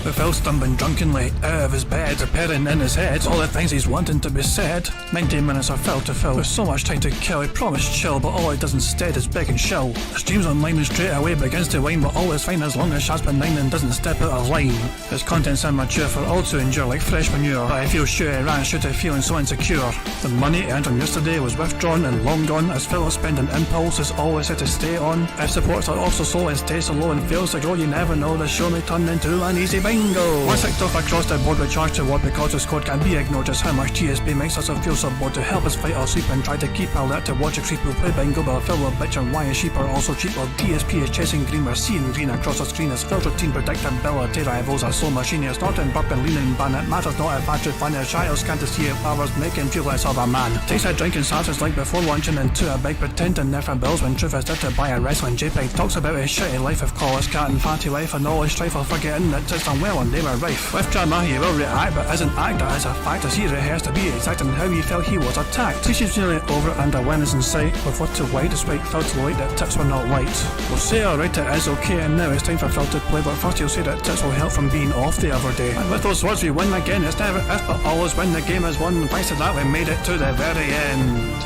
With Phil stumbling drunkenly out of his bed, appearing in his head all the things he's wanting to be said. 90 minutes of Phil to Phil, with so much time to kill. He promised chill, but all he does instead is beg and shill. Streams online and straight away begins to whine, but all is fine as long as Shaz's benign and doesn't step out of line. His content's immature for all to endure like fresh manure, but I feel sure he ran shoot feeling so insecure. The money earned from yesterday was withdrawn and long gone, as Phil's spending impulse is always had to stay on. If supports are also slow and stays so low and fails to grow, you never know, the show may turn into an easy bingo. One ticked off across the board with charge to what because the squad can't be ignored. Just how much DSP makes us feel so bored to help us fight or sleep and try to keep alert to watch a creep who play bingo, but Phil will bitch and why his sheep are also cheap while DSP is chasing green. We're seeing green across the screen as Phil's routine predictability rivals are so machine. It's not in burping, leaning, ban. It matters not if I should find a child's can't see if hours make him feel less of a man. Takes a drink and starts like before lunch and into a big pretending there for bills when truth is there to buy a wrestling JPEG. Talks about his shitty life of college cat and fatty life and all his strife while forgetting that it's done well and they were rife. With drama he will react but isn't act as a fact as he rehearsed to be exact and how he felt he was attacked. She's nearly over and a win is in sight with what to white despite Phil to light that tips were not light. We'll say alright it is okay and now it's time for Phil to play, but first he'll say that tips will help from being off the other day. And with those words we win again. It's never if but always when the game is won. Thanks to that we made it to the very end.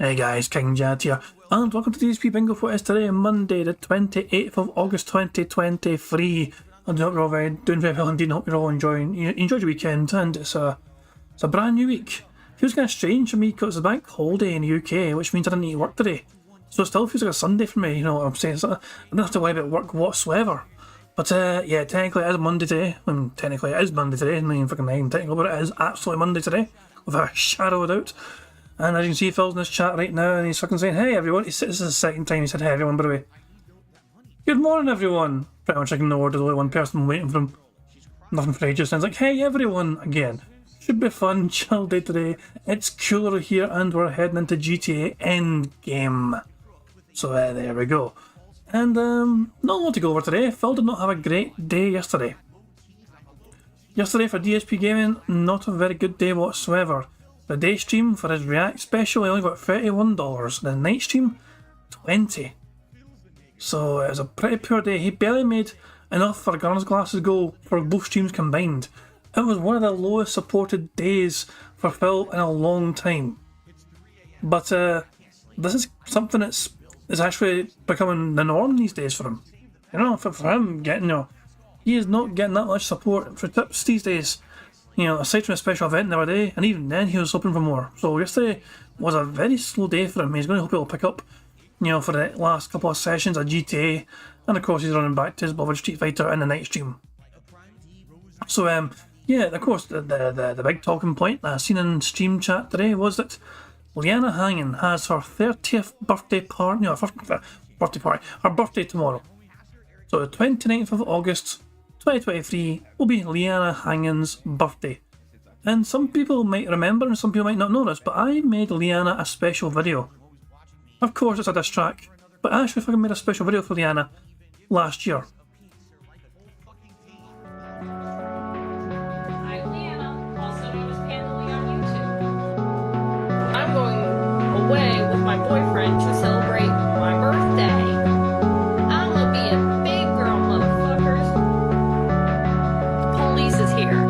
Hey guys, King Jad here, and welcome to DSP Bingo for us today, Monday the 28th of August 2023. I hope you're all doing very well indeed, and hope you're all enjoyed your weekend, and it's a brand new week. Feels kind of strange for me because it's a bank holiday in the UK, which means I didn't need to work today. So it still feels like a Sunday for me, you know what I'm saying? So I don't have to worry about work whatsoever. But yeah, technically it is Monday today. I mean, technically it is Monday today, I mean fucking nine technically, but it is absolutely Monday today, without a shadow of a doubt. And as you can see, Phil's in this chat right now, and he's fucking saying, hey everyone. This is the second time he said hey everyone, by the way. Good morning everyone. Pretty much ignored, there's only one person waiting for him. Nothing for ages, and it's like, hey everyone, again. Should be fun, chill day today. It's cooler here, and we're heading into GTA Endgame. So there we go. And not a lot to go over today. Phil did not have a great day yesterday. Yesterday for DSP Gaming, not a very good day whatsoever. The day stream for his React special, he only got $31. The night stream, $20. So it was a pretty poor day. He barely made enough for a Gunners Glasses goal for both streams combined. It was one of the lowest supported days for Phil in a long time. But this is something that's actually becoming the norm these days for him. You know, for him he is not getting that much support for tips these days. You know, aside from a special event the other day, and even then he was hoping for more. So yesterday was a very slow day for him. He's going to hope it'll pick up, you know, for the last couple of sessions of GTA, and of course he's running back to his beloved Street Fighter in the night stream. So yeah, of course the big talking point that I seen in stream chat today was that Liana Hangen has her 30th birthday party, no, her birthday tomorrow. So the 29th of August 2023 will be Liana Hangen's birthday. And some people might remember and some people might not know this, but I made Liana a special video. Of course it's a diss track, but I actually fucking made a special video for Liana last year. Hi Liana, also known as Panelly on YouTube. I'm going away with my boyfriend to celebrate my birthday. I'm gonna be a big girl, motherfuckers. The police is here.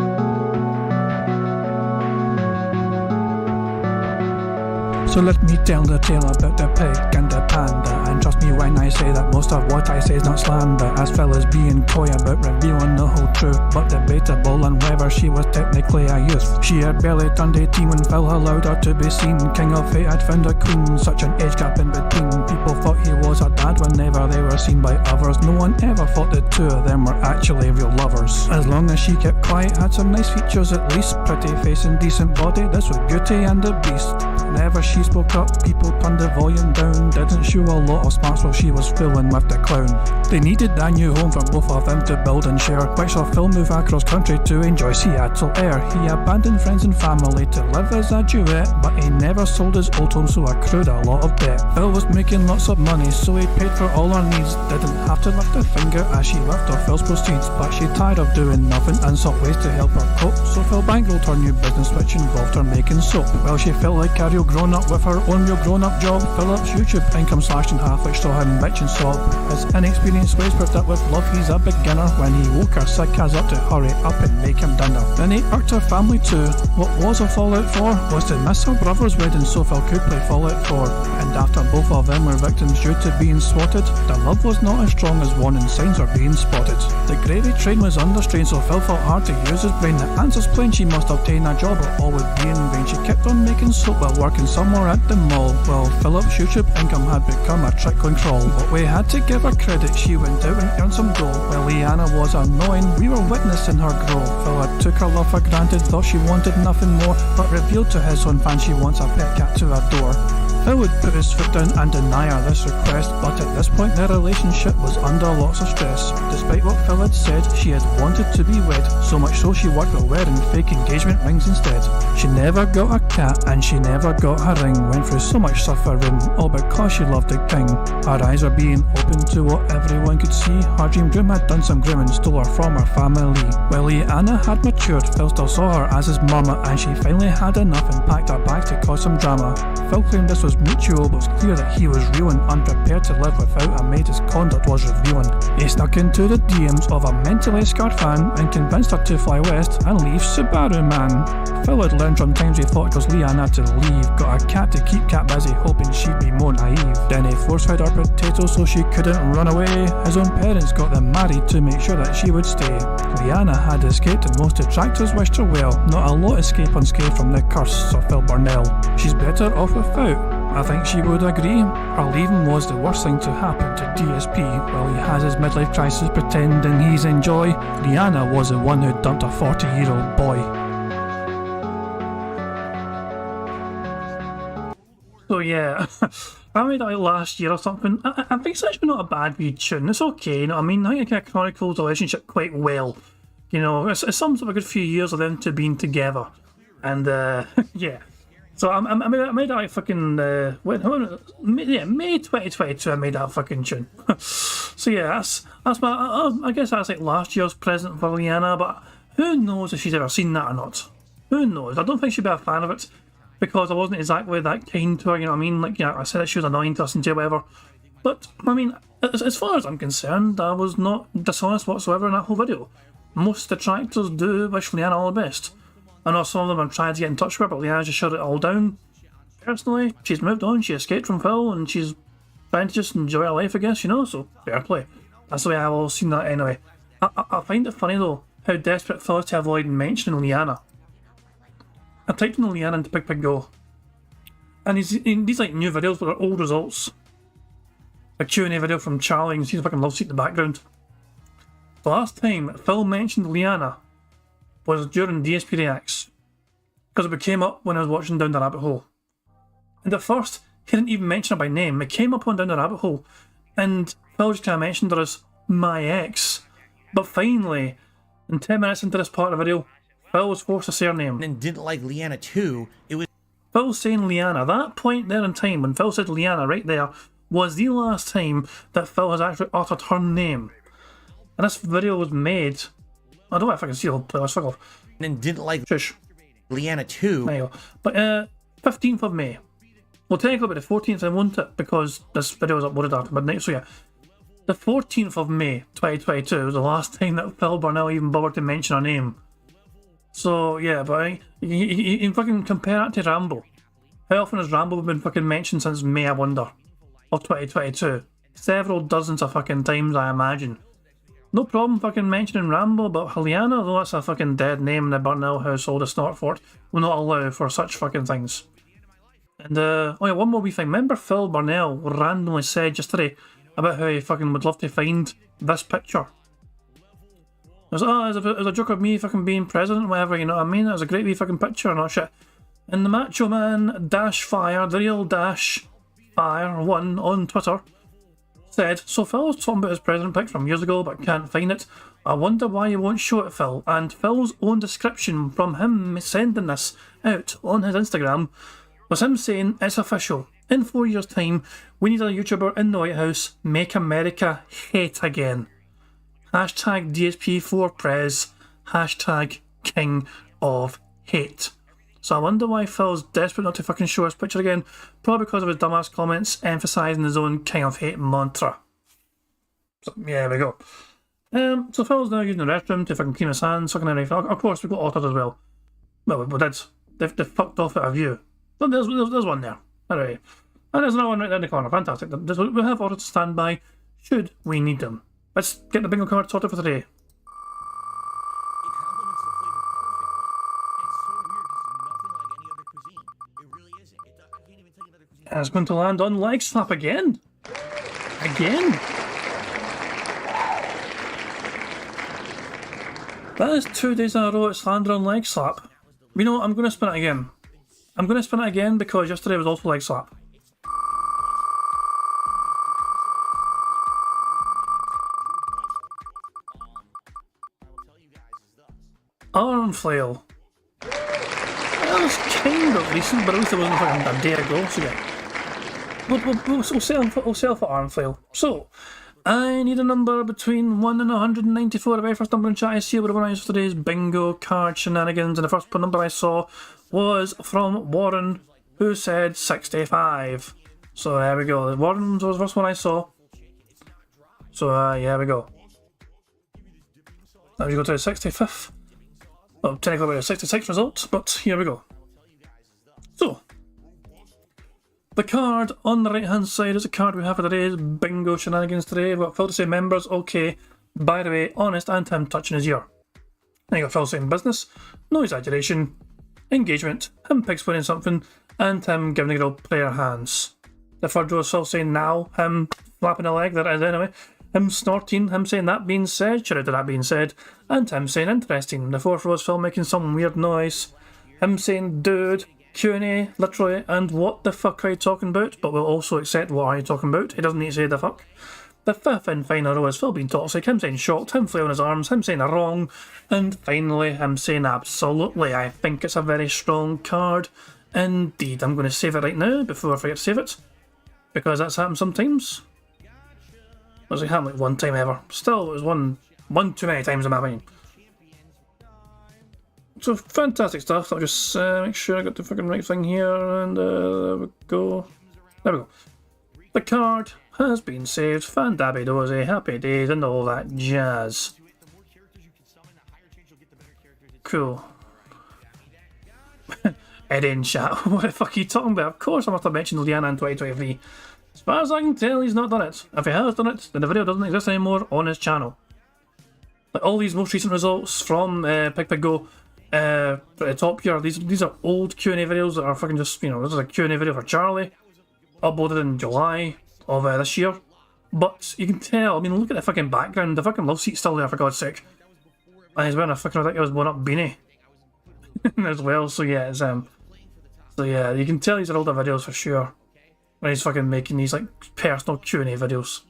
So let me tell the tale about the pig and the panda. And trust me when I say that most of what I say is not slander, as fellas being coy about revealing the whole truth, but debatable on whether she was technically a youth. She had barely turned 18 when Phil allowed her to be seen. King of Fate had found a queen, such an age gap in between. People thought he was her dad whenever they were seen by others. No one ever thought the two of them were actually real lovers. As long as she kept quiet, had some nice features at least. Pretty face and decent body, this was Beauty and the Beast. Whenever she spoke up, people turned the volume down. Didn't show a lot of smarts while she was fooling with the clown. They needed a new home for both of them to build and share, which saw Phil move across country to enjoy Seattle air. He abandoned friends and family to live as a duet, but he never sold his old home, so accrued a lot of debt. Phil was making lots of money, so he paid for all her needs. Didn't have to lift a finger as she lived off Phil's proceeds, but she tired of doing nothing and sought ways to help her cope. So Phil bankrolled her new business, which involved her making soap. Well, she felt like a real grown-up with her own real grown-up job. Philip's YouTube income slashed in half, which saw him bitch and sob. His inexperienced ways proved that with love he's a beginner. When he woke her sick as up to hurry up and make him dinner. Then he irked her family too. What was a Fallout 4 was to miss her brother's wedding, so Phil could play Fallout 4. And after both of them were victims due to being swatted, the love was not as strong as warning signs were being spotted. The gravy train was under strain, so Phil felt hard to use his brain. The answer's plain, she must obtain a job or all would be in vain. She kept on making soap while working somewhere at the mall. Well, Philip's YouTube income had become a trickling crawl, but we had to give her credit, she went out and earned some dough. While Leanna was annoying, we were witnessing her grow. Philip took her love for granted, thought she wanted nothing more, but revealed to his own fans she wants a pet cat to adore. Phil would put his foot down and deny her this request, but at this point their relationship was under lots of stress. Despite what Phil had said, she had wanted to be wed, so much so she worked with wearing fake engagement rings instead. She never got a cat and she never got her ring, went through so much suffering, all because she loved the king. Her eyes were being open to what everyone could see. Her dream groom had done some grooming, stole her from her family. While Leanna had matured, Phil still saw her as his mama, and she finally had enough and packed her bags to cause some drama. Phil claimed this was mutual, but it was clear that he was real and unprepared to live without a mate. His conduct was revealing. He snuck into the DMs of a mentally scarred fan and convinced her to fly west and leave Subaru Man. Phil had learned from times he thought cause Leanna had to leave, got a cat to keep Cat busy hoping she'd be more naive. Then he force-fed her potatoes so she couldn't run away. His own parents got them married to make sure that she would stay. Leanna had escaped and most detractors wished her well. Not a lot escape unscathed from the curse of Phil Burnell. She's better off without. I think she would agree. Her leaving was the worst thing to happen to DSP. While he has his midlife crisis pretending he's in joy, Leanna was the one who dumped a 40-year-old boy. So yeah, I made that like last year or something. I think it's actually not a bad wee tune. It's okay, you know what I mean? I think it chronicles the relationship quite well. You know, it sums up a good few years of them two being together. And yeah. So I made that like fucking May 2022. I made that fucking tune. So yeah, that's my. I guess that's like last year's present for Leanna. But who knows if she's ever seen that or not? Who knows? I don't think she'd be a fan of it because I wasn't exactly that kind to her. You know what I mean? Like yeah, I said that she was annoying to listen to, whatever. But I mean, as far as I'm concerned, I was not dishonest whatsoever in that whole video. Most detractors do wish Leanna all the best. I know some of them have tried to get in touch with her, but Leanna just shut it all down. Personally, she's moved on, she escaped from Phil, and she's trying to just enjoy her life, I guess, you know, so fair play. That's the way I've always seen that anyway. I find it funny though, how desperate Phil is to avoid mentioning Leanna. I typed in Leanna into Bingo, and he's in these like new videos with old results. A Q&A video from Charlie, and you can see the fucking love seat in the background. The last time Phil mentioned Leanna was during DSP Reacts, because it came up when I was watching Down the Rabbit Hole. And at first, he didn't even mention her by name. It came up on Down the Rabbit Hole, and Phil just kind of mentioned her as my ex. But finally, in 10 minutes into this part of the video, Phil was forced to say her name. And didn't like Leanna too. It was Phil saying Leanna. That point there in time, when Phil said Leanna right there, was the last time that Phil has actually uttered her name. And this video was made. I don't know if I can see the whole playlist, fuck off. And didn't like Shush. Leanna too. There you go. But 15th of May. Well, technically the 14th I won't it, because this video was uploaded after midnight, so yeah. The 14th of May 2022 was the last time that Phil Burnell even bothered to mention her name. So yeah, but you can fucking compare that to Rambo. How often has Rambo been fucking mentioned since May, I wonder, of 2022? Several dozens of fucking times, I imagine. No problem fucking mentioning Rambo, but Leanna, though that's a fucking dead name in the Burnell household, the Snortfort will not allow for such fucking things. And oh yeah, one more wee thing. Remember Phil Burnell randomly said yesterday about how he fucking would love to find this picture. It was a joke of me fucking being president, whatever, you know what I mean? It was a great wee fucking picture and all shit. And the Macho Man Dash Fire, the real Dash Fire 1 on Twitter, said, so Phil was talking about his president pick from years ago but can't find it. I wonder why you won't show it, Phil. And Phil's own description from him sending this out on his Instagram was him saying, it's official. In 4 years' time, we need a YouTuber in the White House. Make America hate again. Hashtag DSP4Prez. Hashtag King of Hate. So I wonder why Phil's desperate not to fucking show his picture again. Probably because of his dumbass comments emphasising his own King of Hate mantra. So yeah, there we go. So Phil's now using the restroom to fucking clean his hands, sucking everything. Of course, we've got otters as well. Well, we did. They've fucked off out of view. But there's one there. Alright. And there's another one right down the corner. Fantastic. We have otters to stand by should we need them. Let's get the bingo card sorted for today. And it's going to land on leg slap again. Again. That is 2 days in a row it's landed on leg slap. You know, I'm going to spin it again. I'm going to spin it again because yesterday was also leg slap. Arm flail. That was kind of recent, but at least it wasn't fucking a day ago, so yeah. We'll sell for arm flail. So, I need a number between 1 and 194. The very first number in chat I see what I use for today's bingo card shenanigans, and the first number I saw was from Warren, who said 65. So there we go. Warren was the first one I saw. So yeah, we go. Now we go to the 65th. Well, technically we're at 66 results, but here we go. So, the card on the right hand side is a card we have for today's bingo shenanigans today. We've got Phil to say members, okay. By the way, honest, and him touching his ear. Then you got Phil saying business, no exaggeration, engagement, him pigs winning something, and him giving a good player hands. The third row is Phil saying now, him flapping a leg, that is anyway. Him snorting, him saying that being said, shout out to that being said, and him saying interesting. The fourth row is Phil making some weird noise. Him saying dude, Q&A, literally, and what the fuck are you talking about? But we'll also accept what are you talking about. He doesn't need to say the fuck. The fifth and final row is Phil being toxic, him saying shocked, him flailing his arms, him saying wrong, and finally him saying absolutely. I think it's a very strong card indeed. I'm going to save it right now before I forget to save it, because that's happened sometimes. It was like happened like one time ever. Still, it was one too many times in my opinion. So fantastic stuff. I'll just make sure I got the fucking right thing here, and there we go. There we go. The card has been saved. Fandabby dozy, happy days, and all that jazz. Cool. Eddie in chat. What the fuck are you talking about? Of course I must have mentioned Liana in 2023. As far as I can tell, he's not done it. If he has done it, then the video doesn't exist anymore on his channel. Like all these most recent results from Pig Go at the top here, these are old Q&A videos that are fucking just, you know, this is a Q&A video for Charlie, uploaded in July of this year. But you can tell, I mean, look at the fucking background, the fucking love seat's still there for God's sake. And he's wearing a fucking ridiculous blown-up beanie as well, so yeah, it's so yeah, you can tell these are older videos for sure. When he's fucking making these like personal Q&A videos.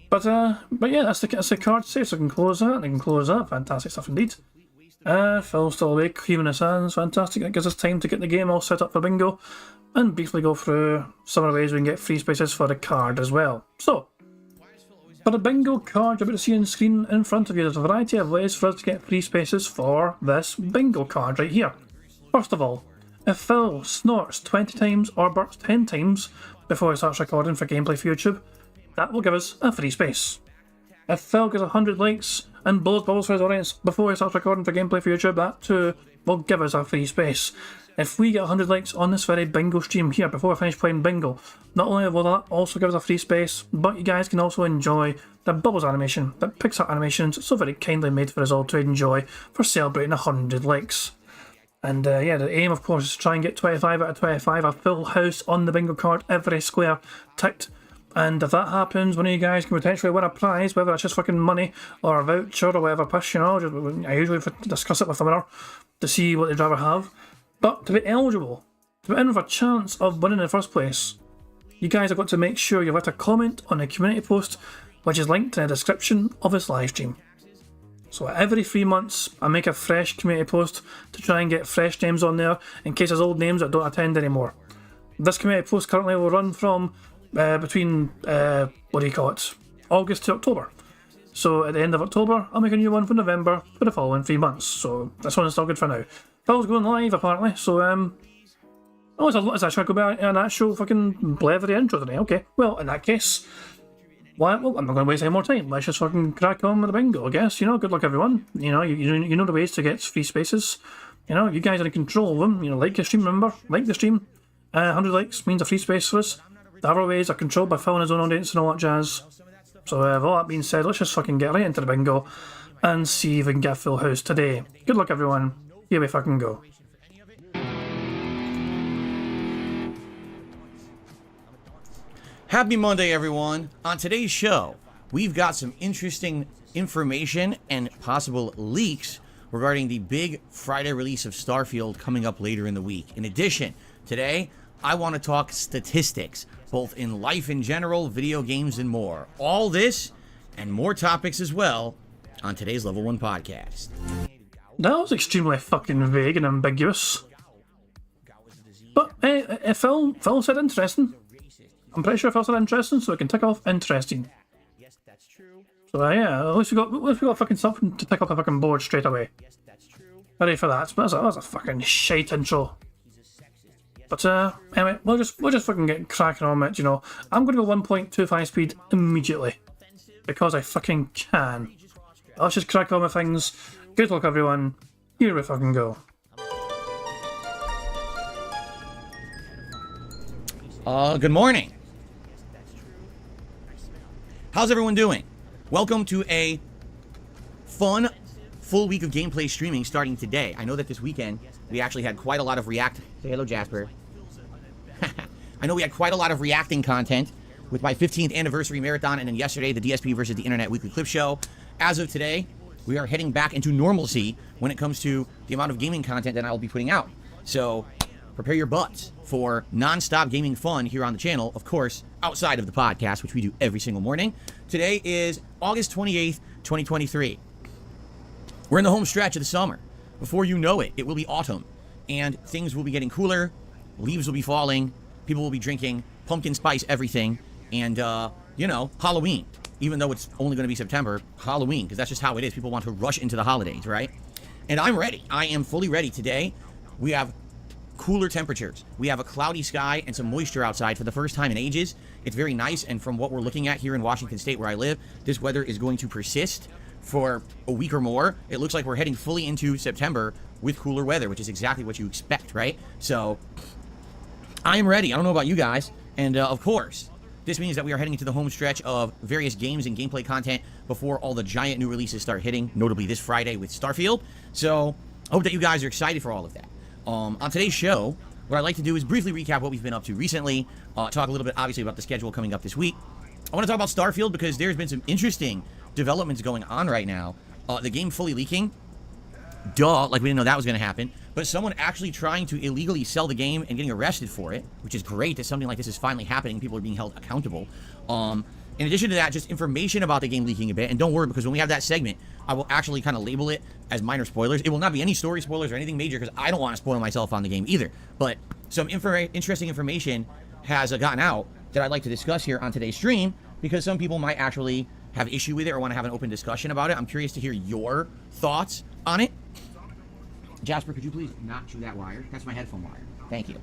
But yeah, that's the card save, so I can close that, and I can close that. Fantastic stuff indeed. Phil's still awake, cleaning his hands, fantastic. That gives us time to get the game all set up for bingo, and briefly go through some of the ways we can get free spaces for the card as well. So, for the bingo card you're about to see on the screen in front of you, there's a variety of ways for us to get free spaces for this bingo card right here. First of all, if Phil snorts 20 times or burps 10 times before he starts recording for gameplay for YouTube, that will give us a free space. If Phil gets 100 likes and blows bubbles for his audience before he starts recording for gameplay for YouTube, that too will give us a free space. If we get 100 likes on this very bingo stream here before I finish playing bingo, not only will that also give us a free space, but you guys can also enjoy the bubbles animation that Pixar Animations so very kindly made for us all to enjoy for celebrating 100 likes. And yeah, the aim of course is to try and get 25 out of 25, a full house on the bingo card, every square ticked. And if that happens, one of you guys can potentially win a prize, whether it's just fucking money or a voucher or whatever piss, you know. I usually discuss it with the winner to see what they'd rather have. But to be eligible, to be in with a chance of winning in the first place, you guys have got to make sure you left a comment on the community post, which is linked in the description of this live stream. So every 3 months, I make a fresh community post to try and get fresh names on there in case there's old names that don't attend anymore. This community post currently will run from between, August to October. So at the end of October, I'll make a new one for November for the following 3 months. So this one's still good for now. Phil's going live apparently, so it's actually go by an actual fucking blethery intro today. Okay, well in that case, well, I'm not going to waste any more time. Let's just fucking crack on with the bingo, I guess. You know, good luck everyone. You know, you know the ways to get free spaces. You know, you guys are in control of them. You know, like the stream, remember, like the stream. 100 likes means a free space for us. The other ways are controlled by Phil and his own audience and all that jazz. So with all that being said, let's just fucking get right into the bingo and see if we can get a full house today. Good luck everyone. Here we fucking go. Happy Monday, everyone. On today's show, we've got some interesting information and possible leaks regarding the big Friday release of Starfield coming up later in the week. In addition, today, I want to talk statistics, both in life in general, video games, and more. All this and more topics as well on today's Level 1 podcast. That was extremely fucking vague and ambiguous. But Phil said interesting. I'm pretty sure Phil said interesting, so we can tick off interesting. So yeah, at least we got fucking something to tick off a fucking board straight away. Ready for that. But that's a fucking shite intro. But anyway, we'll just fucking get cracking on it, you know. I'm gonna go 1.25 speed immediately. Because I fucking can. Let's just crack on with things. Good luck everyone. Here we fucking go. Good morning. How's everyone doing? Welcome to a fun full week of gameplay streaming starting today. I know that this weekend we actually had quite a lot of Say hello, Jasper. I know we had quite a lot of reacting content with my 15th anniversary marathon and then yesterday the DSP versus the Internet weekly clip show. As of today, we are heading back into normalcy when it comes to the amount of gaming content that I will be putting out. So prepare your butts for non-stop gaming fun here on the channel, of course, outside of the podcast, which we do every single morning. Today is August 28th, 2023. We're in the home stretch of the summer. Before you know it, it will be autumn, and things will be getting cooler, leaves will be falling, people will be drinking pumpkin spice everything, and, you know, Halloween. Even though it's only going to be September, Halloween, because that's just how it is. People want to rush into the holidays, right? And I'm ready. I am fully ready today. We have cooler temperatures. We have a cloudy sky and some moisture outside for the first time in ages. It's very nice, and from what we're looking at here in Washington State where I live, this weather is going to persist for a week or more. It looks like we're heading fully into September with cooler weather, which is exactly what you expect, right? So I am ready. I don't know about you guys. And of course, this means that we are heading into the home stretch of various games and gameplay content before all the giant new releases start hitting, notably this Friday with Starfield. So I hope that you guys are excited for all of that. On today's show, what I'd like to do is briefly recap what we've been up to recently, talk a little bit, obviously, about the schedule coming up this week. I want to talk about Starfield because there's been some interesting developments going on right now. The game fully leaking. Duh, like we didn't know that was going to happen. But someone actually trying to illegally sell the game and getting arrested for it, which is great that something like this is finally happening. People are being held accountable. In addition to that, just information about the game leaking a bit. And don't worry, because when we have that segment, I will actually kind of label it as minor spoilers. It will not be any story spoilers or anything major, because I don't want to spoil myself on the game either. But some interesting information has gotten out that I'd like to discuss here on today's stream, because some people might actually have issue with it or want to have an open discussion about it. I'm curious to hear your thoughts on it. Jasper, could you please not chew that wire? That's my headphone wire. Thank you.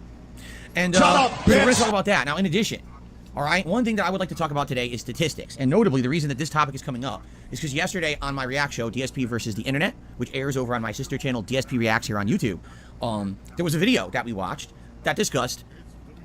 And we're going to talk about that. Now, in addition, all right, one thing that I would like to talk about today is statistics. And notably, the reason that this topic is coming up is because yesterday on my React show, DSP versus the Internet, which airs over on my sister channel, DSP Reacts, here on YouTube, there was a video that we watched that discussed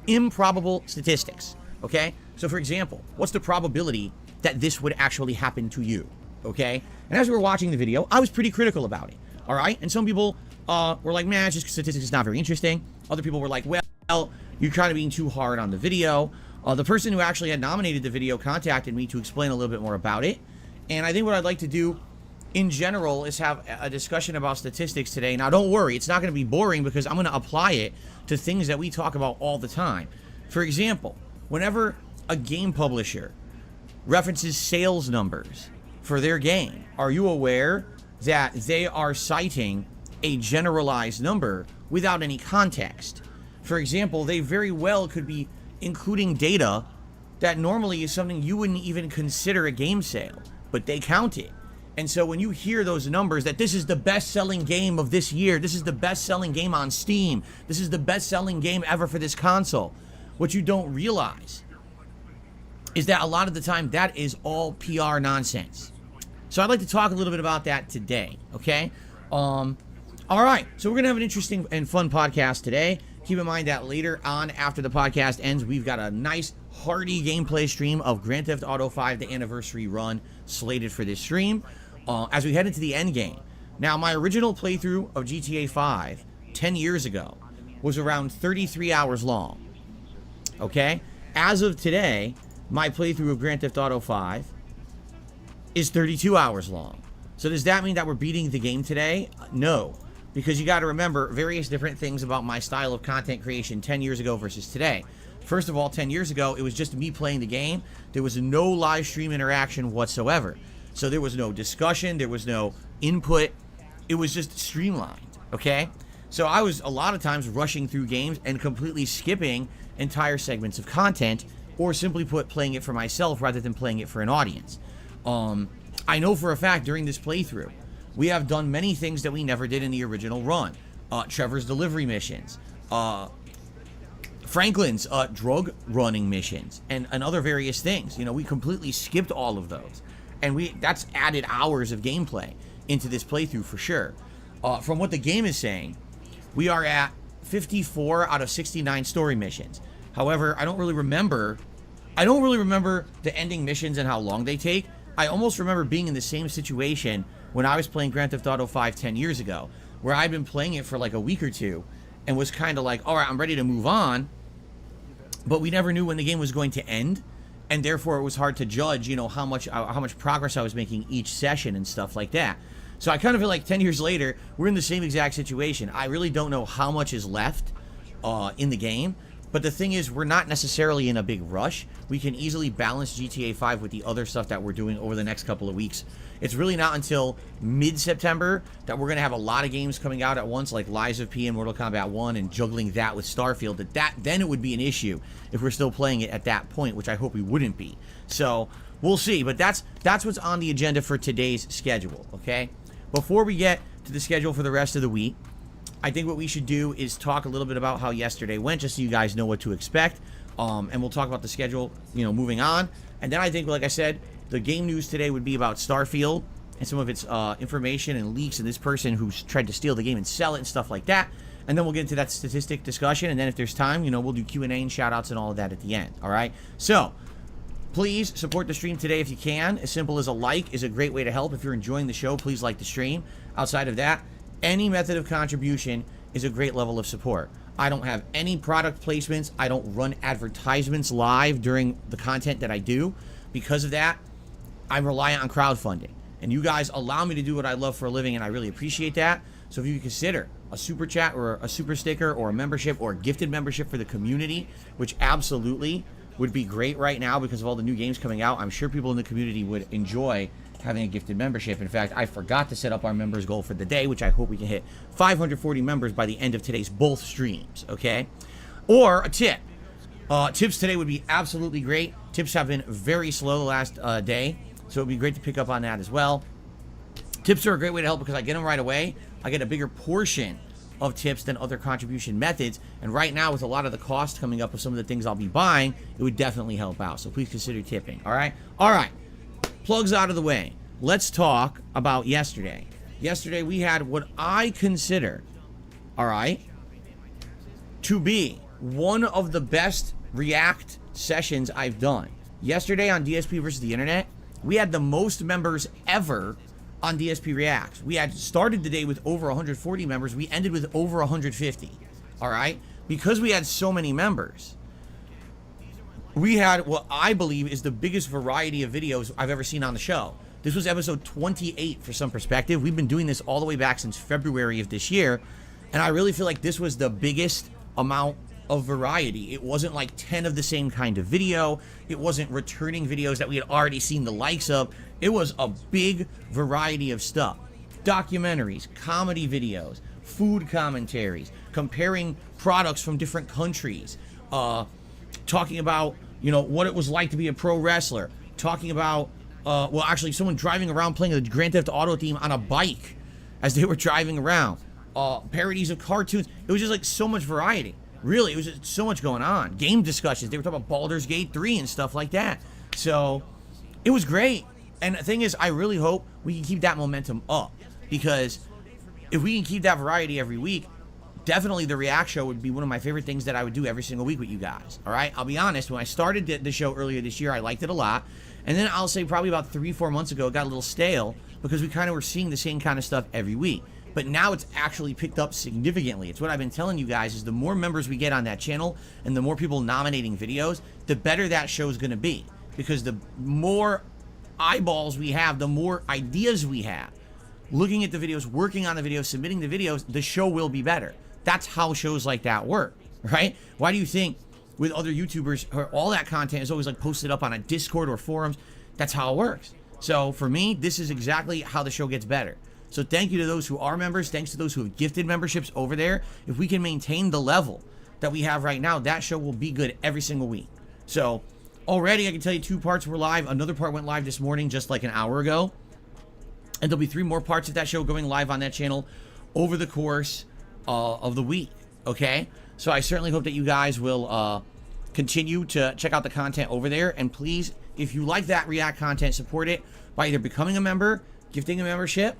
improbable statistics, okay? So, for example, what's the probability that this would actually happen to you, okay? And as we were watching the video, I was pretty critical about it, all right? And some people were like, man, it's just statistics is not very interesting. Other people were like, well, you're kind of being too hard on the video. The person who actually had nominated the video contacted me to explain a little bit more about it. And I think what I'd like to do in general is have a discussion about statistics today. Now, don't worry, it's not going to be boring because I'm going to apply it to things that we talk about all the time. For example, whenever a game publisher references sales numbers for their game, are you aware that they are citing a generalized number without any context? For example, they very well could be including data that normally is something you wouldn't even consider a game sale, but they count it. And so when you hear those numbers, that this is the best-selling game of this year, this is the best-selling game on Steam, this is the best-selling game ever for this console, what you don't realize is that a lot of the time that is all PR nonsense. So I'd like to talk a little bit about that today, okay? All right, so we're going to have an interesting and fun podcast today. Keep in mind that later on, after the podcast ends, we've got a nice, hearty gameplay stream of Grand Theft Auto 5, the anniversary run, slated for this stream, as we head into the end game. Now, my original playthrough of GTA 5, 10 years ago, was around 33 hours long, okay? As of today, my playthrough of Grand Theft Auto 5 is 32 hours long. So does that mean that we're beating the game today? No. Because you got to remember various different things about my style of content creation 10 years ago versus today. First of all, 10 years ago, it was just me playing the game. There was no live stream interaction whatsoever. So there was no discussion. There was no input. It was just streamlined, okay? So I was a lot of times rushing through games and completely skipping entire segments of content, or simply put, playing it for myself rather than playing it for an audience. I know for a fact during this playthrough, we have done many things that we never did in the original run. Trevor's delivery missions, Franklin's drug running missions, and other various things. You know, we completely skipped all of those. And that's added hours of gameplay into this playthrough for sure. From what the game is saying, we are at 54 out of 69 story missions. However, I don't really remember the ending missions and how long they take. I almost remember being in the same situation when I was playing Grand Theft Auto 5 10 years ago, where I'd been playing it for like a week or two and was kind of like, all right, I'm ready to move on, but we never knew when the game was going to end, and therefore it was hard to judge, you know, how much progress I was making each session and stuff like that. So I kind of feel like 10 years later, we're in the same exact situation. I really don't know how much is left in the game, but the thing is, we're not necessarily in a big rush. We can easily balance GTA 5 with the other stuff that we're doing over the next couple of weeks. It's really not until mid-September that we're going to have a lot of games coming out at once, like Lies of P and Mortal Kombat 1, and juggling that with Starfield. Then it would be an issue if we're still playing it at that point, which I hope we wouldn't be. So we'll see, but that's what's on the agenda for today's schedule, okay? Before we get to the schedule for the rest of the week, I think what we should do is talk a little bit about how yesterday went, just so you guys know what to expect. And we'll talk about the schedule, you know, moving on. And then I think, like I said, the game news today would be about Starfield and some of its information and leaks, and this person who's tried to steal the game and sell it and stuff like that. And then we'll get into that statistic discussion. And then if there's time, you know, we'll do Q&A and shout-outs and all of that at the end. All right? So please support the stream today if you can. As simple as a like is a great way to help. If you're enjoying the show, please like the stream. Outside of that, any method of contribution is a great level of support. I don't have any product placements. I don't run advertisements live during the content that I do. Because of that, I'm reliant on crowdfunding. And you guys allow me to do what I love for a living, and I really appreciate that. So if you consider a super chat or a super sticker or a membership or a gifted membership for the community, which absolutely would be great right now because of all the new games coming out, I'm sure people in the community would enjoy having a gifted membership. In fact, I forgot to set up our members goal for the day, which I hope we can hit 540 members by the end of today's both streams, okay? Or a tip. Tips today would be absolutely great. Tips have been very slow the last day, so it would be great to pick up on that as well. Tips are a great way to help because I get them right away. I get a bigger portion of tips than other contribution methods, and right now with a lot of the cost coming up with some of the things I'll be buying, it would definitely help out. So please consider tipping. All right, plugs out of the way. Let's talk about yesterday. Yesterday we had what I consider, all right, to be one of the best React sessions I've done. Yesterday on DSP versus the Internet, we had the most members ever on DSP Reacts. We had started the day with over 140 members. We ended with over 150. All right? Because we had so many members, we had what I believe is the biggest variety of videos I've ever seen on the show. This was episode 28 for some perspective. We've been doing this all the way back since February of this year, and I really feel like this was the biggest amount of variety. It wasn't like 10 of the same kind of video. It wasn't returning videos that we had already seen the likes of. It was a big variety of stuff. Documentaries, comedy videos, food commentaries, comparing products from different countries, talking about, you know, what it was like to be a pro wrestler, talking about, well, actually someone driving around playing the Grand Theft Auto theme on a bike as they were driving around, parodies of cartoons. It was just like so much variety. Really, it was just so much going on. Game discussions. They were talking about Baldur's Gate 3 and stuff like that. So it was great. And the thing is, I really hope we can keep that momentum up, because if we can keep that variety every week, definitely the React Show would be one of my favorite things that I would do every single week with you guys. All right, I'll be honest, when I started the show earlier this year, I liked it a lot, and then I'll say probably about 3-4 months ago it got a little stale, because we kind of were seeing the same kind of stuff every week. But now it's actually picked up significantly. It's what I've been telling you guys, is the more members we get on that channel and the more people nominating videos, the better that show is going to be, because the more eyeballs we have, the more ideas we have looking at the videos, working on the videos, submitting the videos, the show will be better. That's how shows like that work, right? Why do you think with other YouTubers, all that content is always like posted up on a Discord or forums? That's how it works. So for me, this is exactly how the show gets better. So thank you to those who are members. Thanks to those who have gifted memberships over there. If we can maintain the level that we have right now, that show will be good every single week. So already I can tell you 2 parts were live. Another part went live this morning, just like an hour ago. And there'll be 3 more parts of that show going live on that channel over the course of the week. Okay? So I certainly hope that you guys will continue to check out the content over there. And please, if you like that React content, support it by either becoming a member, gifting a membership.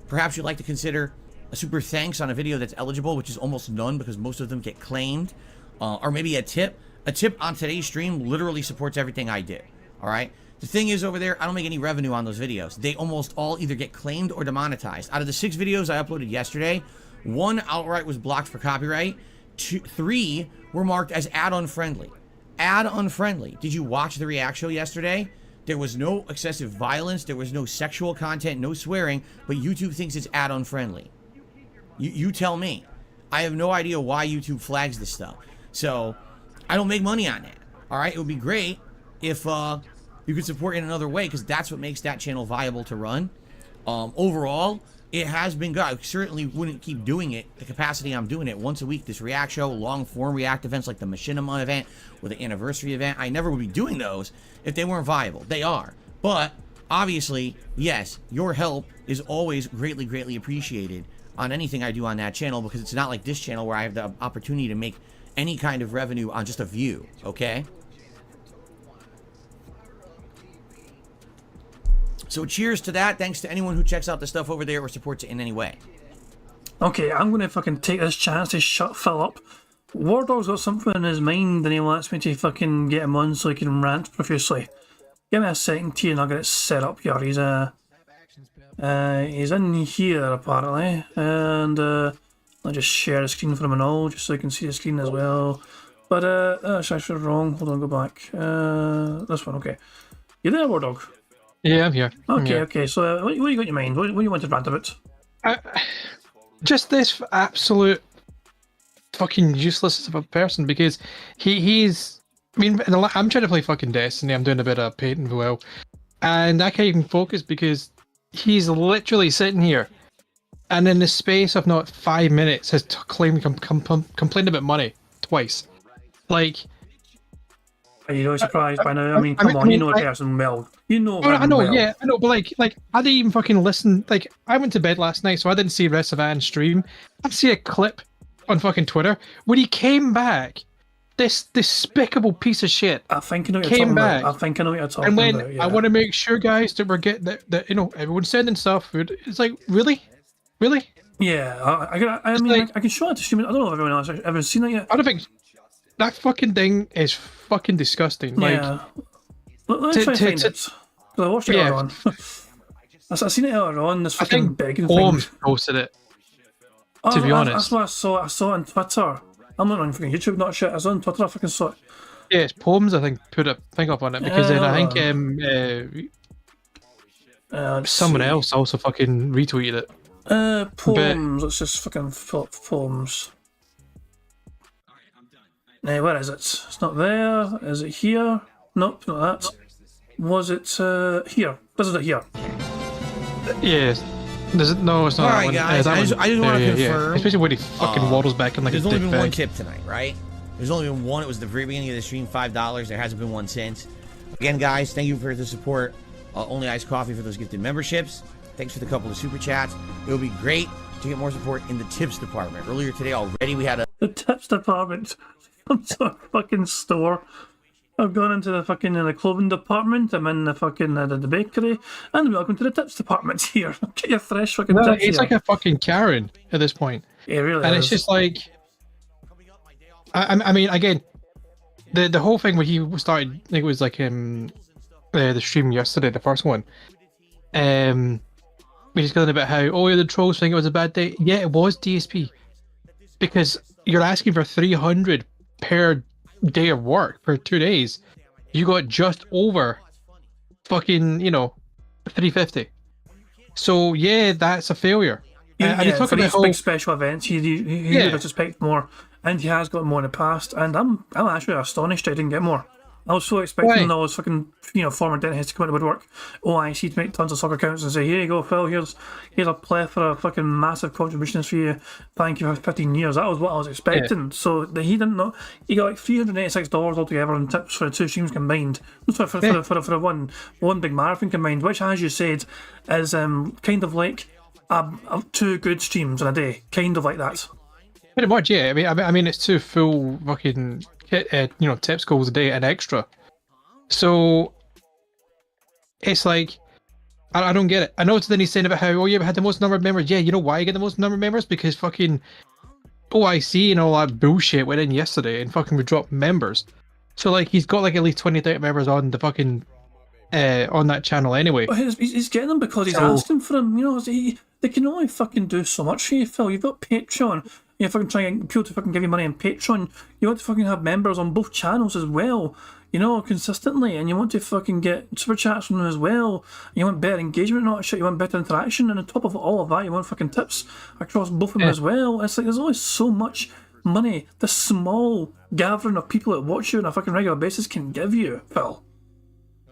Perhaps you'd like to consider a super thanks on a video that's eligible, which is almost none because most of them get claimed. Or maybe a tip. A tip on today's stream literally supports everything I did. All right? The thing is, over there, I don't make any revenue on those videos. They almost all either get claimed or demonetized. Out of the 6 videos I uploaded yesterday, 1 outright was blocked for copyright. 3 were marked as ad-unfriendly. Ad-unfriendly. Did you watch the React Show yesterday? There was no excessive violence. There was no sexual content, no swearing, but YouTube thinks it's ad-unfriendly. You tell me. I have no idea why YouTube flags this stuff. So, I don't make money on it. All right? It would be great if you could support in another way, because that's what makes that channel viable to run. Overall, it has been good. I certainly wouldn't keep doing it the capacity I'm doing it once a week. This React Show, long-form React events like the Machinima event or the anniversary event, I never would be doing those if they weren't viable. They are. But, obviously, yes, your help is always greatly, greatly appreciated on anything I do on that channel, because it's not like this channel where I have the opportunity to make any kind of revenue on just a view, okay? So cheers to that. Thanks to anyone who checks out the stuff over there or supports it in any way. Okay, I'm going to fucking take this chance to shut Phil up. Wardog's got something in his mind and he wants me to fucking get him on so he can rant profusely. Give me a second T and I'll get it set up here. He's in here apparently, and I'll just share the screen for him and all, just so you can see the screen as well. But that's actually wrong. Hold on, go back. This one, okay. You there, Wardog? Yeah, I'm here. Okay, okay. So, what you got in your mind? What do you want to rant about? Just this absolute fucking useless of a person, because he's. I mean, I'm trying to play fucking Destiny. I'm doing a bit of painting as well, and I can't even focus because he's literally sitting here, and in the space of not 5 minutes, has complained about money twice. Like. Are you really surprised by now? I mean, come on, you know a person well. You know him I know, well. yeah, I know, but like, I didn't even fucking listen. Like, I went to bed last night, so I didn't see the rest of Anne's stream. I see a clip on fucking Twitter when he came back. This despicable piece of shit. I think I know what you're talking about. I think I know what you're talking about. And when I want to make sure, guys, that we're getting that you know, everyone's sending stuff. It's like, really? Yeah, I mean, like, I can show it to stream. I don't know if everyone else has ever seen it yet. I don't think that fucking thing is fucking disgusting. Yeah. Let me try and find it. Because I watched it earlier on. I seen it earlier on, this fucking begging thing. Posted it. To be honest. That's what I saw. I saw it on Twitter. I'm not on fucking YouTube, not shit. I was on Twitter, I fucking saw it. Yeah, it's Poems, I think, put a thing up on it, because then I think someone else also fucking retweeted it. Poems, let's just fucking fill up Poems. Where is it? It's not there. Is it here? Nope, not that. Was it here? This is it here. Yes. Does it? No, it's not. Alright, guys, I just want to confirm. Especially when he fucking waddles back in like a there's only dick been one bag. tip tonight, right? There's only been one. It was the very beginning of the stream, $5. There hasn't been one since. Again, guys, thank you for the support. Only iced coffee for those gifted memberships. Thanks for the couple of super chats. It would be great to get more support in the tips department. Earlier today already we had a... The tips department. I'm to a fucking store. I've gone into the fucking the clothing department. I'm in the fucking the bakery, and welcome to the tips department here. Get your fresh fucking tips It's here. like a fucking Karen at this point. It really And is. it's just like, I mean, again, the whole thing where he started, I think it was like the stream yesterday, the first one. He's going about how, oh yeah, the trolls think it was a bad day. Yeah, it was, DSP, because you're asking for 300 per day of work for 2 days. You got just over fucking 350. So yeah, that's a failure. And you talk for about these how, big special events, he would expect more, and he has got more in the past. And I'm actually astonished I didn't get more. I was so expecting all those fucking former dentists to come out of woodwork, OIC to make tons of soccer accounts and say, here you go, Phil, here's a plethora of fucking massive contributions for you. Thank you for 15 years. That was what I was expecting. Yeah. So he didn't know. He got like $386 altogether in tips for the two streams combined. For one big marathon combined, which, as you said, is kind of like two good streams in a day. Kind of like that. Pretty much, yeah. I mean, it's two full fucking tips calls a day and extra. So it's like, I don't get it. I know then he's saying about how, oh yeah, we had the most number of members. Yeah, you know why you get the most number of members? Because fucking OIC and all that bullshit went in yesterday and fucking we dropped members. So like he's got like at least 20,000 members on the fucking on that channel anyway. But he's getting them because he's asking for them. They can only fucking do so much for you, Phil. You've got Patreon. You're fucking trying to get people to fucking give you money on Patreon. You want to fucking have members on both channels as well, consistently. And you want to fucking get super chats from them as well. You want better engagement and all that shit. You want better interaction. And on top of all of that, you want fucking tips across both of them as well. It's like there's always so much money the small gathering of people that watch you on a fucking regular basis can give you, Phil.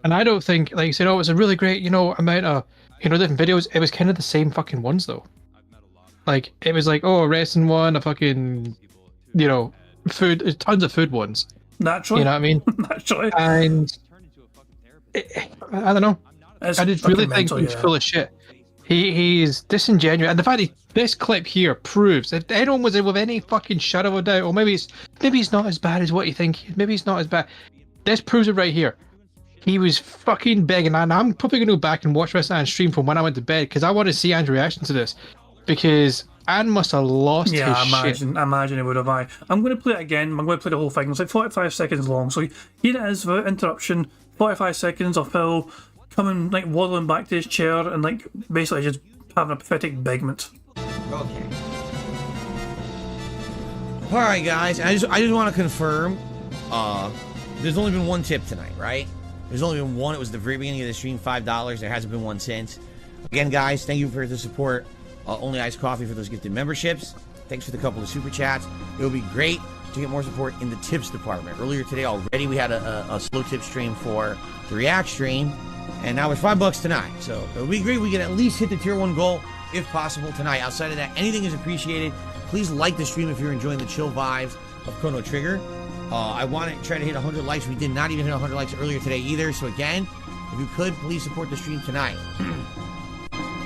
And I don't think, like you said, it was a really great, amount of, different videos. It was kind of the same fucking ones though. Like, it was like, oh, a wrestling one, a fucking, food, tons of food ones. Naturally. You know what I mean? Naturally. And, I don't know. I just really think he's full of shit. He's disingenuous. And the fact that this clip here proves that anyone was with any fucking shadow of a doubt, or maybe he's not as bad as what you think. Maybe he's not as bad. This proves it right here. He was fucking begging, and I'm probably going to go back and watch rest of that stream from when I went to bed, because I want to see Anne's reaction to this. Because Anne must have lost his shit. I imagine it would have. I'm going to play it again. I'm going to play the whole thing. It's like 45 seconds long. So here it is without interruption. 45 seconds of Phil coming, like, waddling back to his chair and, like, basically just having a pathetic begment. Okay. Alright, guys. I just want to confirm. There's only been one tip tonight, right? There's only been one. It was the very beginning of the stream, $5. There hasn't been one since. Again, guys, thank you for the support. Only iced coffee for those gifted memberships. Thanks for the couple of super chats. It would be great to get more support in the tips department. Earlier today already we had a slow tip stream for the React stream, and now it's $5 tonight. So it would be great we can at least hit the tier 1 goal if possible tonight. Outside of that, anything is appreciated. Please like the stream if you're enjoying the chill vibes of Chrono Trigger. I want to try to hit 100 likes. We did not even hit 100 likes earlier today either. So again, if you could, please support the stream tonight.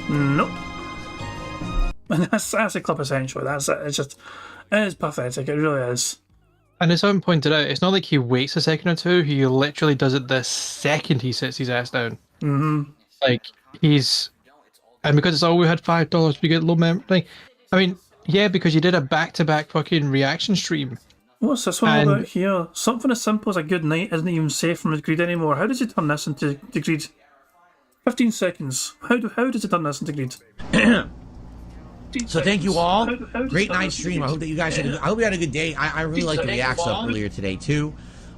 Nope. And that's a clip essentially. It is pathetic. It really is. And as someone pointed out, it's not like he waits a second or two. He literally does it the second he sits his ass down. Mm-hmm. Like, and because it's all we had $5, we get low memory. I mean, yeah, because you did a back-to-back fucking reaction stream. What's this one about here? Something as simple as a good night isn't even safe from his greed anymore. How does he turn this into greed? 15 seconds. How does he turn this into greed? So thank you all. Great night stream. I hope that you guys I hope you had a good day. I really liked the react stuff earlier today too.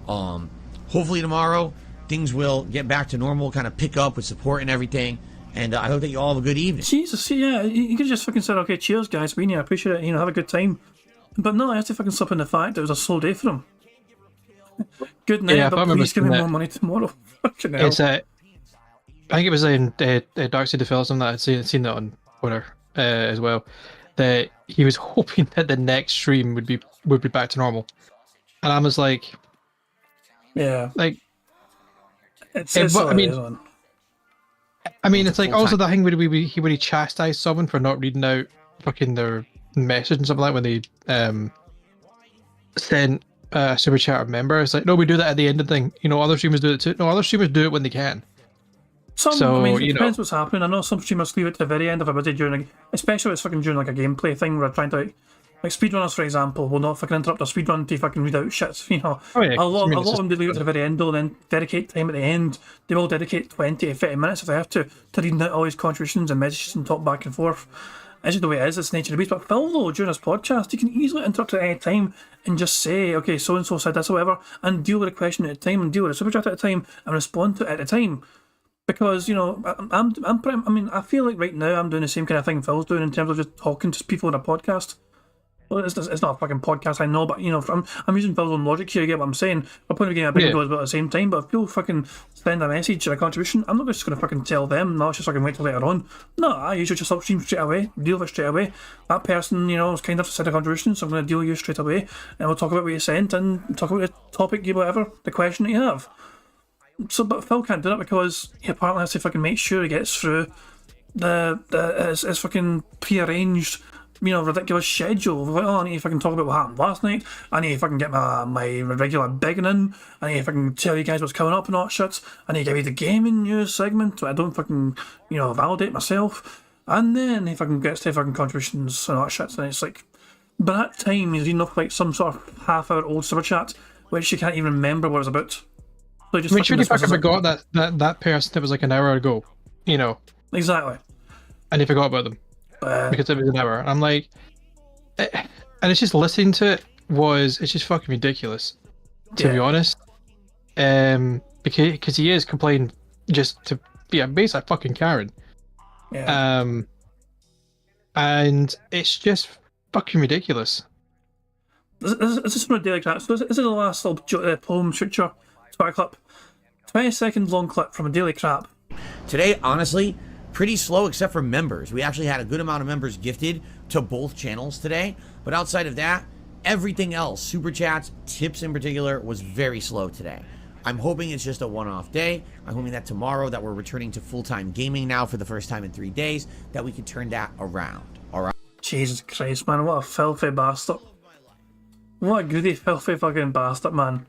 Hopefully tomorrow things will get back to normal, kind of pick up with support and everything. And I hope that you all have a good evening. Jesus, yeah, you could just fucking say, okay, cheers, guys, I appreciate it, have a good time. But no, I have to fucking slip in the fact that it was a slow day for him. Good night, but please give me more money tomorrow. Fucking hell. It's I think it was in Darkseid the Philosopher that I'd seen that on Twitter as well. That he was hoping that the next stream would be back to normal, and I was like, yeah, like it's I mean, it's like also the thing would he chastise someone for not reading out fucking their message and something like when they sent a super chat member. It's like, no, we do that at the end of the thing. Other streamers do it too. No, other streamers do it when they can. It depends what's happening. I know some streamers leave it to the very end of a video especially if it's fucking during like a gameplay thing where they're trying to like speedrunners, for example, will not fucking interrupt a speedrun to fucking read out shits. Oh, yeah. A lot of them do leave it to the very end though, then dedicate time at the end. They will dedicate 20 to 30 minutes if they have to reading out all his contributions and messages and talk back and forth. It's just the way it is, it's the nature of the beast. But Phil, though, during this podcast, you can easily interrupt at any time and just say, okay, so-and-so said this or whatever, and deal with a question at a time, and deal with a super chat at a time, and respond to it at a time. Because, I feel like right now I'm doing the same kind of thing Phil's doing in terms of just talking to people in a podcast. Well, it's not a fucking podcast, I know, but, I'm using Phil's own logic here, you get what I'm saying. My point of getting a big goes about at the same time, but if people fucking send a message or a contribution, I'm not just going to fucking tell them, no, it's just fucking wait till later on. No, I usually just upstream straight away, deal with it straight away. That person, was kind of sent a contribution, so I'm going to deal with you straight away, and we'll talk about what you sent, and talk about the topic, whatever, the question that you have. So, but Phil can't do that because he apparently has to fucking make sure he gets through his fucking prearranged, ridiculous schedule. Like, I need to fucking talk about what happened last night. I need to fucking get my regular begging in. I need to fucking tell you guys what's coming up and all that shit. I need to give you the gaming news segment so I don't fucking, validate myself. And then he fucking gets to fucking contributions and all that shit. And it's like, by that time he's reading off like some sort of half-hour old super chat, which you can't even remember what it's about. So make sure you fucking forgot that person that was like an hour ago, Exactly. And he forgot about them because it was an hour. And I'm like, and it's just listening to it's just fucking ridiculous, to be honest. Because he is complaining just to be a basic fucking Karen. Yeah. And it's just fucking ridiculous. This is from a daily crap. So this is the last little poem structure Twitter clip. 20 seconds long clip from a daily crap. Today, honestly, pretty slow except for members. We actually had a good amount of members gifted to both channels today. But outside of that, everything else, super chats, tips in particular, was very slow today. I'm hoping it's just a one-off day. I'm hoping that tomorrow that we're returning to full-time gaming now for the first time in 3 days, that we can turn that around. All right? Jesus Christ, man. What a filthy bastard. What a greedy, filthy fucking bastard, man.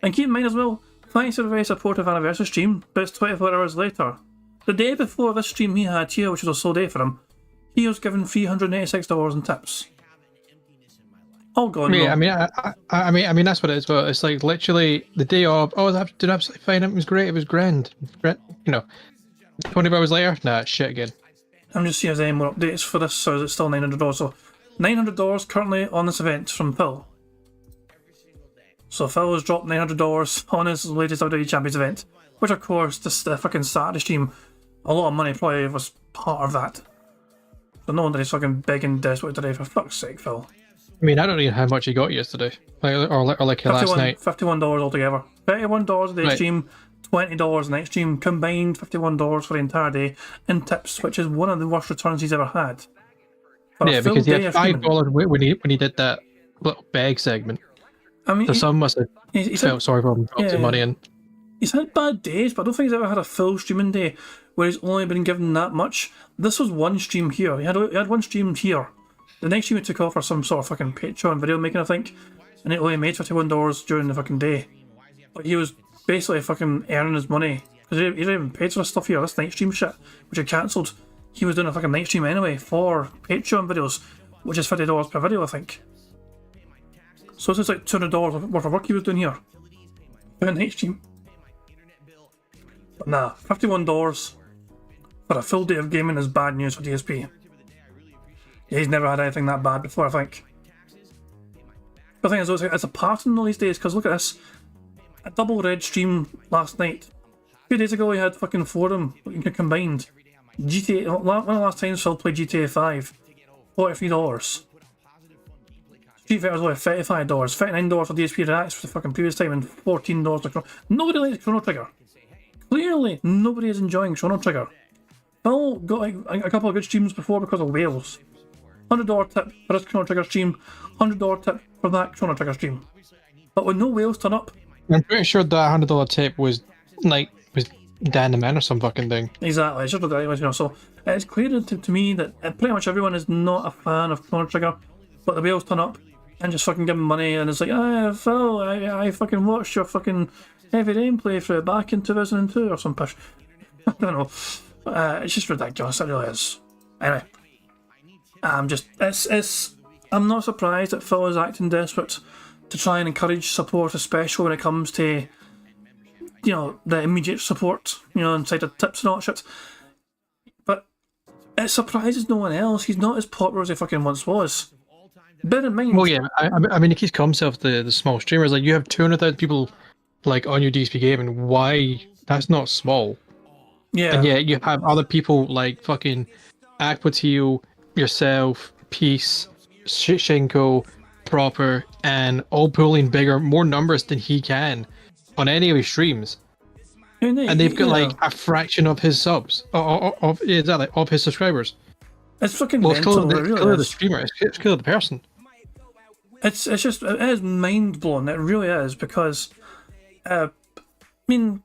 And keep in mind as well, thanks for the very supportive anniversary stream, but it's 24 hours later. The day before this stream he had here, which was a slow day for him, he was given $386 in tips. All gone. Yeah, I mean that's what it is. But it's like literally the day of. Oh, I did absolutely fine. It was great. It was grand. 24 hours later, nah, shit again. I'm just seeing if there's any more updates for this, or is it still $900? So $900 currently on this event from Phil. So Phil has dropped $900 on his latest WWE Champions event, which of course, the fucking Saturday stream, a lot of money probably was part of that. So no wonder he's fucking begging desperate today, for fuck's sake, Phil. I mean, I don't know how much he got yesterday, or like last night. $51 altogether. $31 a day stream, $20 a night stream, combined $51 for the entire day in tips, which is one of the worst returns he's ever had. Yeah, because he had $5 when he did that little bag segment. I mean, so some must have felt sorry for him, dropped some money in. He's had bad days, but I don't think he's ever had a full streaming day where he's only been given that much. This was one stream here. He had one stream here. The next stream he took off for some sort of fucking Patreon video making, I think, and it only made $51 during the fucking day. But he was basically fucking earning his money because he didn't even paid for this stuff here. This night stream shit, which he cancelled. He was doing a fucking night stream anyway for Patreon videos, which is $50 per video, I think. So this is like $200 worth of work he was doing here for a night stream. But nah, $51 for a full day of gaming is bad news for DSP. Yeah, he's never had anything that bad before, I think. The thing is, it's a pattern all these days, because look at this. a double red stream last night. 2 days ago, we had fucking forum combined. GTA. One of the last times Phil played GTA 5, $43. Street Fighter was only $55, $39 for DSP Reacts for the fucking previous time, and $14 for Chrono. Nobody likes Chrono Trigger. Clearly, nobody is enjoying Chrono Trigger. Phil got like a couple of good streams before because of Wales. $100 tip for this Chrono Trigger stream, $100 tip for that Chrono Trigger stream. But when no whales turn up, I'm pretty sure that $100 tip was Dan the Man or some fucking thing. exactly, it's just what it was, you know. So it's clear to me that pretty much everyone is not a fan of Chrono Trigger, but the whales turn up and just fucking give them money, and it's like, Phil, I fucking watched your fucking Heavy Rain playthrough back in 2002 or some pish. I don't know. It's just ridiculous, it really is. Anyway, I'm not surprised that Phil is acting desperate to try and encourage support, especially when it comes to, you know, the immediate support, you know, inside of tips and all that shit. But it surprises no one else. He's not as popular as he fucking once was. Bear in mind. Well, yeah, I mean, he keeps calling himself the small streamers. Like, you have 200,000 people like on your DSP game, and why? That's not small. Yeah. And yet you have other people like fucking Aquatio, yourself, Peace, Shenko, Proper, and all pulling more numbers than he can on any of his streams. And they've got like a fraction of his subs, of his subscribers. It's fucking well, mental. It's it really clearly the is. streamer. It's clearly the person. It is mind blowing. It really is, because, I mean,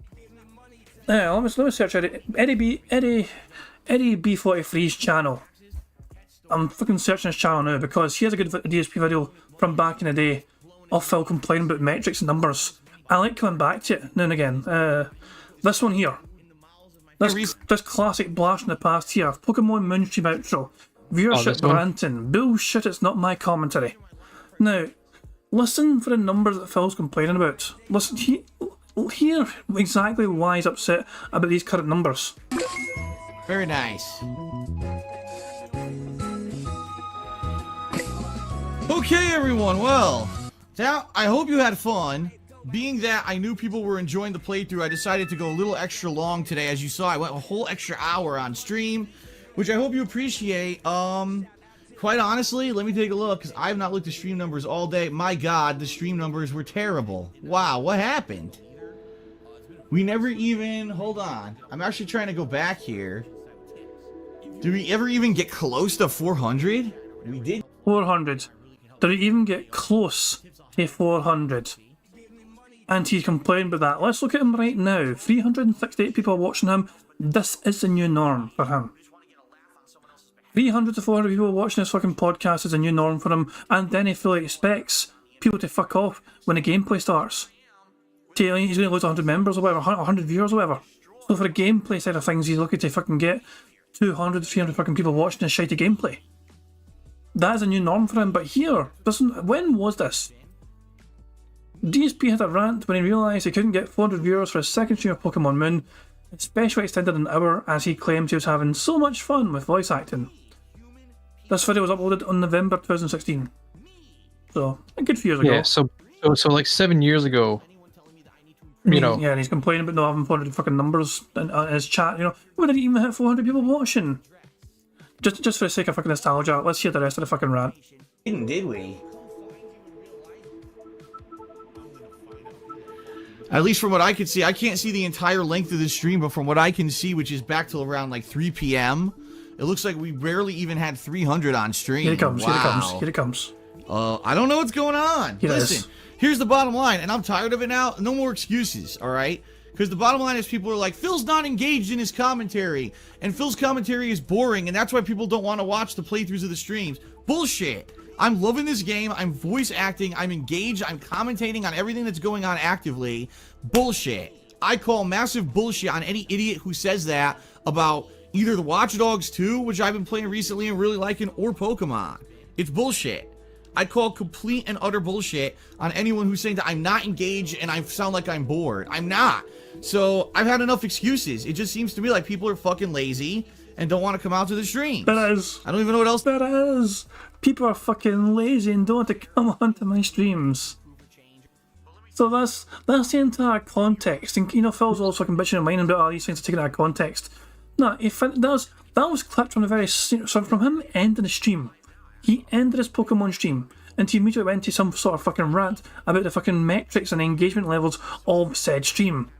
let me search Eddie B43's channel. I'm fucking searching his channel now because he has a good DSP video from back in the day of Phil complaining about metrics and numbers. I like coming back to it now and again. This one here. This classic blast in the past here. Pokemon Moonstream outro. Viewership ranting. Bullshit, it's not my commentary. Now, listen for the numbers that Phil's complaining about. Listen, hear exactly why he's upset about these current numbers. Very nice. Okay, everyone. Well, now I hope you had fun. Being that I knew people were enjoying the playthrough, I decided to go a little extra long today. As you saw, I went a whole extra hour on stream, which I hope you appreciate. Quite honestly, let me take a look, because I have not looked at stream numbers all day. My God, the stream numbers were terrible. Wow, what happened? We never even... Hold on. I'm actually trying to go back here. Did we ever even get close to 400? We did. 400. Did it even get close to 400? And he's complaining about that. Let's look at him right now. 368 people are watching him. This is the new norm for him. 300 to 400 people watching this fucking podcast is a new norm for him, and then he fully expects people to fuck off when the gameplay starts. He's going to lose 100 members or whatever, 100 viewers or whatever. So for the gameplay side of things, he's looking to fucking get 200 to 300 fucking people watching his shitty gameplay. That is a new norm for him, but here, when was this? DSP had a rant when he realised he couldn't get 400 viewers for his second stream of Pokemon Moon, especially extended an hour, as he claimed he was having so much fun with voice acting. This video was uploaded on November 2016. So, a good few years ago. Yeah, so like 7 years ago, you know. Yeah, and he's complaining about not having 400 fucking numbers in his chat, you know. We didn't even hit 400 people watching. Just for the sake of fucking nostalgia, let's hear the rest of the fucking rant. Did we? At least from what I can see, I can't see the entire length of the stream, but from what I can see, which is back till around like 3 p.m., it looks like we barely even had 300 on stream. Here it comes, wow. here it comes, here it comes. I don't know what's going on. Listen, here's the bottom line, and I'm tired of it now. No more excuses, all right? Because the bottom line is people are like, Phil's not engaged in his commentary, and Phil's commentary is boring, and that's why people don't want to watch the playthroughs of the streams. Bullshit. I'm loving this game. I'm voice acting. I'm engaged. I'm commentating on everything that's going on actively. Bullshit. I call massive bullshit on any idiot who says that about either the Watch Dogs 2, which I've been playing recently and really liking, or Pokemon. It's bullshit. I call complete and utter bullshit on anyone who's saying that I'm not engaged and I sound like I'm bored. I'm not. So I've had enough excuses. It just seems to me like people are fucking lazy and don't want to come out to the stream. That is. I don't even know what else. That is. People are fucking lazy and don't want to come onto my streams. So that's the entire context. And, you know, Phil's also fucking bitching and whining about all these things are taken out of context. No, that was clipped from the very... So from him ending the stream. He ended his Pokemon stream, and he immediately went to some sort of fucking rant about the fucking metrics and engagement levels of said stream.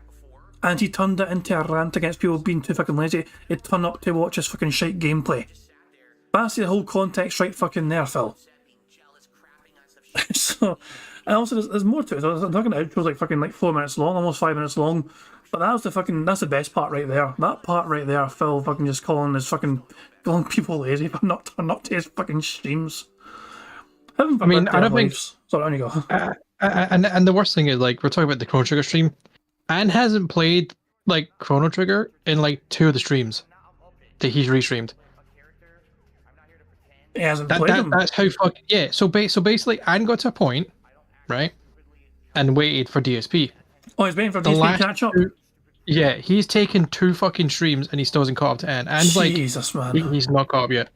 And he turned it into a rant against people being too fucking lazy. He'd turn up to watch his fucking shite gameplay. That's the whole context right fucking there, Phil. So, and also there's more to it. So I'm talking about outros like 4 minutes long, almost 5 minutes long. But that's the best part right there. That part right there, Phil fucking just calling people lazy for not turning up to his fucking streams. I don't think. Sorry, on you go. And the worst thing is, like, we're talking about the Chrono Trigger stream, and hasn't played like Chrono Trigger in like 2 of the streams that he's restreamed. He hasn't played them. That's how fucking yeah. So basically, Anne got to a point, right, and waited for DSP. Oh, he's waiting for DSP to catch up. Yeah, he's taken 2 fucking streams and he still hasn't caught up to Anne. And Jesus, man. He's not caught up yet.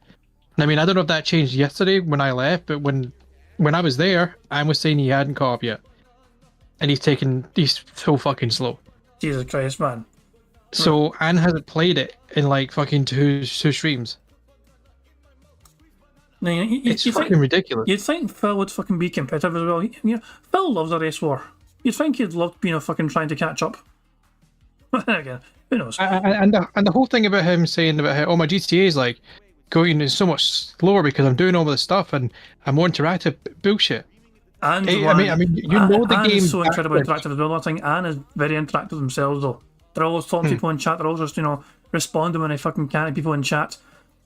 And I mean, I don't know if that changed yesterday when I left, but when I was there, Anne was saying he hadn't caught up yet. And he's so fucking slow. Jesus Christ, man. So Anne hasn't played it in like fucking two streams. Now, it's fucking ridiculous. You'd think Phil would fucking be competitive as well. Phil loves a race war. You'd think he'd love being fucking trying to catch up. Again, who knows? And the whole thing about him saying about how my GTA is like going so much slower because I'm doing all this stuff and I'm more interactive. Bullshit. And I mean, you know the game is so incredibly interactive as well. I think Anne is very interactive themselves though. They're always talking to people in chat. They're always just responding when they fucking can to people in chat.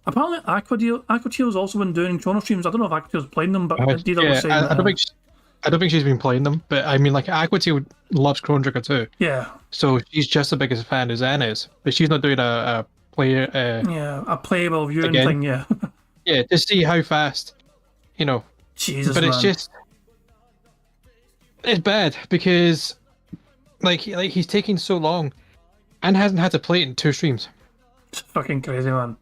Apparently, Aquatiel's also been doing Chrono streams. I don't know if Aquatiel's playing them, but I don't think she's been playing them. But I mean, like Aquatiel loves Chrono Trigger too. Yeah. So she's just as big as a fan as Anne is, but she's not doing a player. A playable viewing thing. Yeah. Yeah, to see how fast, Jesus, but man. It's bad because, like he's taking so long, and hasn't had to play it in 2 streams. It's fucking crazy, man.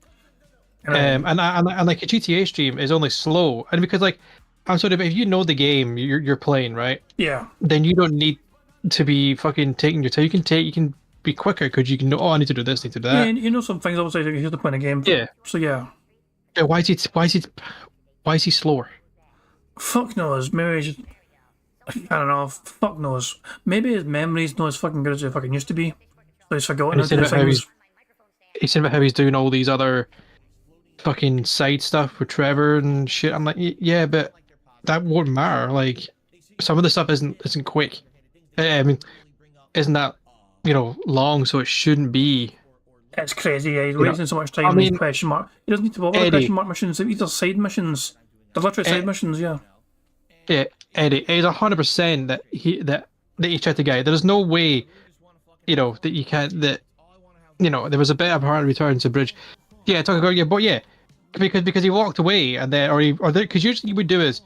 And like a GTA stream is only slow, and because like I'm sorry, but if you know the game you're playing, right? Yeah. Then you don't need to be fucking taking your time. You can be quicker because you can know. Oh, I need to do this, need to do that. Yeah, you know some things. Obviously, here's the point of the game. Yeah. So yeah. Yeah. Why is he slower? Fuck knows. Maybe he's I don't know. Fuck knows. Maybe his memory's not as fucking good as they fucking used to be. So he's forgotten He said about how he's doing all these other fucking side stuff with Trevor and shit. I'm like, yeah, but that won't matter. Like, some of the stuff isn't quick. I mean, isn't that long? So it shouldn't be. It's crazy. Yeah, he's wasting so much time on these question mark. He doesn't need to bother with question mark missions. These are side missions. They're literally side missions. Yeah. Yeah, Eddie, it is 100% that he tried to guide. There's no way, that you can't. That there was a bit of hard return to bridge. Yeah, talking about because he walked away and then because usually you would do is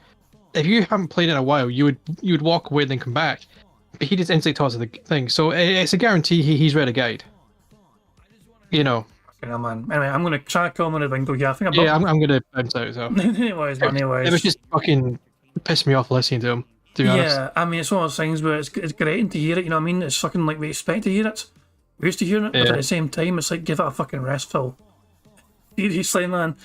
if you haven't played in a while you would walk away and then come back, but he just instantly tosses the thing. So it's a guarantee he's read a guide. Man. Anyway, I'm gonna try to call him on a bingo here. I'm gonna bounce out. So anyways. It was just fucking pissed me off listening to him. To be honest. Yeah, I mean it's one of those things where it's great to hear it. You know what I mean? It's fucking like we expect to hear it. We're used to hearing it, but at the same time, it's like give it a fucking rest, Phil. He's like, man.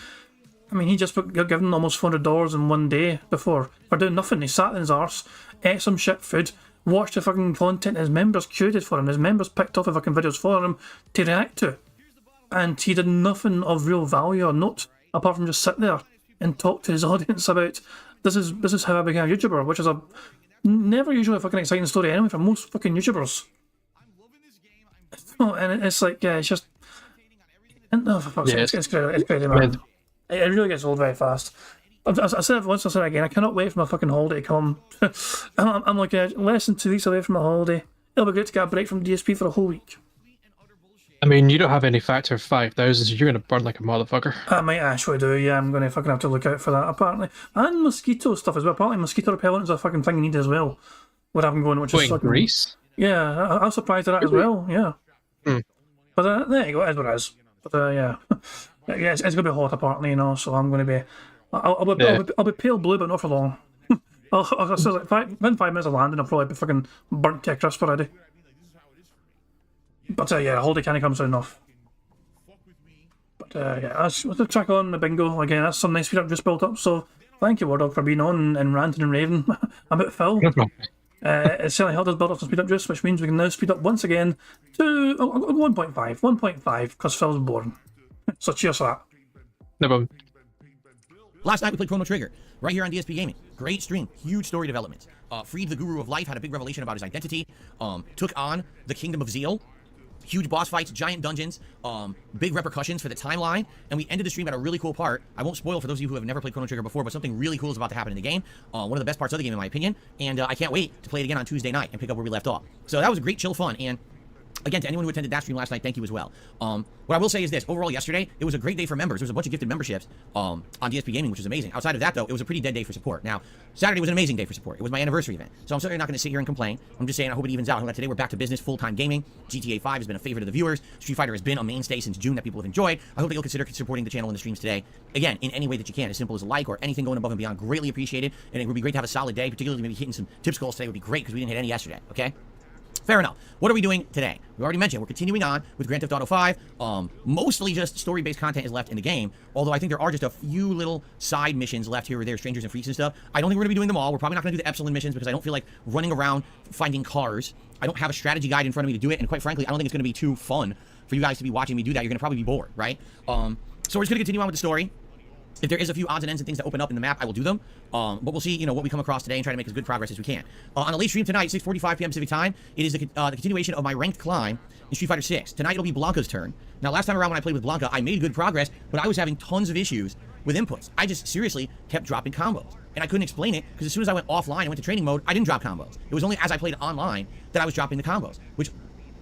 I mean, he just got given almost $400 in one day before for doing nothing. He sat in his arse, ate some shit food, watched the fucking content his members curated for him. His members picked off the fucking videos for him to react to, and he did nothing of real value or note apart from just sit there and talk to his audience about this is how I became a YouTuber, which is a never usually a fucking exciting story anyway for most fucking YouTubers. And it's like, yeah, it's just. No, for fuck's sake, it's crazy, man. It really gets old very fast. I said it once, I said it again. I cannot wait for my fucking holiday to come. I'm like less than 2 weeks away from my holiday. It'll be great to get a break from DSP for a whole week. I mean, you don't have any factor of 5,000, so you're going to burn like a motherfucker. I might actually do, yeah. I'm going to fucking have to look out for that, apparently. And mosquito stuff as well. Apparently, mosquito repellent is a fucking thing you need as well. What I've been going, which is fucking. Greece? Yeah, I was surprised at that as well, yeah. But there you go, it is what it is. But yeah. It's going to be hot apparently, so I'm going to be. I'll be pale blue, but not for long. I'll say like within 5 minutes of landing, I'll probably be fucking burnt to a crisp already. But yeah, holiday candy comes soon enough. But yeah, let's track on the bingo again. That's some nice speed up just built up. So thank you, Wardog, for being on and ranting and raving about Phil. No problem. It certainly helped us build up some speed up juice, which means we can now speed up once again to 1.5. 1.5, because Phil's boring. So cheers for that. No problem. Last night we played Chrono Trigger, right here on DSP Gaming. Great stream, huge story developments. Freed the Guru of Life, had a big revelation about his identity. Took on the Kingdom of Zeal. Huge boss fights, giant dungeons, big repercussions for the timeline, and we ended the stream at a really cool part. I won't spoil for those of you who have never played Chrono Trigger before, but something really cool is about to happen in the game. One of the best parts of the game, in my opinion, and I can't wait to play it again on Tuesday night and pick up where we left off. So that was great, chill fun, and again, to anyone who attended that stream last night, thank you as well. What I will say is this. Overall, yesterday, it was a great day for members. There was a bunch of gifted memberships on DSP Gaming, which was amazing. Outside of that, though, it was a pretty dead day for support. Now, Saturday was an amazing day for support. It was my anniversary event. So I'm certainly not going to sit here and complain. I'm just saying I hope it evens out. Today, we're back to business, full-time gaming. GTA 5 has been a favorite of the viewers. Street Fighter has been a mainstay since June that people have enjoyed. I hope that you'll consider supporting the channel and the streams today. Again, in any way that you can, as simple as a like or anything going above and beyond, greatly appreciated. And it would be great to have a solid day, particularly maybe hitting some tip goals today would be great because we didn't hit any yesterday, okay? Fair enough. What are we doing today? We already mentioned we're continuing on with Grand Theft Auto 5. Mostly just story-based content is left in the game, although I think there are just a few little side missions left here or there, strangers and freaks and stuff. I don't think we're going to be doing them all. We're probably not going to do the Epsilon missions because I don't feel like running around finding cars. I don't have a strategy guide in front of me to do it, and quite frankly, I don't think it's going to be too fun for you guys to be watching me do that. You're going to probably be bored, right? So we're just going to continue on with the story. If there is a few odds and ends and things that open up in the map, I will do them. But we'll see, what we come across today and try to make as good progress as we can. On a late stream tonight, 6:45 p.m. Pacific time, it is the continuation of my ranked climb in Street Fighter 6. Tonight it'll be Blanca's turn. Now, last time around when I played with Blanca, I made good progress, but I was having tons of issues with inputs. I just seriously kept dropping combos. And I couldn't explain it because as soon as I went offline and went to training mode, I didn't drop combos. It was only as I played online that I was dropping the combos, which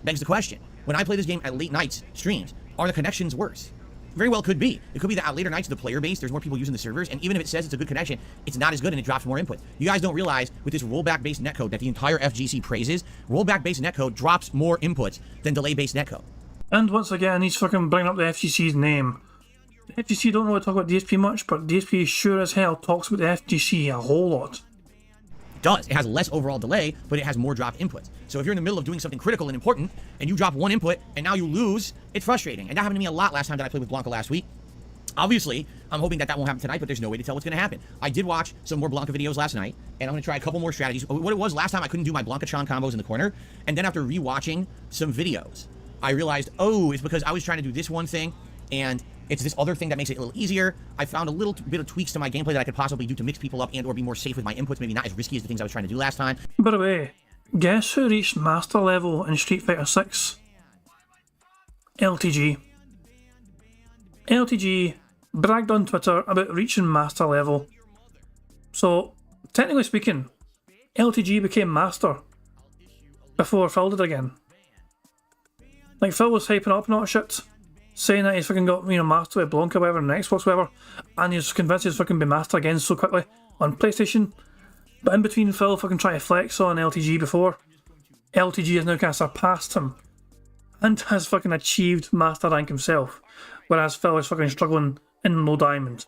begs the question. When I play this game at late nights streams, are the connections worse? Very well could be. It could be that at later nights of the player base, there's more people using the servers, and even if it says it's a good connection, it's not as good and it drops more input. You guys don't realize with this rollback-based netcode that the entire FGC praises, rollback-based netcode drops more inputs than delay-based netcode. And once again, he's fucking bringing up the FGC's name. The FGC don't really talk about DSP much, but DSP sure as hell talks about the FGC a whole lot. It does. It has less overall delay, but it has more drop inputs. So if you're in the middle of doing something critical and important, and you drop one input, and now you lose, it's frustrating. And that happened to me a lot last time that I played with Blanca last week. Obviously, I'm hoping that won't happen tonight, but there's no way to tell what's going to happen. I did watch some more Blanca videos last night, and I'm going to try a couple more strategies. What it was last time, I couldn't do my Blanca-Tron combos in the corner, and then after rewatching some videos, I realized, oh, it's because I was trying to do this one thing, and it's this other thing that makes it a little easier. I found a little bit of tweaks to my gameplay that I could possibly do to mix people up and or be more safe with my inputs, maybe not as risky as the things I was trying to do last time. By the way, guess who reached master level in Street Fighter 6? LTG. LTG bragged on Twitter about reaching master level. So, technically speaking, LTG became master before Phil did again. Like, Phil was hyping up and all that shit, saying that he's fucking got, master with Blanca, whatever, and Xbox, whatever, and he's convinced he's fucking be master again so quickly on PlayStation. But in between Phil fucking trying to flex on LTG before, LTG has now kind of surpassed him and has fucking achieved master rank himself, whereas Phil is fucking struggling in low diamond.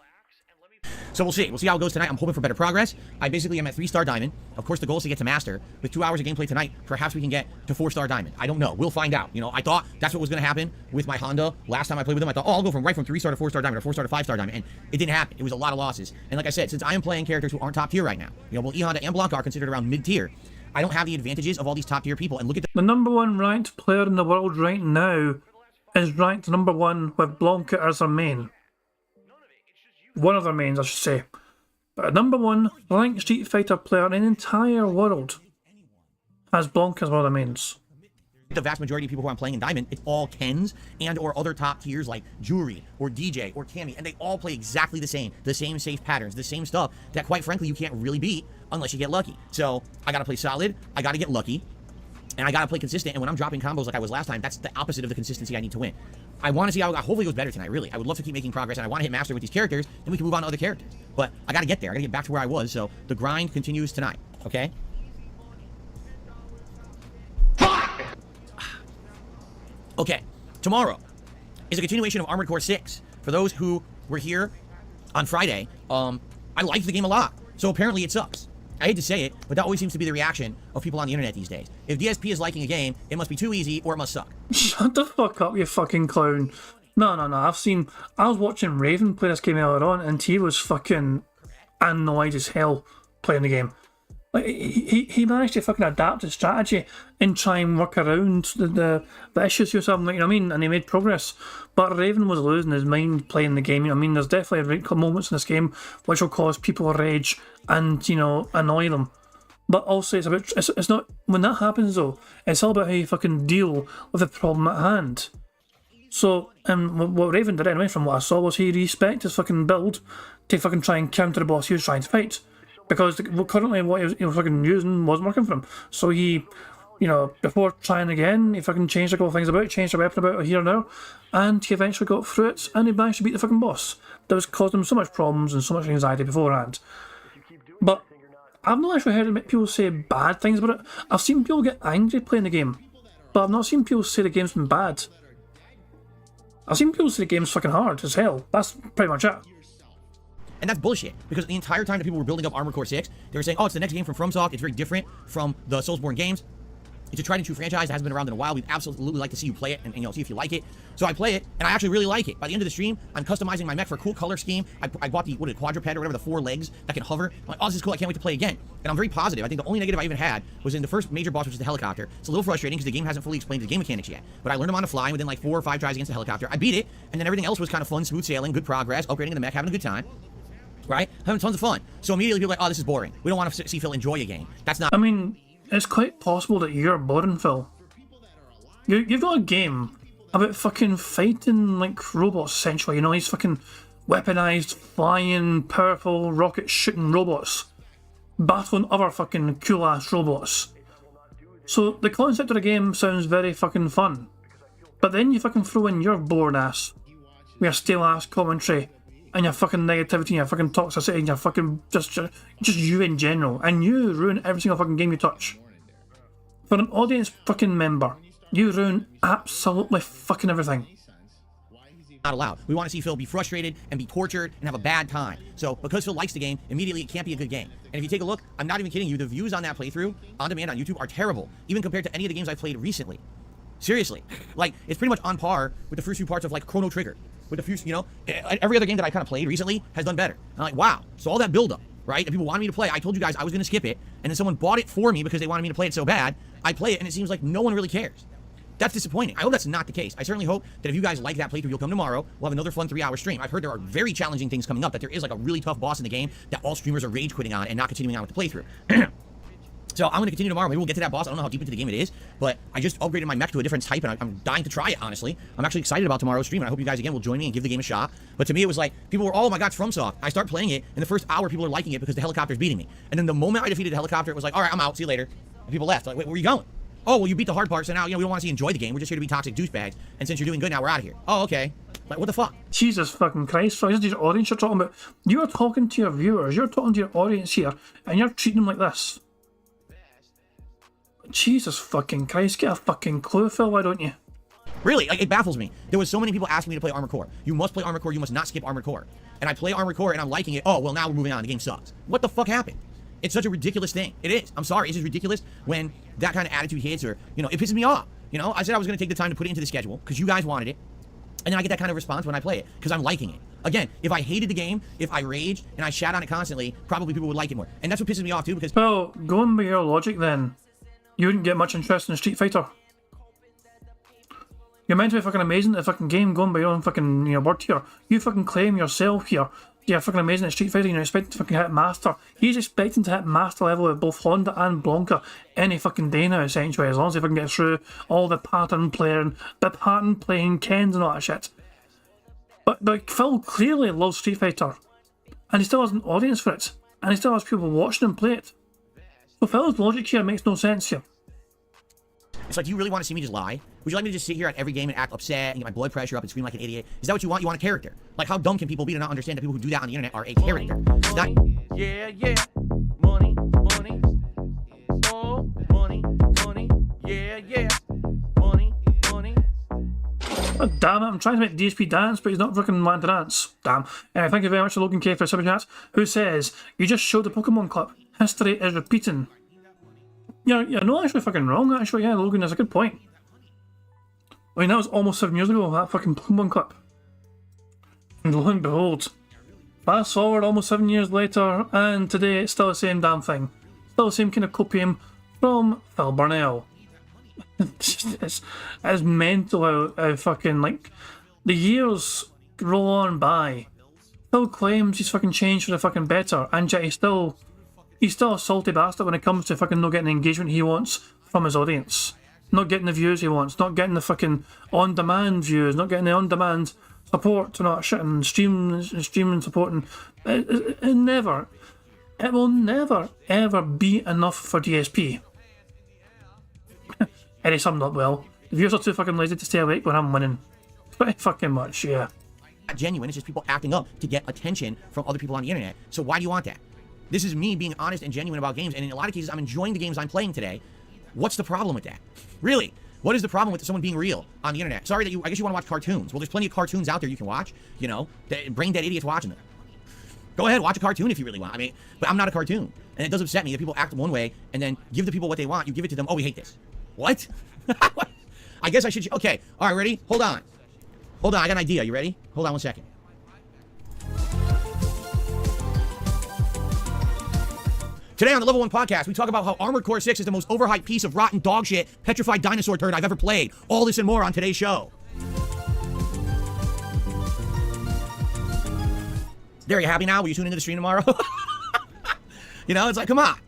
So we'll see. We'll see how it goes tonight. I'm hoping for better progress. I basically am at 3-star diamond. Of course, the goal is to get to master. With 2 hours of gameplay tonight, perhaps we can get to 4-star diamond. I don't know. We'll find out. I thought that's what was going to happen with my Honda. Last time I played with him, I thought, I'll go right from 3-star to 4-star diamond, or 4-star to 5-star diamond. And it didn't happen. It was a lot of losses. And like I said, since I am playing characters who aren't top tier right now, well, E-Honda and Blanca are considered around mid-tier. I don't have the advantages of all these top tier people. And look at the number one ranked player in the world right now is ranked number 1 with Blanca as their main. One of their mains, I should say. But a number 1 ranked Street Fighter player in the entire world has Blanca as one of their mains. The vast majority of people who I'm playing in Diamond, it's all Kens and or other top tiers like Jewelry or DJ or Cammy, and they all play exactly the same safe patterns, the same stuff that quite frankly you can't really beat unless you get lucky. So I gotta play solid, I gotta get lucky, and I gotta play consistent, and when I'm dropping combos like I was last time, that's the opposite of the consistency I need to win. I want to see how hopefully it goes better tonight, really. I would love to keep making progress, and I want to hit master with these characters, then we can move on to other characters. But I gotta get there, I gotta get back to where I was, so the grind continues tonight, okay? Okay, tomorrow is a continuation of Armored Core 6. For those who were here on Friday, I liked the game a lot, so apparently it sucks. I hate to say it, but that always seems to be the reaction of people on the internet these days. If DSP is liking a game, it must be too easy or it must suck. Shut the fuck up, you fucking clown. No. I was watching Raven play this game earlier on, and he was fucking annoyed as hell playing the game. Like, he managed to fucking adapt his strategy and try and work around the issues or something, like, you know what I mean? And he made progress. But Raven was losing his mind playing the game, you know what I mean? There's definitely moments in this game which will cause people rage and, you know, annoy them. But also, it's not, when that happens though, it's all about how you fucking deal with the problem at hand. So, and what Raven did anyway, from what I saw, was he respected his fucking build to fucking try and counter the boss he was trying to fight. Because currently what he was fucking using wasn't working for him. So he, you know, before trying again, he fucking changed a couple of things about, changed the weapon about here and there, and he eventually got through it, and he managed to beat the fucking boss. That was causing him so much problems and so much anxiety beforehand. But I've not actually heard people say bad things about it. I've seen people get angry playing the game, but I've not seen people say the game's been bad. I've seen people say the game's fucking hard as hell. That's pretty much it. And that's bullshit, because the entire time that people were building up Armored Core 6, they were saying, oh, it's the next game from FromSoft, it's very different from the Soulsborne games. It's a tried and true franchise that hasn't been around in a while. We'd absolutely like to see you play it and you know, see if you like it. So I play it, and I actually really like it. By the end of the stream, I'm customizing my mech for a cool color scheme. I bought the, quadruped or whatever, the 4 legs that can hover. I'm like, oh, this is cool, I can't wait to play again. And I'm very positive. I think the only negative I even had was in the first major boss, which is the helicopter. It's a little frustrating because the game hasn't fully explained the game mechanics yet. But I learned them on the fly, and within like 4 or 5 tries against the helicopter, I beat it, and then everything else was kind of fun, smooth sailing, good progress, upgrading the mech, having a good time. Right? Having tons of fun. So immediately people are like, oh, this is boring. We don't want to see Phil enjoy a game. That's not... I mean, it's quite possible that you're boring, Phil. You've got a game about fucking fighting like robots, essentially. You know, these fucking weaponized, flying, powerful, rocket-shooting robots battling other fucking cool-ass robots. So the concept of the game sounds very fucking fun. But then you fucking throw in your bored ass, with your stale-ass commentary, and your fucking negativity, and your fucking toxicity, and your fucking just you in general, and you ruin every single fucking game you touch. For an audience fucking member, you ruin absolutely fucking everything. Not allowed. We want to see Phil be frustrated and be tortured and have a bad time. So because Phil likes the game, immediately it can't be a good game. And if you take a look, I'm not even kidding you, the views on that playthrough on demand on YouTube are terrible, even compared to any of the games I've played recently. Seriously, like it's pretty much on par with the first few parts of like Chrono Trigger. With the few, you know, every other game that I kind of played recently has done better. And I'm like, wow. So all that buildup, right? And people wanted me to play. I told you guys I was going to skip it, and then someone bought it for me because they wanted me to play it so bad. I play it, and it seems like no one really cares. That's disappointing. I hope that's not the case. I certainly hope that if you guys like that playthrough, you'll come tomorrow. We'll have another fun 3-hour stream. I've heard there are very challenging things coming up, that there is like a really tough boss in the game that all streamers are rage quitting on and not continuing on with the playthrough. So I'm going to continue tomorrow. Maybe we'll get to that boss. I don't know how deep into the game it is, but I just upgraded my mech to a different type, and I'm dying to try it, honestly. I'm actually excited about tomorrow's stream, and I hope you guys, again, will join me and give the game a shot. But to me, it was like, people were, oh my god, it's FromSoft. I start playing it, and the first hour, people are liking it because the helicopter's beating me. And then the moment I defeated the helicopter, it was like, all right, I'm out. See you later. And people left. Like, wait, where are you going? Oh, well, you beat the hard part, so now, you know, we don't want to see you enjoy the game. We're just here to be toxic douchebags. And since you're doing good now, we're out of here. Oh, okay. Like, what the fuck? Jesus fucking Christ, Phil. This is your audience you're talking about. You're talking to your viewers. You're talking to your audience here, and you're treating them like this. Jesus fucking Christ, get a fucking clue, Phil, why don't you? Really, like, it baffles me. There was so many people asking me to play Armored Core. You must play Armored Core, you must not skip Armored Core. And I play Armored Core and I'm liking it. Oh, well, now we're moving on. The game sucks. What the fuck happened? It's such a ridiculous thing. It is. I'm sorry. It's just ridiculous when that kind of attitude hits, or, you know, it pisses me off. You know, I said I was going to take the time to put it into the schedule because you guys wanted it. And then I get that kind of response when I play it because I'm liking it. Again, if I hated the game, if I raged and I shat on it constantly, probably people would like it more. And that's what pisses me off too, because... Well, going by your logic then, you wouldn't get much interest in Street Fighter. You're meant to be fucking amazing at the fucking game, going by your own fucking, you know, word here. You fucking claim yourself here. You're fucking amazing at Street Fighter, you're expecting to fucking hit Master. He's expecting to hit Master level with both Honda and Blanca any fucking day now, essentially, as long as he fucking gets through all the pattern playing Kens and all that shit. But Phil clearly loves Street Fighter, and he still has an audience for it, and he still has people watching him play it. So Phil's logic here makes no sense here. It's like, do you really want to see me just lie? Would you like me to just sit here at every game and act upset and get my blood pressure up and scream like an idiot? Is that what you want? You want a character? Like, how dumb can people be to not understand that people who do that on the internet are a character? It's not... Yeah, yeah. Money, money. Oh, money, money. Yeah, yeah. Money, money. Oh, damn it, I'm trying to make DSP dance, but he's not fucking wanting to dance. Damn. Thank you very much to Logan K for Super Chat, who says, you just showed the Pokemon clip. history is repeating. You're not actually fucking wrong, actually. Yeah, Logan, that's a good point. I mean, that was almost 7 years ago, that fucking Pokemon clip. And lo and behold, fast forward almost 7 years later, and today it's still the same damn thing. Still the same kind of copium from Phil Burnell. it's mental how fucking, like, the years roll on by. Phil claims he's fucking changed for the fucking better, and yet he's still a salty bastard when it comes to fucking not getting the engagement he wants from his audience. Not getting the views he wants, not getting the fucking on-demand views, not getting the on-demand support to not shit and streaming support. And it will never, ever be enough for DSP. And he summed up well. The viewers are too fucking lazy to stay awake when I'm winning. Pretty fucking much, yeah. Not genuine, it's just people acting up to get attention from other people on the internet. So why do you want that? This is me being honest and genuine about games, and in a lot of cases, I'm enjoying the games I'm playing today. What's the problem with that? Really? What is the problem with someone being real on the internet? Sorry that I guess you want to watch cartoons. Well, there's plenty of cartoons out there you can watch, you know, brain dead idiots watching them. Go ahead, watch a cartoon if you really want. I mean, but I'm not a cartoon. And it does upset me that people act one way and then give the people what they want. You give it to them, oh, we hate this. What? I guess I should, okay. All right, ready? Hold on, I got an idea. You ready? Hold on one second. Today on the Level 1 Podcast, we talk about how Armored Core 6 is the most overhyped piece of rotten dog shit, petrified dinosaur turd I've ever played. All this and more on today's show. There, you happy now? Will you tune into the stream tomorrow? You know, it's like, come on.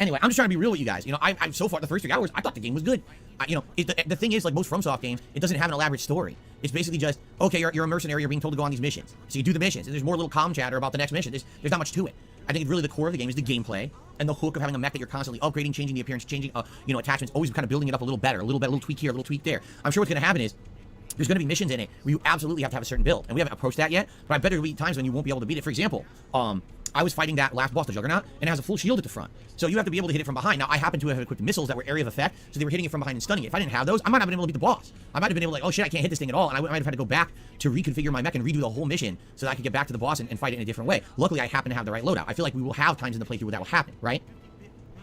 Anyway, I'm just trying to be real with you guys. You know, I'm so far, the first 3 hours, I thought the game was good. You know, the thing is, like most FromSoft games, it doesn't have an elaborate story. It's basically just, okay, you're a mercenary, you're being told to go on these missions. So you do the missions, and there's more little comm chatter about the next mission. There's not much to it. I think really the core of the game is the gameplay and the hook of having a mech that you're constantly upgrading, changing the appearance, changing, you know, attachments, always kind of building it up a little better, a little tweak here, a little tweak there. I'm sure what's going to happen is there's going to be missions in it where you absolutely have to have a certain build, and we haven't approached that yet. But I bet there'll be times when you won't be able to beat it. For example, I was fighting that last boss, the Juggernaut, and it has a full shield at the front. So you have to be able to hit it from behind. Now, I happen to have equipped missiles that were area of effect, so they were hitting it from behind and stunning it. If I didn't have those, I might not have been able to beat the boss. I might have been able to, like, oh shit, I can't hit this thing at all, and I might have had to go back to reconfigure my mech and redo the whole mission so that I could get back to the boss and fight it in a different way. Luckily, I happen to have the right loadout. I feel like we will have times in the playthrough where that will happen, right?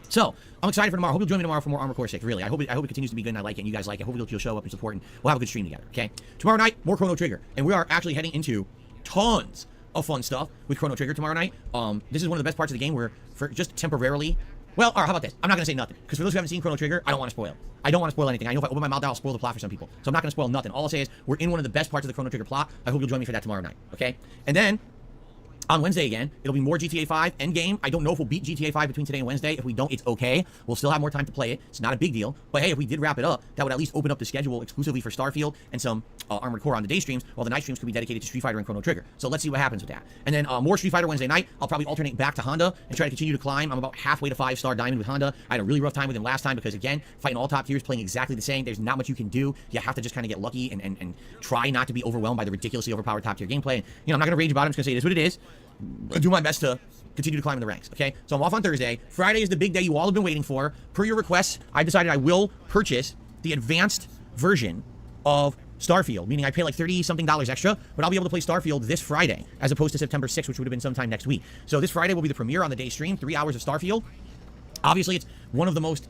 So, I'm excited for tomorrow. I hope you'll join me tomorrow for more Armored Core 6, really. I hope it continues to be good and I like it and you guys like it. I hope you'll show up and support and we'll have a good stream together, okay? Tomorrow night, more Chrono Trigger. And we are actually heading into tons of fun stuff with Chrono Trigger tomorrow night. This is one of the best parts of the game where, for just temporarily, well, all right, how about this? I'm not going to say nothing, because for those who haven't seen Chrono Trigger, I don't want to spoil. I don't want to spoil anything. I know if I open my mouth out, I'll spoil the plot for some people. So I'm not going to spoil nothing. All I'll say is, we're in one of the best parts of the Chrono Trigger plot. I hope you'll join me for that tomorrow night, okay? And then, on Wednesday again, it'll be more GTA 5 Endgame. I don't know if we'll beat GTA 5 between today and Wednesday. If we don't, it's okay. We'll still have more time to play it. It's not a big deal. But hey, if we did wrap it up, that would at least open up the schedule exclusively for Starfield and some Armored Core on the day streams, while the night streams could be dedicated to Street Fighter and Chrono Trigger. So let's see what happens with that. And then more Street Fighter Wednesday night. I'll probably alternate back to Honda and try to continue to climb. I'm about halfway to 5-star Diamond with Honda. I had a really rough time with him last time because, again, fighting all top tiers, playing exactly the same. There's not much you can do. You have to just kind of get lucky and try not to be overwhelmed by the ridiculously overpowered top tier gameplay. And, you know, I'm not going to rage about it. I'm just going to say it is what it is. I'll do my best to continue to climb in the ranks, okay? So I'm off on Thursday. Friday is the big day you all have been waiting for. Per your requests, I decided I will purchase the advanced version of Starfield, meaning I pay like $30-something extra, but I'll be able to play Starfield this Friday, as opposed to September 6th, which would have been sometime next week. So this Friday will be the premiere on the day stream, 3 hours of Starfield. Obviously, it's one of the most,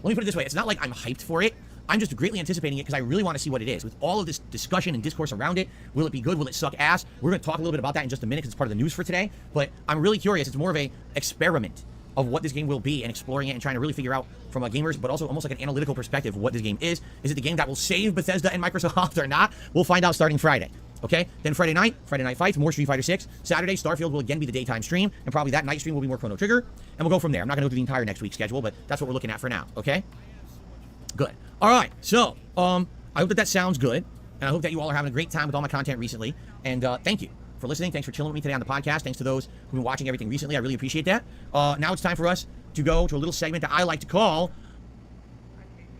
let me put it this way, it's not like I'm hyped for it. I'm just greatly anticipating it because I really want to see what it is. With all of this discussion and discourse around it, will it be good? Will it suck ass? We're going to talk a little bit about that in just a minute because it's part of the news for today. But I'm really curious. It's more of a experiment of what this game will be and exploring it and trying to really figure out from a gamer's, but also almost like an analytical perspective, what this game is. Is it the game that will save Bethesda and Microsoft or not? We'll find out starting Friday. Okay? Then Friday night fights, more Street Fighter 6. Saturday, Starfield will again be the daytime stream, and probably that night stream will be more Chrono Trigger, and we'll go from there. I'm not going to go through the entire next week's schedule, but that's what we're looking at for now. Okay? Good. All right. So, I hope that sounds good, and I hope that you all are having a great time with all my content recently. And thank you for listening. Thanks for chilling with me today on the podcast. Thanks to those who've been watching everything recently. I really appreciate that. Now it's time for us to go to a little segment that I like to call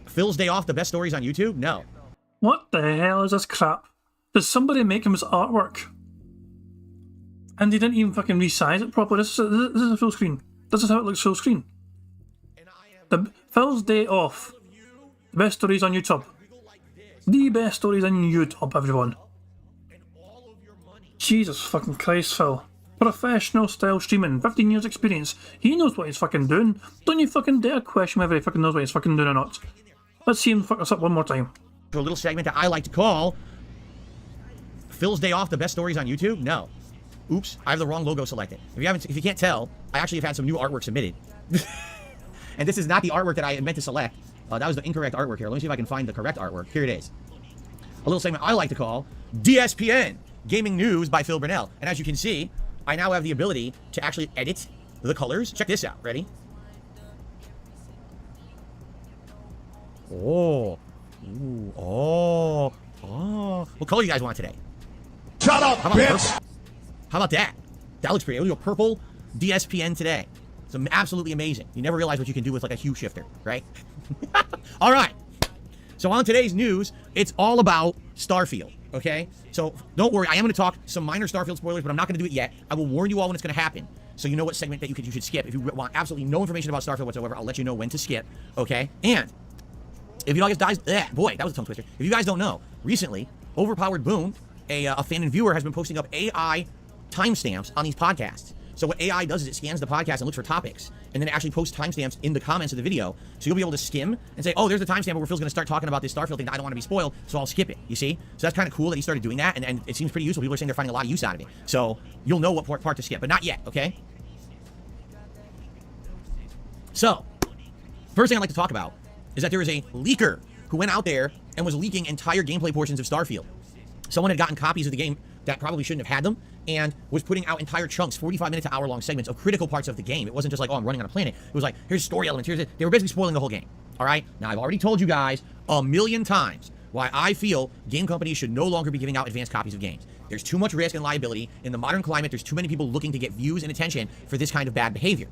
Phil's Day Off, the best stories on YouTube. No. What the hell is this crap? Did somebody make him his artwork? And they didn't even fucking resize it properly. This is a full screen. This is how it looks full screen. The Phil's Day Off. The best stories on YouTube. The best stories on YouTube, everyone. Jesus fucking Christ, Phil. Professional style streaming, 15 years experience. He knows what he's fucking doing. Don't you fucking dare question whether he fucking knows what he's fucking doing or not. Let's see him fuck us up one more time. To a little segment that I like to call Phil's Day Off, the best stories on YouTube? No. Oops, I have the wrong logo selected. If you can't tell, I actually have had some new artwork submitted. And this is not the artwork that I meant to select. That was the incorrect artwork here. Let me see if I can find the correct artwork. Here it is. A little segment I like to call DSPN, Gaming News by Phil Burnell. And as you can see, I now have the ability to actually edit the colors. Check this out. Ready? Oh. Ooh. Oh. Oh. What color do you guys want today? Shut up, How about bitch! purple? How about that? That looks pretty. We'll do a purple DSPN today. It's absolutely amazing. You never realize what you can do with like a hue shifter, right? All right. So on today's news, it's all about Starfield, okay? So don't worry, I am going to talk some minor Starfield spoilers, but I'm not going to do it yet. I will warn you all when it's going to happen, so you know what segment that you should skip. If you want absolutely no information about Starfield whatsoever, I'll let you know when to skip, okay? And if you guys, boy, that was a tongue twister. If you guys don't know, recently, Overpowered Boom, a fan and viewer, has been posting up AI timestamps on these podcasts. So what AI does is it scans the podcast and looks for topics, and then it actually posts timestamps in the comments of the video. So you'll be able to skim and say, oh, there's the timestamp where Phil's going to start talking about this Starfield thing that I don't want to be spoiled, so I'll skip it, you see? So that's kind of cool that he started doing that, and it seems pretty useful. People are saying they're finding a lot of use out of it. So you'll know what part to skip, but not yet, okay? So, first thing I'd like to talk about is that there is a leaker who went out there and was leaking entire gameplay portions of Starfield. Someone had gotten copies of the game that probably shouldn't have had them, and was putting out entire chunks, 45-minute to hour-long segments of critical parts of the game. It wasn't just like, oh, I'm running on a planet. It was like, here's story elements, here's it. They were basically spoiling the whole game, all right? Now, I've already told you guys a million times why I feel game companies should no longer be giving out advanced copies of games. There's too much risk and liability. In the modern climate, there's too many people looking to get views and attention for this kind of bad behavior.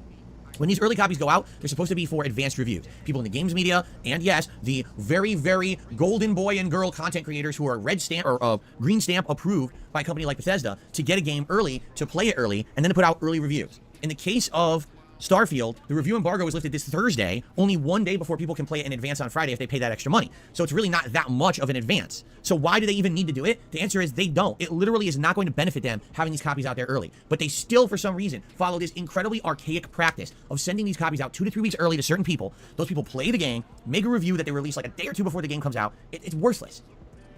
When these early copies go out, they're supposed to be for advanced reviews. People in the games media, and yes, the very, very golden boy and girl content creators who are red stamp or green stamp approved by a company like Bethesda to get a game early, to play it early, and then to put out early reviews. In the case of Starfield, the review embargo was lifted this Thursday, only one day before people can play it in advance on Friday if they pay that extra money. So it's really not that much of an advance. So why do they even need to do it? The answer is they don't. It literally is not going to benefit them having these copies out there early. But they still, for some reason, follow this incredibly archaic practice of sending these copies out 2 to 3 weeks early to certain people. Those people play the game, make a review that they release like a day or two before the game comes out. It's worthless.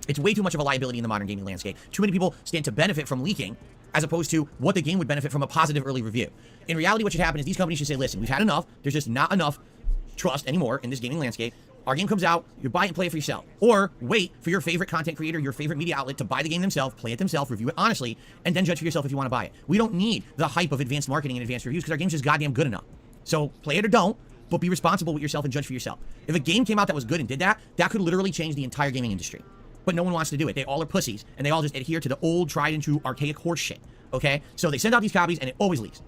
It's way too much of a liability in the modern gaming landscape. Too many people stand to benefit from leaking as opposed to what the game would benefit from a positive early review. In reality, what should happen is these companies should say, listen, we've had enough. There's just not enough trust anymore in this gaming landscape. Our game comes out, you buy it and play it for yourself. Or wait for your favorite content creator, your favorite media outlet to buy the game themselves, play it themselves, review it honestly, and then judge for yourself if you want to buy it. We don't need the hype of advanced marketing and advanced reviews because our game's just goddamn good enough. So play it or don't, but be responsible with yourself and judge for yourself. If a game came out that was good and did that, that could literally change the entire gaming industry. But no one wants to do it. They all are pussies, and they all just adhere to the old, tried and true, archaic horse shit. Okay? So they send out these copies, and it always leaks.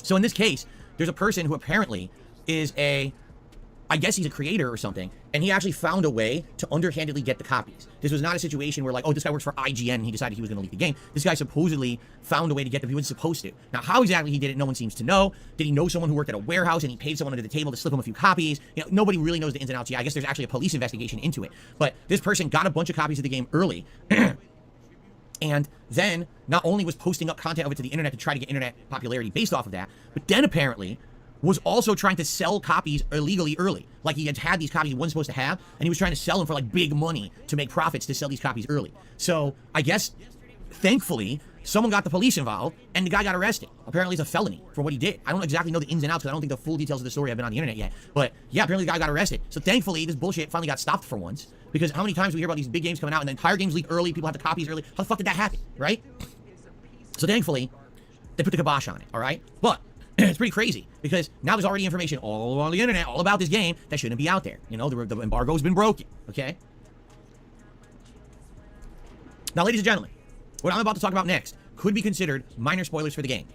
So in this case, there's a person who apparently is I guess he's a creator or something, and he actually found a way to underhandedly get the copies. This was not a situation where like, oh, this guy works for IGN and he decided he was going to leak the game. This guy supposedly found a way to get them. He wasn't supposed to. Now, how exactly he did it, no one seems to know. Did he know someone who worked at a warehouse and he paid someone under the table to slip him a few copies? You know, nobody really knows the ins and outs yet. I guess there's actually a police investigation into it. But this person got a bunch of copies of the game early. And then not only was posting up content of it to the internet to try to get internet popularity based off of that, but then apparently was also trying to sell copies illegally early. Like he had these copies he wasn't supposed to have, and he was trying to sell them for like big money to make profits to sell these copies early. So I guess, thankfully, someone got the police involved, and the guy got arrested. Apparently it's a felony for what he did. I don't exactly know the ins and outs because I don't think the full details of the story have been on the internet yet. But yeah, apparently the guy got arrested. So thankfully, this bullshit finally got stopped for once. Because how many times we hear about these big games coming out and the entire games leak early, people have the copies early. How the fuck did that happen, right? So thankfully, they put the kibosh on it, all right? But it's pretty crazy because now there's already information all on the internet all about this game that shouldn't be out there. You know, the embargo's been broken, okay? Now, ladies and gentlemen, what I'm about to talk about next could be considered minor spoilers for the game.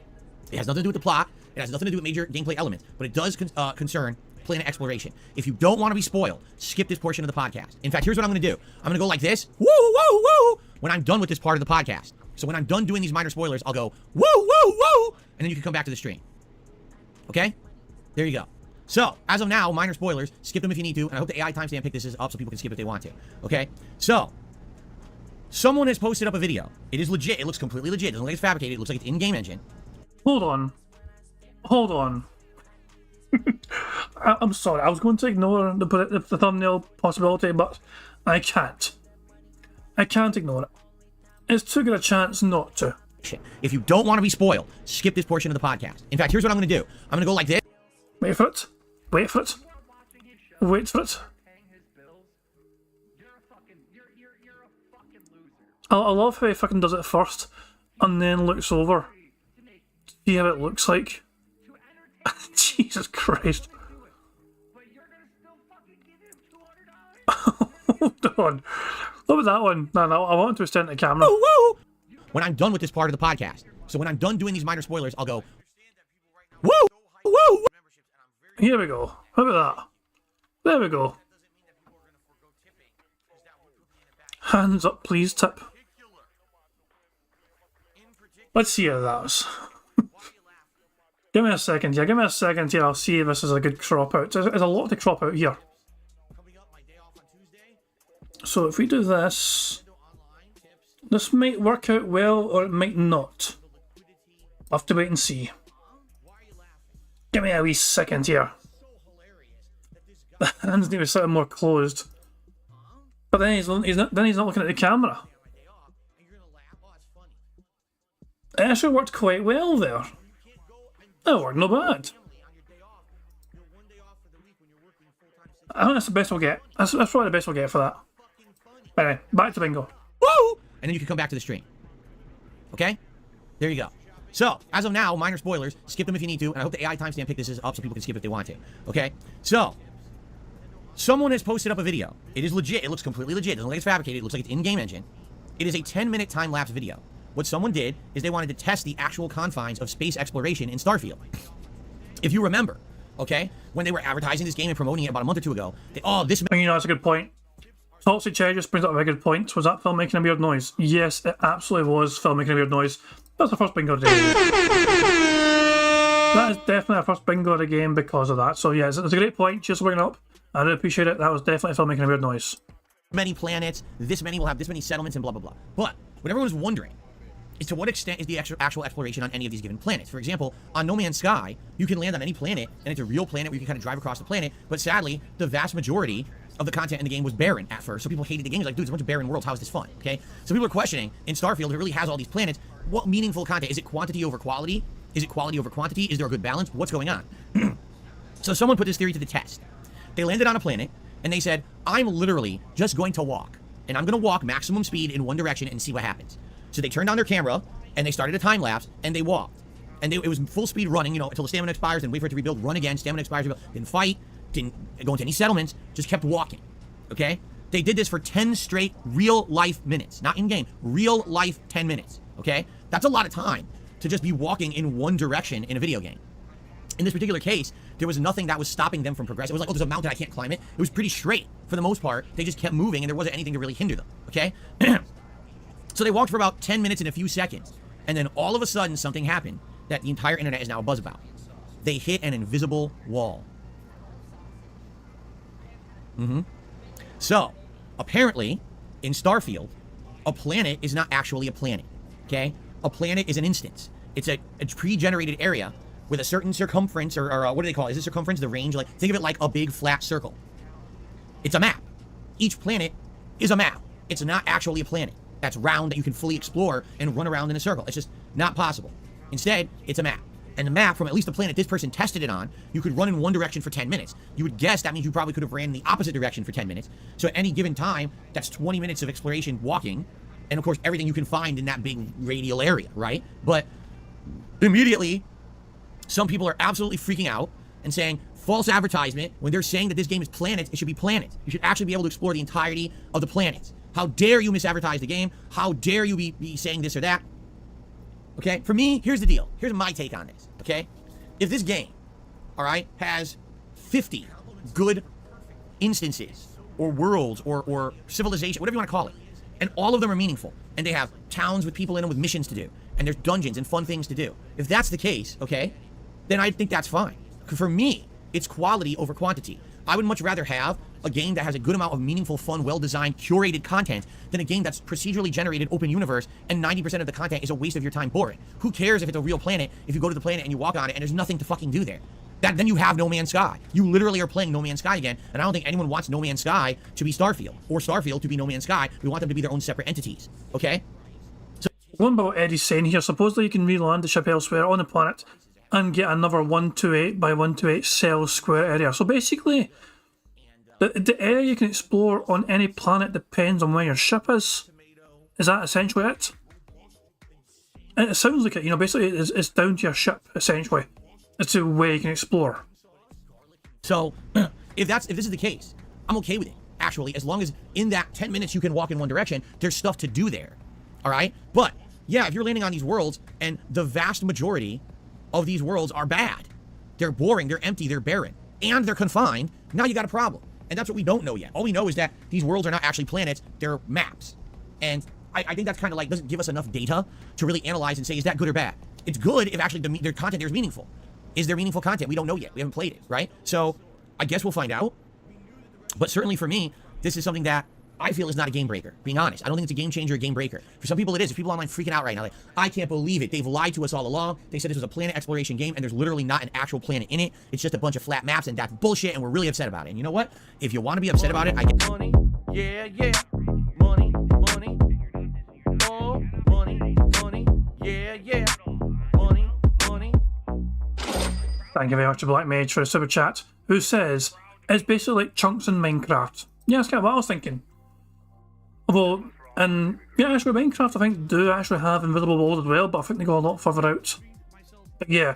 It has nothing to do with the plot. It has nothing to do with major gameplay elements, but it does concern planet exploration. If you don't want to be spoiled, skip this portion of the podcast. In fact, here's what I'm going to do. I'm going to go like this, woo, woo, woo, when I'm done with this part of the podcast. So when I'm done doing these minor spoilers, I'll go, woo, woo, woo, and then you can come back to the stream. Okay? There you go. So, as of now, minor spoilers, skip them if you need to, and I hope the AI timestamp pick this up so people can skip if they want to. Okay? So, someone has posted up a video. It is legit. It looks completely legit. It doesn't look like it's fabricated. It looks like it's in-game engine Hold on. Hold on. I'm sorry, I was going to ignore the thumbnail possibility, but I can't. I can't ignore it. It's too good a chance not to. If you don't want to be spoiled, skip this portion of the podcast. In fact, here's what I'm going to do. I'm going to go like this. Wait for it. Wait for it. Wait for it. I love how he fucking does it first and then looks over. See how it looks like. Jesus Christ. Hold on. What was that one? No, I want to extend the camera. Woo! When I'm done with this part of the podcast. So when I'm done doing these minor spoilers, I'll go, woo! Woo! Here we go. How about that? There we go. Hands up, please, tip. Let's see how that was. Give me a second here. Give me a second here. I'll see if this is a good crop out. There's a lot to crop out here. So if we do this, this might work out well or it might not. I'll have to wait and see. Give me a wee second here. The hands need to be slightly more closed. But then he's not looking at the camera. It actually worked quite well there. That worked not bad. I think that's the best we'll get. That's probably the best we'll get for that. Anyway, back to bingo. Woo! And then you can come back to the stream. Okay? There you go. So, as of now, minor spoilers. Skip them if you need to. And I hope the AI timestamp pick this up so people can skip if they want to. Okay? So, someone has posted up a video. It is legit. It looks completely legit. It doesn't look like it's fabricated. It looks like it's in-game engine. It is a 10-minute time-lapse video. What someone did is they wanted to test the actual confines of space exploration in Starfield. If you remember, okay, when they were advertising this game and promoting it about a month or two ago, this... You know, that's a good point. Toxic Cherry just brings up a very good point. Was that film making a weird noise? Yes, it absolutely was film making a weird noise. That's the first bingo of the game. That is definitely our first bingo of the game because of that. So yeah, it's a great point. Cheers for bringing it up. I really appreciate it. That was definitely film making a weird noise. Many planets, this many will have this many settlements and blah, blah, blah. But what everyone's wondering is to what extent is the actual exploration on any of these given planets. For example, on No Man's Sky, you can land on any planet, and it's a real planet where you can kind of drive across the planet, but sadly, the vast majority of the content in the game was barren at first, so people hated the game. Like, dude, it's a bunch of barren worlds, how is this fun, okay? So people are questioning, in Starfield, if it really has all these planets, what meaningful content? Is it quantity over quality? Is it quality over quantity? Is there a good balance? What's going on? So someone put this theory to the test. They landed on a planet, and they said, I'm literally just going to walk, and I'm going to walk maximum speed in one direction and see what happens. So they turned on their camera, and they started a time lapse, and they walked. And it was full speed running, you know, until the stamina expires, and wait for it to rebuild, run again, stamina expires, rebuild. Didn't fight, didn't go into any settlements, just kept walking, okay? They did this for 10 straight real-life minutes. Not in-game, real-life 10 minutes, okay? That's a lot of time to just be walking in one direction in a video game. In this particular case, there was nothing that was stopping them from progressing. It was like, oh, there's a mountain, I can't climb it. It was pretty straight for the most part. They just kept moving, and there wasn't anything to really hinder them, okay? So they walked for about 10 minutes and a few seconds, and then all of a sudden something happened that the entire internet is now abuzz about. They hit an invisible wall. So, apparently, in Starfield, a planet is not actually a planet, okay? A planet is an instance. It's a pre-generated area with a certain circumference, or what do they call it? Is it circumference, the range? Like, think of it like a big flat circle. It's a map. Each planet is a map. It's not actually a planet that's round that you can fully explore and run around in a circle. It's just not possible. Instead, it's a map. And the map from at least the planet this person tested it on, you could run in one direction for 10 minutes. You would guess that means you probably could have ran in the opposite direction for 10 minutes. So at any given time, that's 20 minutes of exploration walking. And of course, everything you can find in that big radial area, right? But immediately, some people are absolutely freaking out and saying, false advertisement, when they're saying that this game is planets, it should be planets. You should actually be able to explore the entirety of the planets. How dare you misadvertise the game? How dare you be saying this or that? Okay, for me, here's the deal. Here's my take on this, okay? If this game, all right, has 50 good instances or worlds or civilization, whatever you want to call it, and all of them are meaningful, and they have towns with people in them with missions to do, and there's dungeons and fun things to do. If that's the case, okay, then I think that's fine. For me, it's quality over quantity. I would much rather have a game that has a good amount of meaningful, fun, well-designed, curated content than a game that's procedurally generated open universe and 90% of the content is a waste of your time boring. Who cares if it's a real planet if you go to the planet and you walk on it and there's nothing to fucking do there? Then you have No Man's Sky. You literally are playing No Man's Sky again, and I don't think anyone wants No Man's Sky to be Starfield or Starfield to be No Man's Sky. We want them to be their own separate entities, okay? One about Eddie's saying here, supposedly you can reland the ship elsewhere on the planet and get another 128 by 128 cell square area. So basically, the area you can explore on any planet depends on where your ship is. Is that essentially it? And it sounds like it, you know, basically it's down to your ship, essentially. It's the way you can explore. So, if this is the case, I'm okay with it, actually, as long as in that 10 minutes you can walk in one direction, there's stuff to do there, all right? But, yeah, if you're landing on these worlds, and the vast majority of these worlds are bad, they're boring, they're empty, they're barren, and they're confined, now you got a problem. And that's what we don't know yet. All we know is that these worlds are not actually planets, they're maps. And I think that's kind of like, doesn't give us enough data to really analyze and say, is that good or bad? It's good if actually their content there is meaningful. Is there meaningful content? We don't know yet. We haven't played it, right? So I guess we'll find out. But certainly for me, this is something that I feel is not a game breaker, being honest. I don't think it's a game changer or a game breaker. For some people it is. There's people online freaking out right now. Like, I can't believe it. They've lied to us all along. They said this was a planet exploration game, and there's literally not an actual planet in it. It's just a bunch of flat maps, and that's bullshit, and we're really upset about it. And you know what? If you want to be upset about it, I get Money, yeah, yeah. Money, money. Oh, money, money. Yeah, yeah. Money, money. Thank you very much to Black Mage for a super chat, who says, it's basically like chunks in Minecraft. Yeah, that's kind of what I was thinking. Although, and yeah, actually Minecraft I think do actually have invisible walls as well, but I think they go a lot further out. But yeah,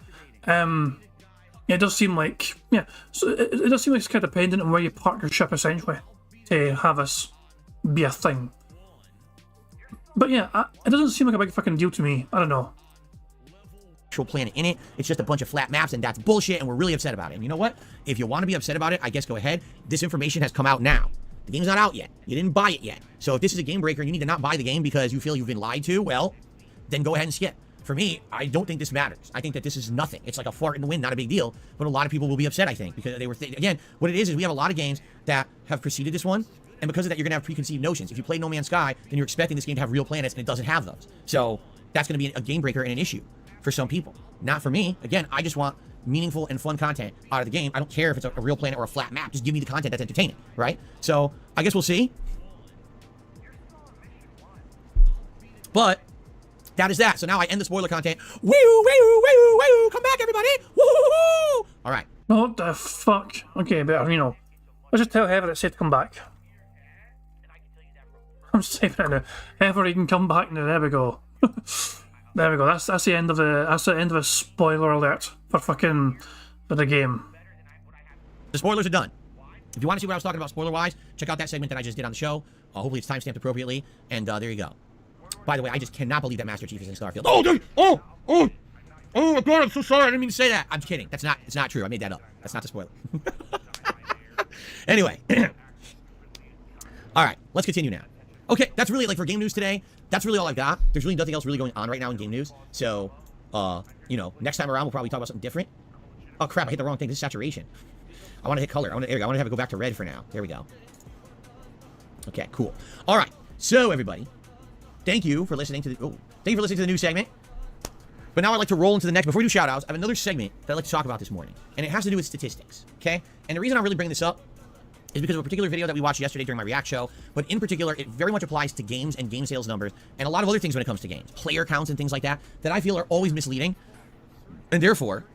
it does seem like, yeah, so it does seem like it's kind of dependent on where you park your ship essentially to have this be a thing. But yeah, it doesn't seem like a big fucking deal to me. I don't know. actual planet in it. It's just a bunch of flat maps, and that's bullshit, and we're really upset about it. And you know what? If you want to be upset about it, I guess go ahead. This information has come out now. The game's not out yet. You didn't buy it yet. So if this is a game breaker and you need to not buy the game because you feel you've been lied to, well, then go ahead and skip. For me, I don't think this matters. I think that this is nothing. It's like a fart in the wind, not a big deal. But a lot of people will be upset, I think, because they were again, what it is we have a lot of games that have preceded this one, and because of that, you're gonna have preconceived notions. If you play No Man's Sky, then you're expecting this game to have real planets, and it doesn't have those. So that's gonna be a game breaker and an issue for some people. Not for me. Again, I just want meaningful and fun content out of the game. I don't care if it's a real planet or a flat map. Just give me the content that's entertaining, right? So I guess we'll see. But that is that. So now I end the spoiler content. Woo, woo, woo, woo. Come back, everybody. Woo, woo, woo. All right. What the fuck? Okay, but you know, let's just tell Heather it's safe to come back. I'm just typing it now. Heather, you can come back now. There we go. There we go. That's the end of the spoiler alert for the game. The spoilers are done. If you want to see what I was talking about spoiler-wise, check out that segment that I just did on the show. Hopefully it's timestamped appropriately, and there you go. By the way, I just cannot believe that Master Chief is in Starfield. Oh, dude! Oh my god, I'm so sorry. I didn't mean to say that. I'm kidding. It's not true. I made that up. That's not the spoiler. Anyway. All right, let's continue now. Okay, that's really, like, for game news today, that's really all I've got. There's really nothing else really going on right now in game news. So, you know, next time around, we'll probably talk about something different. Oh, crap, I hit the wrong thing. This is saturation. I want to hit color. I want to have it go back to red for now. There we go. Okay, cool. All right, so, everybody, thank you for listening to the new segment. But now I'd like to roll into the next. Before we do shoutouts, I have another segment that I'd like to talk about this morning. And it has to do with statistics, okay? And the reason I'm really bringing this up is because of a particular video that we watched yesterday during my React show, but in particular, it very much applies to games and game sales numbers, and a lot of other things when it comes to games, player counts and things like that, that I feel are always misleading, and therefore,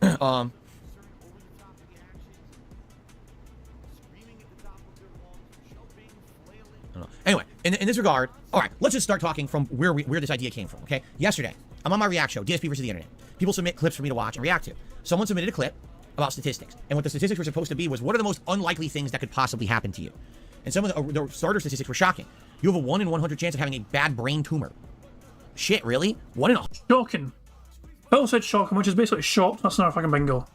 anyway, in this regard, all right, let's just start talking from where this idea came from, okay? Yesterday, I'm on my React show, DSP versus the internet. People submit clips for me to watch and react to. Someone submitted a clip about statistics. And what the statistics were supposed to be was, what are the most unlikely things that could possibly happen to you? And some of the starter statistics were shocking. You have a 1 in 100 chance of having a bad brain tumor. Shit, really? 1 in 100? Shocking. Phil said shocking, which is basically shocked. That's another fucking bingo.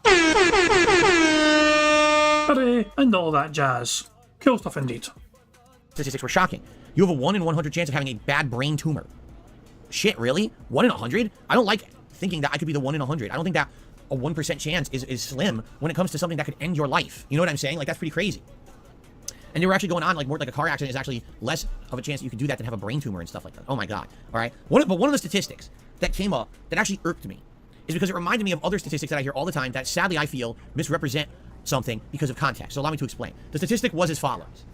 Hooray, and all that jazz. Cool stuff indeed. Statistics were shocking. You have a 1 in 100 chance of having a bad brain tumor. Shit, really? 1 in 100? I don't like thinking that I could be the 1 in 100. I don't think that a 1% chance is slim when it comes to something that could end your life. You know what I'm saying? Like, that's pretty crazy. And they were actually going on, like, more like a car accident is actually less of a chance that you can do that than have a brain tumor and stuff like that. Oh my God. All right. But one of the statistics that came up that actually irked me is because it reminded me of other statistics that I hear all the time that sadly I feel misrepresent something because of context. So allow me to explain. The statistic was as follows.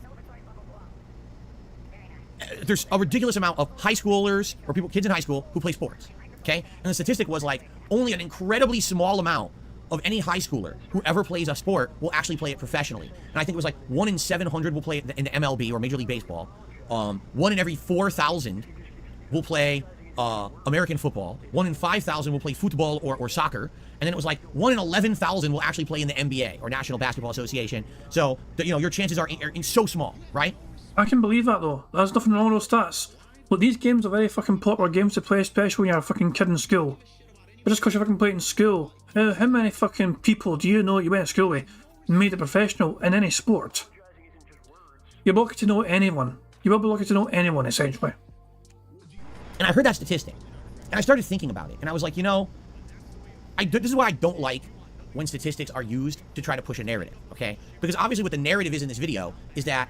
There's a ridiculous amount of high schoolers or kids in high school who play sports. Okay. And the statistic was like only an incredibly small amount of any high schooler who ever plays a sport will actually play it professionally. And I think it was like 1 in 700 will play it in the MLB or Major League Baseball. 1 in every 4,000 will play American football. 1 in 5,000 will play football or soccer. And then it was like 1 in 11,000 will actually play in the NBA or National Basketball Association. So, your chances are so small, right? I can believe that though. There's nothing wrong with those stats. But these games are very fucking popular games to play, especially when you're a fucking kid in school. But just because you fucking play in school, how many fucking people do you know you went to school with made it professional in any sport? You're lucky to know anyone. You will be lucky to know anyone, essentially. And I heard that statistic, and I started thinking about it, and I was like, this is why I don't like when statistics are used to try to push a narrative, okay? Because obviously what the narrative is in this video is that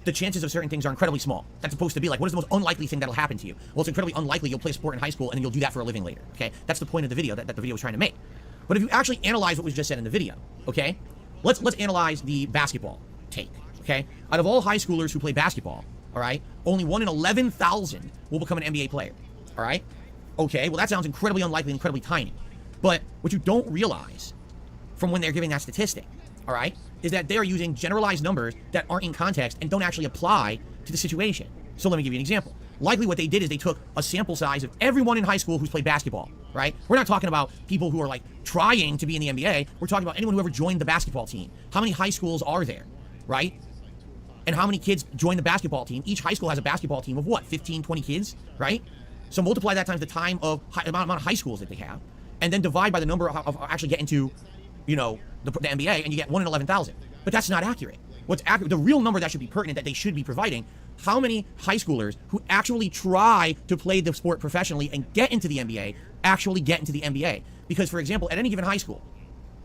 the chances of certain things are incredibly small. That's supposed to be like, what is the most unlikely thing that'll happen to you? Well, it's incredibly unlikely you'll play sport in high school and then you'll do that for a living later, okay? That's the point of the video that the video was trying to make. But if you actually analyze what was just said in the video, okay? Let's analyze the basketball take, okay? Out of all high schoolers who play basketball, all right, only 1 in 11,000 will become an NBA player, all right? Okay, well, that sounds incredibly unlikely, incredibly tiny. But what you don't realize from when they're giving that statistic, all right, is that they are using generalized numbers that aren't in context and don't actually apply to the situation. So let me give you an example. Likely what they did is they took a sample size of everyone in high school who's played basketball, right? We're not talking about people who are like trying to be in the NBA. We're talking about anyone who ever joined the basketball team. How many high schools are there, right? And how many kids join the basketball team? Each high school has a basketball team of what, 15, 20 kids, right? So multiply that times the time of amount of high schools that they have, and then divide by the number of actually getting to, the NBA, and you get 1 in 11,000. But that's not accurate. What's accurate, the real number that should be pertinent, that they should be providing, how many high schoolers who actually try to play the sport professionally and get into the NBA actually get into the NBA? Because, for example, at any given high school,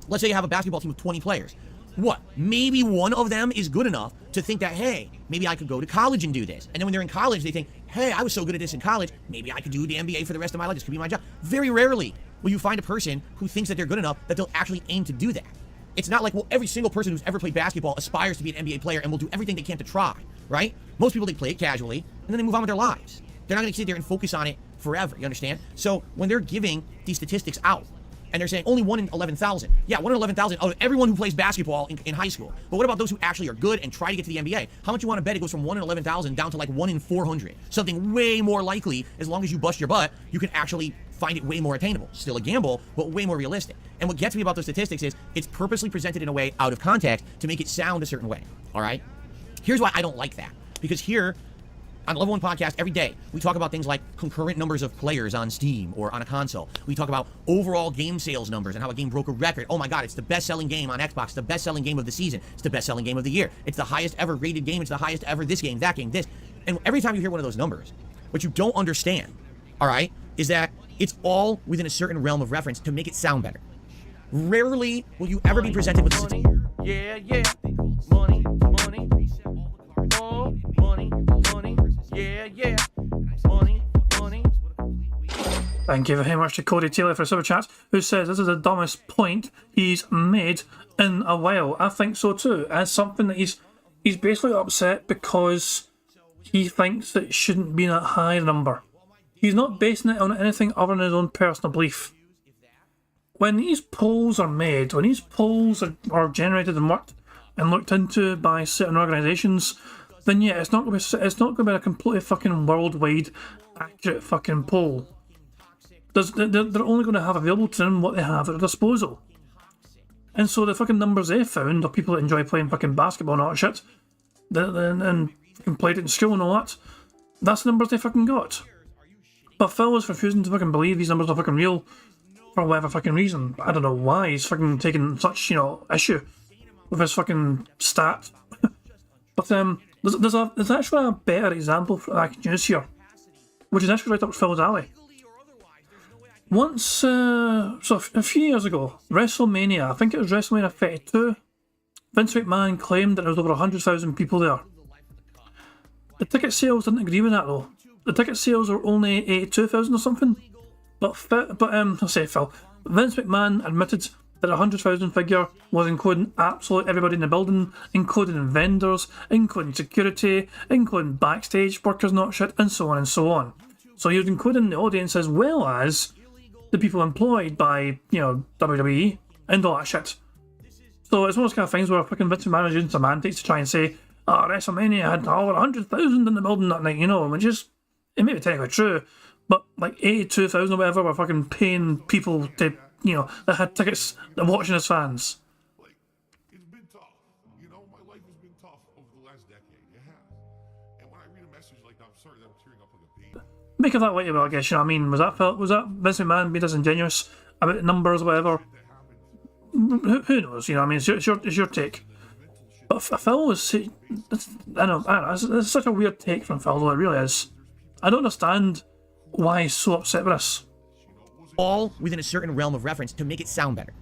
let's say you have a basketball team of 20 players. What? Maybe one of them is good enough to think that, hey, maybe I could go to college and do this. And then when they're in college, they think, hey, I was so good at this in college, maybe I could do the NBA for the rest of my life. This could be my job. Very rarely will you find a person who thinks that they're good enough that they'll actually aim to do that. It's not like, well, every single person who's ever played basketball aspires to be an NBA player and will do everything they can to try, right? Most people, they play it casually, and then they move on with their lives. They're not going to sit there and focus on it forever, you understand? So when they're giving these statistics out, and they're saying only 1 in 11,000. Yeah, 1 in 11,000 out of everyone who plays basketball in high school. But what about those who actually are good and try to get to the NBA? How much you want to bet it goes from 1 in 11,000 down to like 1 in 400? Something way more likely, as long as you bust your butt, you can actually find it way more attainable. Still a gamble, but way more realistic. And what gets me about those statistics is it's purposely presented in a way out of context to make it sound a certain way, all right? Here's why I don't like that. Because here, on Level 1 Podcast, every day, we talk about things like concurrent numbers of players on Steam or on a console. We talk about overall game sales numbers and how a game broke a record. Oh my God, it's the best-selling game on Xbox. It's the best-selling game of the season. It's the best-selling game of the year. It's the highest ever rated game. It's the highest ever this game, that game, this. And every time you hear one of those numbers, what you don't understand, all right, is that it's all within a certain realm of reference to make it sound better. Rarely will you ever be presented with Money, yeah, yeah. Money, money. Oh, money, money. Yeah, yeah. Money, money. Thank you very much to Cody Taylor for Super Chat, who says this is the dumbest point he's made in a while. I think so too. As something that he's basically upset because he thinks that it shouldn't be that high number. He's not basing it on anything other than his own personal belief. When these polls are made, when these polls are generated and worked and looked into by certain organisations, then yeah, it's not going to be a completely fucking worldwide accurate fucking poll. They're only going to have available to them what they have at their disposal. And so the fucking numbers they found of people that enjoy playing fucking basketball and all that shit, and fucking played it in school and all that, that's the numbers they fucking got. But Phil was refusing to fucking believe these numbers are fucking real for whatever fucking reason. I don't know why he's fucking taking such, issue with his fucking stat. But there's actually a better example I can use here, which is actually right up Phil's alley. once, a few years ago, WrestleMania, I think it was WrestleMania 32, Vince McMahon claimed that there was over 100,000 people there. The ticket sales didn't agree with that though. The ticket sales were only 82,000 or something. But I'll say Phil, Vince McMahon admitted that a 100,000 figure was including absolutely everybody in the building, including vendors, including security, including backstage workers, not shit, and so on and so on. So he was including the audience as well as the people employed by, WWE and all that shit. So it's one of those kind of things where fucking Vince McMahon is using semantics to try and say, WrestleMania had over 100,000 in the building that night, which is, it may be technically true, but like 82,000 or whatever were fucking paying people to, that had tickets that were watching as fans. Like, it's been tough. My life has been tough over the last decade. It has. And when I read a message like that, I'm sorry that I'm tearing up like a baby. Make of that what you will, I guess, Was that Vince McMahon being disingenuous about the numbers or whatever? Who knows, it's your take. But Phil was, I don't know, it's such a weird take from Phil, though, it really is. I don't understand why he's so upset with us. All within a certain realm of reference to make it sound better.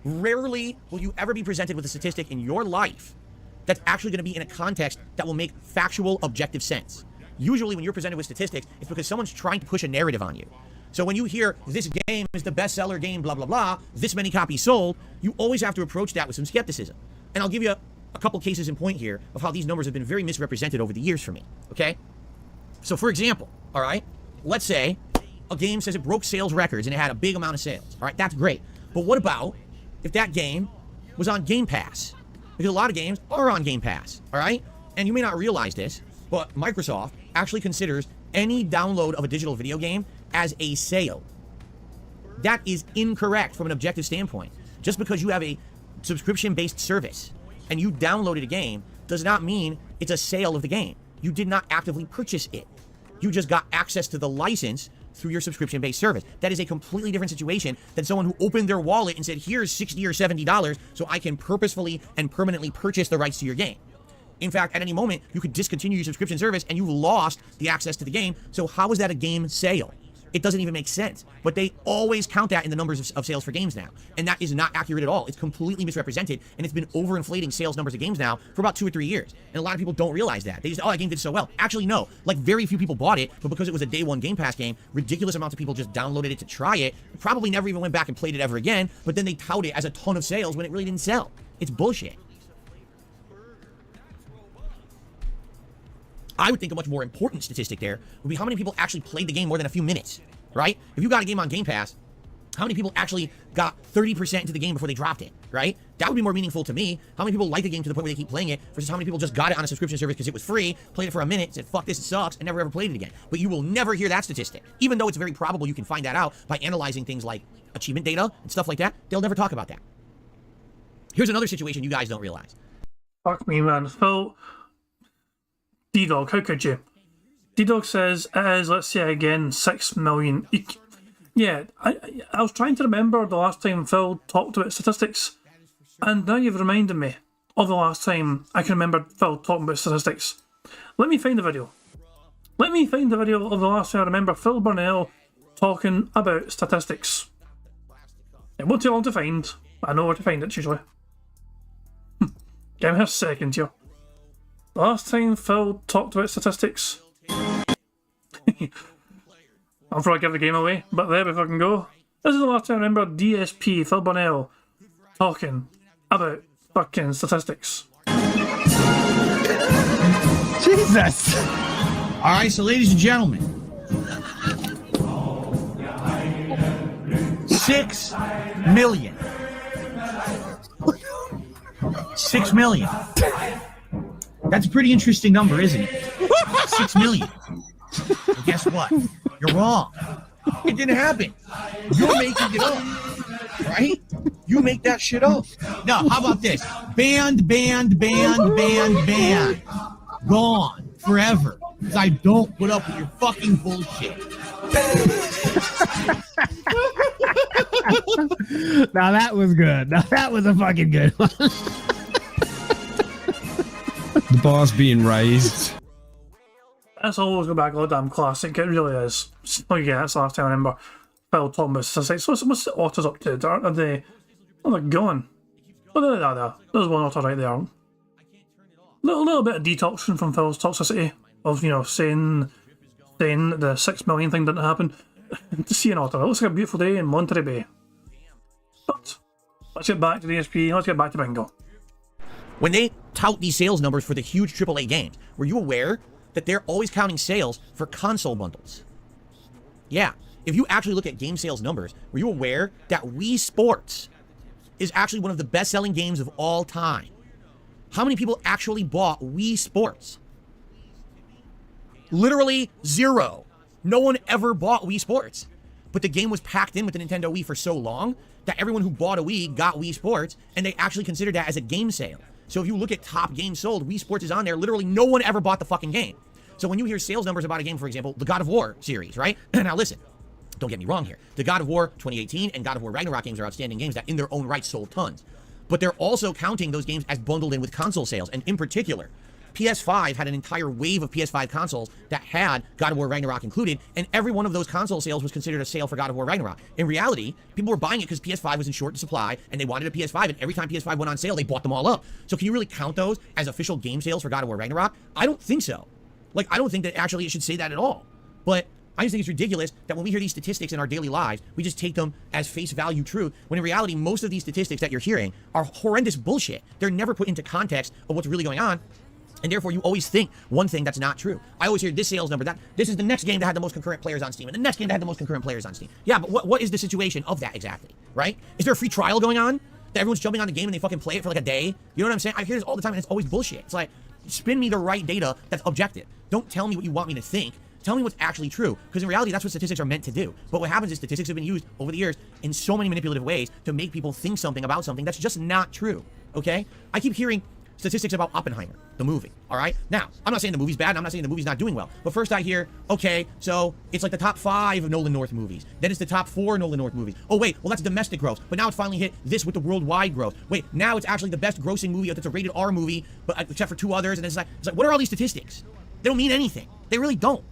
Rarely will you ever be presented with a statistic in your life that's actually going to be in a context that will make factual, objective sense. Usually when you're presented with statistics, it's because someone's trying to push a narrative on you. So when you hear, this game is the bestseller game, blah, blah, blah, this many copies sold, you always have to approach that with some skepticism. And I'll give you a couple cases in point here of how these numbers have been very misrepresented over the years for me, okay? So for example, all right, let's say a game says it broke sales records and it had a big amount of sales, all right, that's great. But what about if that game was on Game Pass? Because a lot of games are on Game Pass, all right? And you may not realize this, but Microsoft actually considers any download of a digital video game as a sale. That is incorrect from an objective standpoint. Just because you have a subscription-based service and you downloaded a game does not mean it's a sale of the game. You did not actively purchase it. You just got access to the license through your subscription-based service. That is a completely different situation than someone who opened their wallet and said, here's $60 or $70 so I can purposefully and permanently purchase the rights to your game. In fact, at any moment, you could discontinue your subscription service and you've lost the access to the game. So how is that a game sale? It doesn't even make sense. But they always count that in the numbers of sales for games now. And that is not accurate at all. It's completely misrepresented. And it's been overinflating sales numbers of games now for about 2 or 3 years. And a lot of people don't realize that. They just, that game did so well. Actually, no. Like, very few people bought it, but because it was a day one Game Pass game, ridiculous amounts of people just downloaded it to try it. Probably never even went back and played it ever again. But then they tout it as a ton of sales when it really didn't sell. It's bullshit. I would think a much more important statistic there would be how many people actually played the game more than a few minutes, right? If you got a game on Game Pass, how many people actually got 30% into the game before they dropped it, right? That would be more meaningful to me. How many people like the game to the point where they keep playing it versus how many people just got it on a subscription service because it was free, played it for a minute, said, fuck this, it sucks, and never ever played it again. But you will never hear that statistic. Even though it's very probable you can find that out by analyzing things like achievement data and stuff like that, they'll never talk about that. Here's another situation you guys don't realize. Fuck me, man. Phil, D-Dog, how could you? D-Dog says it is, let's say again, 6 million. Yeah, I was trying to remember the last time Phil talked about statistics, and now you've reminded me of the last time I can remember Phil talking about statistics. Let me find the video. Let me find the video of the last time I remember Phil Burnell talking about statistics. It won't take long to find. I know where to find it usually. Give me a second here. Last time Phil talked about statistics. I'll probably give the game away, but there we fucking go. This is the last time I remember DSP, Phil Burnell, talking about fucking statistics. Jesus! Alright, so ladies and gentlemen, 6 million. 6 million. That's a pretty interesting number, isn't it? 6 million. Well, guess what? You're wrong. It didn't happen. You're making it up, right? You make that shit up. No, how about this? Banned. Gone forever. Because I don't put up with your fucking bullshit. Now that was good. Now that was a fucking good one. The bar's being raised. That's always go back a goddamn classic. It really is. Oh yeah, that's the last time I remember Phil Thomas. I say, so what's the otters up to? Are they? Oh, they're gone. Oh, there. There's one otter right there. Little bit of detoxing from Phil's toxicity of saying the 6 million thing didn't happen. To see an otter, it looks like a beautiful day in Monterey Bay. But let's get back to the DSP. Let's get back to Bingo. When they tout these sales numbers for the huge AAA games, were you aware that they're always counting sales for console bundles? Yeah, if you actually look at game sales numbers, were you aware that Wii Sports is actually one of the best-selling games of all time? How many people actually bought Wii Sports? Literally 0. No one ever bought Wii Sports. But the game was packed in with the Nintendo Wii for so long that everyone who bought a Wii got Wii Sports, and they actually considered that as a game sale. So if you look at top games sold, Wii Sports is on there. Literally no one ever bought the fucking game. So when you hear sales numbers about a game, for example, the God of War series, right? Now listen, don't get me wrong here. The God of War 2018 and God of War Ragnarok games are outstanding games that in their own right sold tons. But they're also counting those games as bundled in with console sales. And in particular, PS5 had an entire wave of PS5 consoles that had God of War Ragnarok included, and every one of those console sales was considered a sale for God of War Ragnarok. In reality, people were buying it because PS5 was in short supply, and they wanted a PS5, and every time PS5 went on sale, they bought them all up. So can you really count those as official game sales for God of War Ragnarok? I don't think so. Like, I don't think that actually it should say that at all. But I just think it's ridiculous that when we hear these statistics in our daily lives, we just take them as face value truth, when in reality, most of these statistics that you're hearing are horrendous bullshit. They're never put into context of what's really going on. And therefore, you always think one thing that's not true. I always hear this sales number, that this is the next game that had the most concurrent players on Steam, and the next game that had the most concurrent players on Steam. Yeah, but what is the situation of that exactly, right? Is there a free trial going on that everyone's jumping on the game and they fucking play it for like a day? You know what I'm saying? I hear this all the time, and it's always bullshit. It's like, spin me the right data that's objective. Don't tell me what you want me to think. Tell me what's actually true, because in reality, that's what statistics are meant to do. But what happens is statistics have been used over the years in so many manipulative ways to make people think something about something that's just not true, okay? I keep hearing statistics about Oppenheimer, the movie, all right? Now, I'm not saying the movie's bad, and I'm not saying the movie's not doing well, but first I hear, okay, so it's like the top 5 of Nolan North movies. Then it's the top 4 Nolan North movies. Oh, wait, well, that's domestic gross, but now it's finally hit this with the worldwide gross. Wait, now it's actually the best grossing movie, that's a rated R movie, but except for 2 others, and it's like, what are all these statistics? They don't mean anything. They really don't.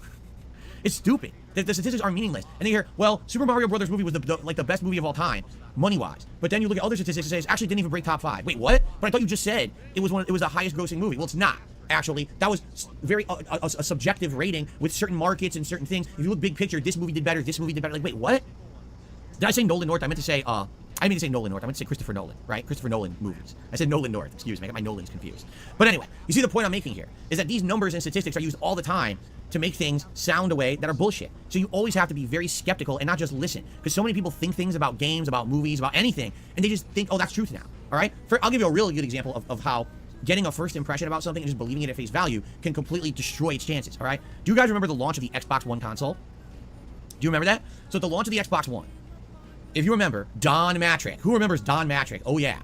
It's stupid. The statistics are meaninless. And they hear, well, Super Mario Brothers movie was the best movie of all time, money-wise. But then you look at other statistics and say it actually didn't even break top 5. Wait, what? But I thought you just said it was the highest grossing movie. Well, it's not. Actually, that was very a subjective rating with certain markets and certain things. If you look big picture, this movie did better, this movie did better. Like, wait, what? Did I say Nolan North? I meant to say Nolan North. I meant to say Christopher Nolan, right? Christopher Nolan movies. I said Nolan North. Excuse me. I got my Nolans confused. But anyway, you see the point I'm making here is that these numbers and statistics are used all the time to make things sound a way that are bullshit. So you always have to be very skeptical and not just listen, because so many people think things about games, about movies, about anything, and they just think, oh, that's truth now. All right? I'll give you a really good example of how getting a first impression about something and just believing it at face value can completely destroy its chances. All right? Do you guys remember the launch of the Xbox One console? Do you remember that? So at the launch of the Xbox One, if you remember, Don Matrick. Who remembers Don Matrick? Oh, yeah.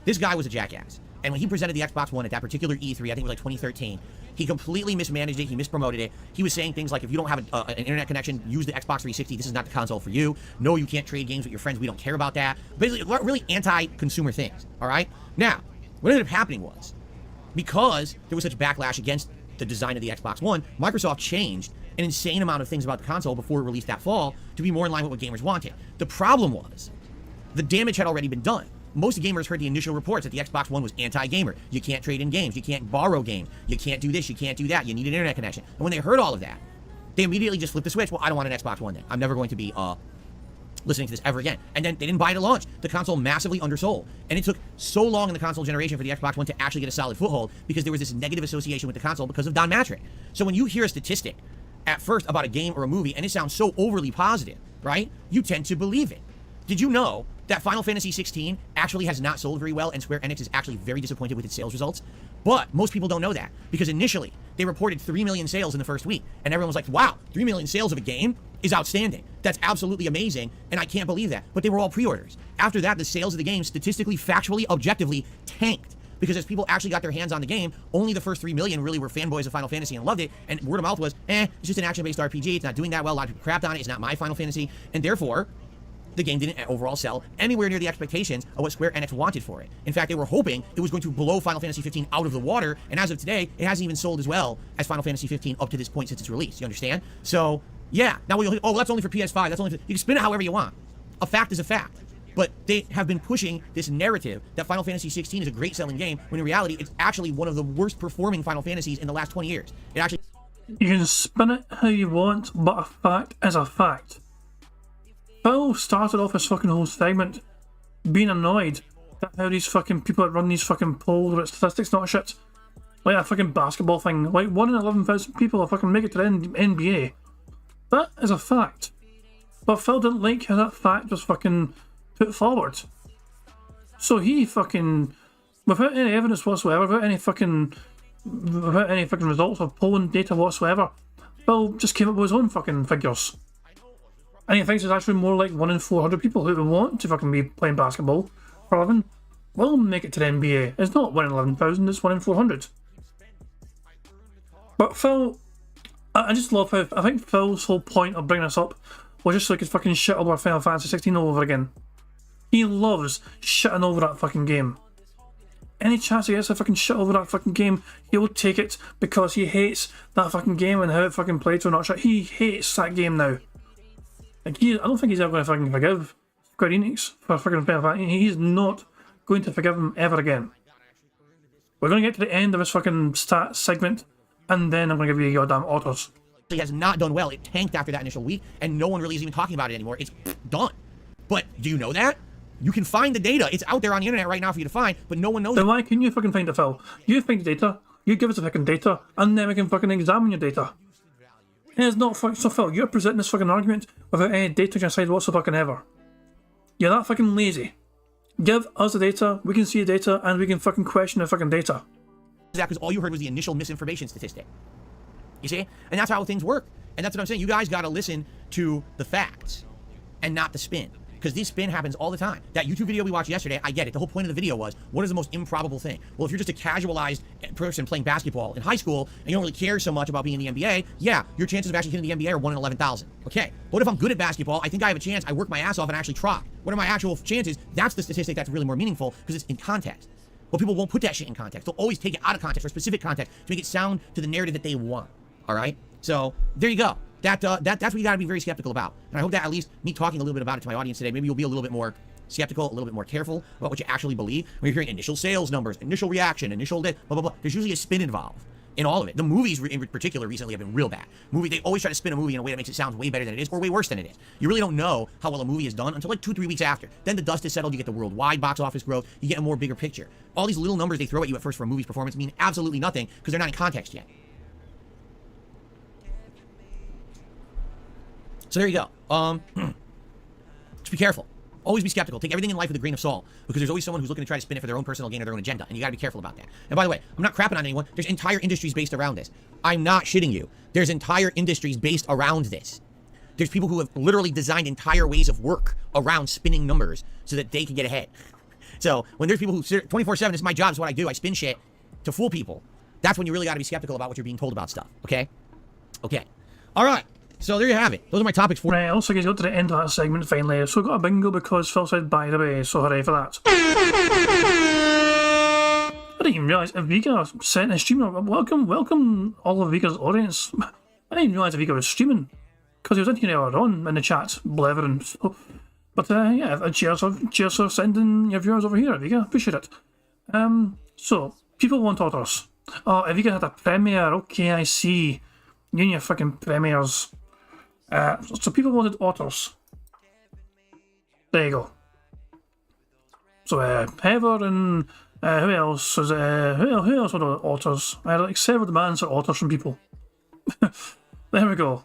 This guy was a jackass. And when he presented the Xbox One at that particular E3, I think it was like 2013, he completely mismanaged it. He mispromoted it. He was saying things like, if you don't have an internet connection, use the Xbox 360. This is not the console for you. No, you can't trade games with your friends. We don't care about that. Basically, really anti-consumer things, all right? Now, what ended up happening was, because there was such backlash against the design of the Xbox One, Microsoft changed an insane amount of things about the console before it released that fall to be more in line with what gamers wanted. The problem was, the damage had already been done. Most gamers heard the initial reports that the Xbox One was anti-gamer. You can't trade in games. You can't borrow games. You can't do this. You can't do that. You need an internet connection. And when they heard all of that, they immediately just flipped the switch. Well, I don't want an Xbox One then. I'm never going to be listening to this ever again. And then they didn't buy it at launch. The console massively undersold. And it took so long in the console generation for the Xbox One to actually get a solid foothold because there was this negative association with the console because of Don Matrick. So when you hear a statistic at first about a game or a movie and it sounds so overly positive, right? You tend to believe it. Did you know that Final Fantasy 16 actually has not sold very well and Square Enix is actually very disappointed with its sales results? But most people don't know that because initially they reported 3 million sales in the first week and everyone was like, wow, 3 million sales of a game is outstanding. That's absolutely amazing and I can't believe that. But they were all pre-orders. After that, the sales of the game statistically, factually, objectively tanked. Because as people actually got their hands on the game, only the first 3 million really were fanboys of Final Fantasy and loved it, and word of mouth was, it's just an action-based RPG, it's not doing that well, a lot of people crapped on it, it's not my Final Fantasy, and therefore, the game didn't overall sell anywhere near the expectations of what Square Enix wanted for it. In fact, they were hoping it was going to blow Final Fantasy 15 out of the water, and as of today, it hasn't even sold as well as Final Fantasy 15 up to this point since its release, you understand? So, Yeah. Now, oh, that's only for PS5. That's only for, you can spin it however you want. A fact is a fact. But they have been pushing this narrative that Final Fantasy 16 is a great selling game, when in reality, it's actually one of the worst performing Final Fantasies in the last 20 years. It actually... You can spin it how you want, but a fact is a fact. Phil started off his fucking whole segment being annoyed at how these fucking people that run these fucking polls or statistics, not shit. Like a fucking basketball thing. Like 1 in 11,000 people will fucking make it to the NBA. That is a fact. But Phil didn't like how that fact was fucking put forward. So he fucking, without any evidence whatsoever, without any fucking results of polling data whatsoever, Phil just came up with his own fucking figures. And he thinks it's actually more like 1 in 400 people who want to fucking be playing basketball for a living will make it to the NBA. It's not 1 in 11,000, it's 1 in 400. But Phil, I just love how, I think Phil's whole point of bringing this up was just so he could fucking shit over Final Fantasy 16 all over again. He loves shitting over that fucking game. Any chance he gets to fucking shit over that fucking game, he will take it because he hates that fucking game and how it fucking played, so not shit. He hates that game now. Like, I don't think he's ever going to fucking forgive Square Enix for fucking Final Fantasy. He's not going to forgive him ever again. We're going to get to the end of this fucking stat segment, and then I'm going to give you your goddamn autos. It has not done well. It tanked after that initial week, and no one really is even talking about it anymore. It's done. But do you know that? You can find the data. It's out there on the internet right now for you to find, but no one knows. Then why can you fucking find it, Phil? You find the data, you give us the fucking data, and then we can fucking examine your data. And it's not fucking, so Phil, you're presenting this fucking argument without any data on your side whatsoever. You're that fucking lazy. Give us the data, we can see the data, and we can fucking question the fucking data. That because all you heard was the initial misinformation statistic. You see? And that's how things work. And that's what I'm saying. You guys got to listen to the facts and not the spin. Because this spin happens all the time. That YouTube video we watched yesterday, I get it. The whole point of the video was, what is the most improbable thing? Well, if you're just a casualized person playing basketball in high school, and you don't really care so much about being in the NBA, yeah, your chances of actually hitting the NBA are 1 in 11,000. Okay, what if I'm good at basketball? I think I have a chance. I work my ass off and actually try. What are my actual chances? That's the statistic that's really more meaningful, because it's in context. Well, people won't put that shit in context. They'll always take it out of context or specific context to make it sound to the narrative that they want. All right? So, there you go. That's what you got to be very skeptical about. And I hope that at least me talking a little bit about it to my audience today, maybe you'll be a little bit more skeptical, a little bit more careful about what you actually believe. When you're hearing initial sales numbers, initial reaction, initial blah, blah, blah, there's usually a spin involved in all of it. The movies in particular recently have been real bad. They always try to spin a movie in a way that makes it sound way better than it is, or way worse than it is. You really don't know how well a movie is done until like 2-3 weeks after. Then the dust is settled, you get the worldwide box office growth, you get a more bigger picture. All these little numbers they throw at you at first for a movie's performance mean absolutely nothing because they're not in context yet. So there you go. Just be careful. Always be skeptical. Take everything in life with a grain of salt, because there's always someone who's looking to try to spin it for their own personal gain or their own agenda, and you gotta be careful about that. And by the way, I'm not crapping on anyone. There's entire industries based around this. I'm not shitting you. There's entire industries based around this. There's people who have literally designed entire ways of work around spinning numbers so that they can get ahead. So when there's people who 24/7, this is my job, it's what I do, I spin shit to fool people. That's when you really gotta be skeptical about what you're being told about stuff. Okay? Okay. All right. So there you have it. Those are my topics for... Right, also guys, got to the end of that segment finally. So we got a bingo because Phil said by the way, so hooray for that. I didn't even realise Aviga sent a streamer. Welcome all of Aviga's audience. I didn't even realise Aviga was streaming, because he was in here earlier on in the chat, blethering. So, but yeah, cheers for sending your viewers over here, Aviga. Appreciate it. So, people want orders. Oh, Aviga had a premiere. Okay, I see. You and your fucking premieres. So people wanted otters. There you go. So Heather and who else was who else wanted otters? I had like several demands for otters from people. There we go.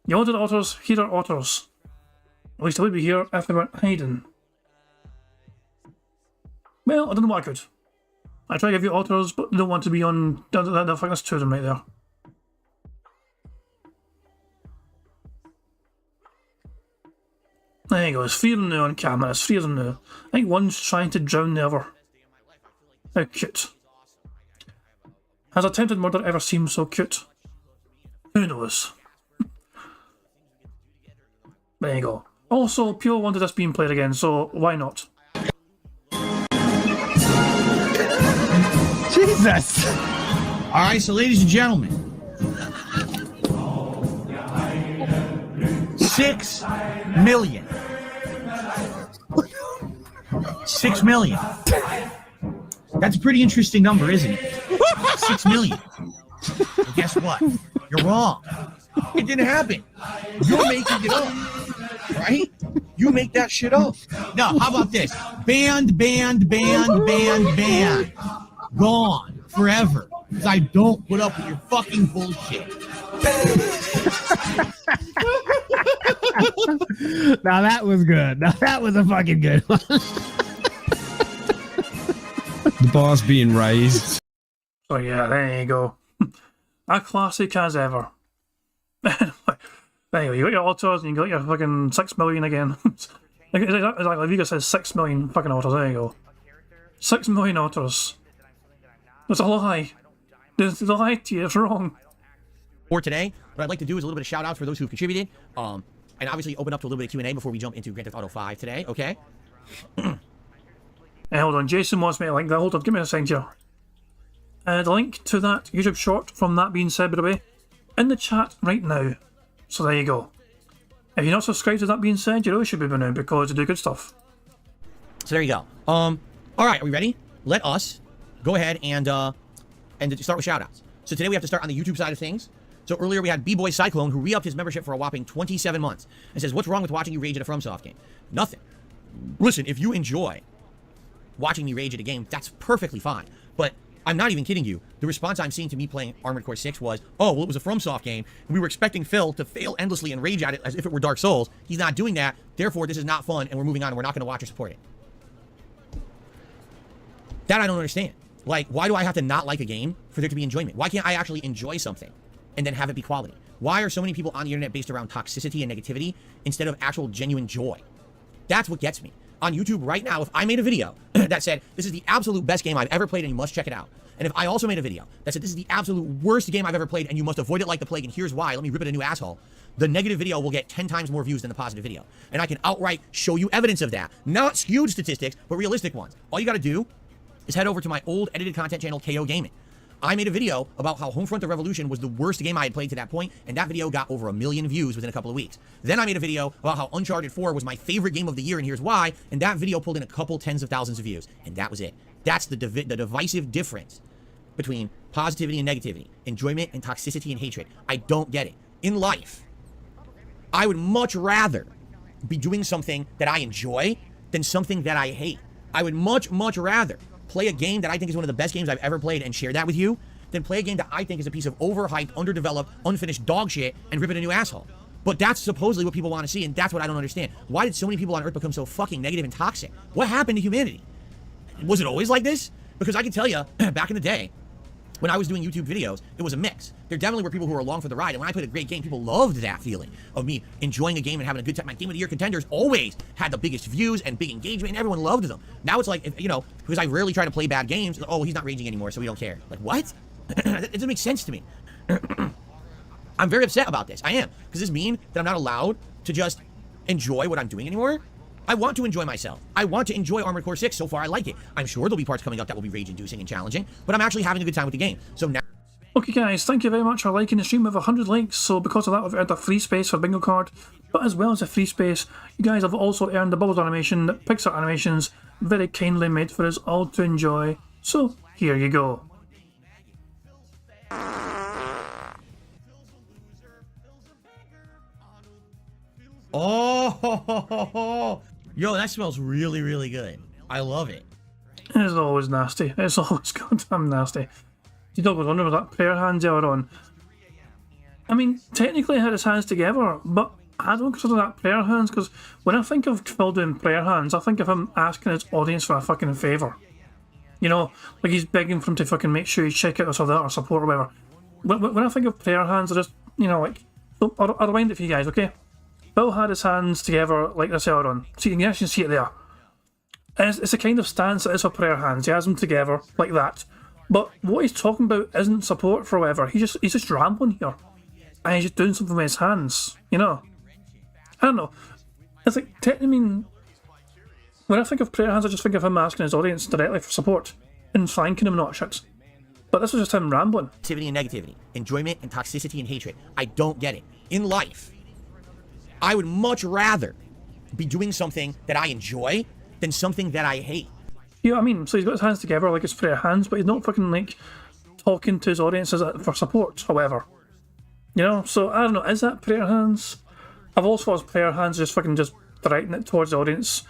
You wanted otters, here are otters. At least they would be here if they weren't hiding. Well, I don't know what I could. I try to give you otters, but they don't want to be on. That's two of them right there. There you go, it's 3 of them now on camera, it's 3 of them now. I think one's trying to drown the other. How cute. Has attempted murder ever seemed so cute? Who knows? There you go. Also, people wanted this being played again, so why not? Jesus! All right, so ladies and gentlemen, 6 million. 6 million. That's a pretty interesting number, isn't it? 6 million. Well, guess what? You're wrong. It didn't happen. You're making it up, right? You make that shit up. No, how about this? Banned. Gone forever. Because I don't put up with your fucking bullshit. Now that was good. Now that was a fucking good one. The bar's being raised. So yeah, there you go. A classic as ever. There you go, you got your autos and you got your fucking 6 million again. Exactly, Vega says 6 million fucking autos, there you go. 6 million autos. It's a lie. It's a lie to you, it's wrong. For today, what I'd like to do is a little bit of shout outs for those who've contributed. And obviously open up to a little bit of Q&A before we jump into Grand Theft Auto 5 today, okay? Hold on, Jason wants me to link that. Hold on, give me a second here. The link to that YouTube short, from that being said, by the way, in the chat right now. So there you go. If you're not subscribed to that being said, you really should be by now because they do good stuff. So there you go. All right, are we ready? Let us go ahead and start with shoutouts. So today we have to start on the YouTube side of things. So earlier we had B-Boy Cyclone, who re-upped his membership for a whopping 27 months and says, what's wrong with watching you rage at a FromSoft game? Nothing. Listen, if you enjoy watching me rage at a game, that's perfectly fine. But I'm not even kidding you. The response I'm seeing to me playing Armored Core 6 was, oh, well, it was a FromSoft game, and we were expecting Phil to fail endlessly and rage at it as if it were Dark Souls. He's not doing that. Therefore, this is not fun, and we're moving on, and we're not going to watch or support it. That I don't understand. Like, why do I have to not like a game for there to be enjoyment? Why can't I actually enjoy something and then have it be quality? Why are so many people on the internet based around toxicity and negativity instead of actual genuine joy? That's what gets me. On YouTube right now, if I made a video that said, this is the absolute best game I've ever played and you must check it out, and if I also made a video that said, this is the absolute worst game I've ever played and you must avoid it like the plague, and here's why, let me rip it a new asshole, the negative video will get 10 times more views than the positive video. And I can outright show you evidence of that. Not skewed statistics, but realistic ones. All you gotta do is head over to my old edited content channel, KO Gaming. I made a video about how Homefront the Revolution was the worst game I had played to that point, and that video got over 1 million views within a couple of weeks. Then I made a video about how Uncharted 4 was my favorite game of the year, and here's why, and that video pulled in a couple tens of thousands of views, and that was it. That's the divisive difference between positivity and negativity, enjoyment and toxicity and hatred. I don't get it. In life, I would much rather be doing something that I enjoy than something that I hate. I would much rather play a game that I think is one of the best games I've ever played and share that with you than play a game that I think is a piece of overhyped, underdeveloped, unfinished dog shit and rip it a new asshole. But that's supposedly what people want to see, and that's what I don't understand. Why did so many people on Earth become so fucking negative and toxic? What happened to humanity? Was it always like this? Because I can tell you, back in the day, when I was doing YouTube videos, it was a mix. There definitely were people who were along for the ride, and when I played a great game, people loved that feeling of me enjoying a game and having a good time. My Game of the Year contenders always had the biggest views and big engagement, and everyone loved them. Now it's like, you know, because I rarely try to play bad games, oh, he's not raging anymore, so we don't care. Like, what? It doesn't make sense to me. I'm very upset about this. I am. Because this means that I'm not allowed to just enjoy what I'm doing anymore. I want to enjoy myself. I want to enjoy Armored Core 6. So far, I like it. I'm sure there'll be parts coming up that will be rage-inducing and challenging, but I'm actually having a good time with the game. So now... Okay guys, thank you very much for liking the stream with 100 likes. So because of that, we've earned a free space for Bingo Card. But as well as a free space, you guys have also earned the Bubbles animation that Pixar Animations very kindly made for us all to enjoy. So here you go. Oh, yo, that smells really, really good. I love it. It's always nasty. It's always goddamn nasty. You don't go under with that prayer hands they were on. I mean, technically he had his hands together, but I don't consider that prayer hands, because when I think of Phil doing prayer hands, I think of him asking his audience for a fucking favour. You know, like he's begging for him to fucking make sure you check out this or that or support or whatever. When I think of prayer hands, I just, you know, like... So I'll rewind it for you guys, okay? Phil had his hands together like this earlier on, so you can actually see it there. And it's a kind of stance that is for prayer hands. He has them together like that. But what he's talking about isn't support for whatever. He's just rambling here, and he's just doing something with his hands. You know, I don't know. It's like I mean, when I think of prayer hands, I just think of him asking his audience directly for support and thanking him, not shit. But this was just him rambling. Positivity and negativity, enjoyment and toxicity and hatred. I don't get it. In life, I would much rather be doing something that I enjoy than something that I hate. You know what I mean? So he's got his hands together like it's prayer hands, but he's not fucking like talking to his audiences for support, however. You know? So I don't know, is that prayer hands? I've also thought prayer hands just fucking just directing it towards the audience,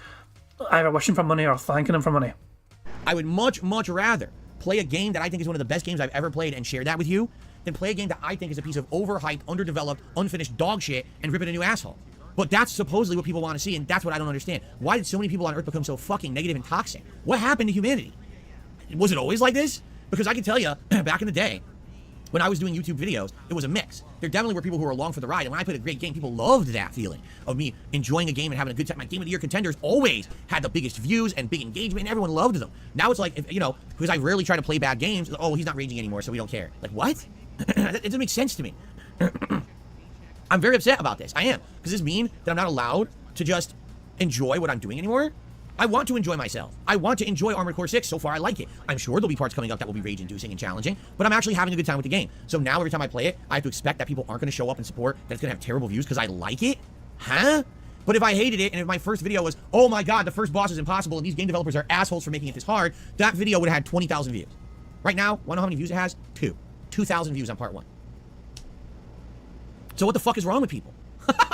either wishing for money or thanking them for money. I would much rather play a game that I think is one of the best games I've ever played and share that with you than play a game that I think is a piece of overhyped, underdeveloped, unfinished dog shit and rip it a new asshole. But that's supposedly what people want to see, and that's what I don't understand. Why did so many people on Earth become so fucking negative and toxic? What happened to humanity? Was it always like this? Because I can tell you, back in the day, when I was doing YouTube videos, it was a mix. There definitely were people who were along for the ride, and when I played a great game, people loved that feeling of me enjoying a game and having a good time. My Game of the Year contenders always had the biggest views and big engagement, and everyone loved them. Now it's like, you know, because I rarely try to play bad games, oh, he's not raging anymore, so we don't care. Like, what? It doesn't make sense to me. I'm very upset about this. I am. Does this mean that I'm not allowed to just enjoy what I'm doing anymore? I want to enjoy myself. I want to enjoy Armored Core 6. So far, I like it. I'm sure there'll be parts coming up that will be rage-inducing and challenging, but I'm actually having a good time with the game. So now every time I play it, I have to expect that people aren't going to show up and support, that it's going to have terrible views because I like it? Huh? But if I hated it, and if my first video was, oh my god, the first boss is impossible, and these game developers are assholes for making it this hard, that video would have had 20,000 views. Right now, wanna know how many views it has? 2,000 views on part 1. So what the fuck is wrong with people?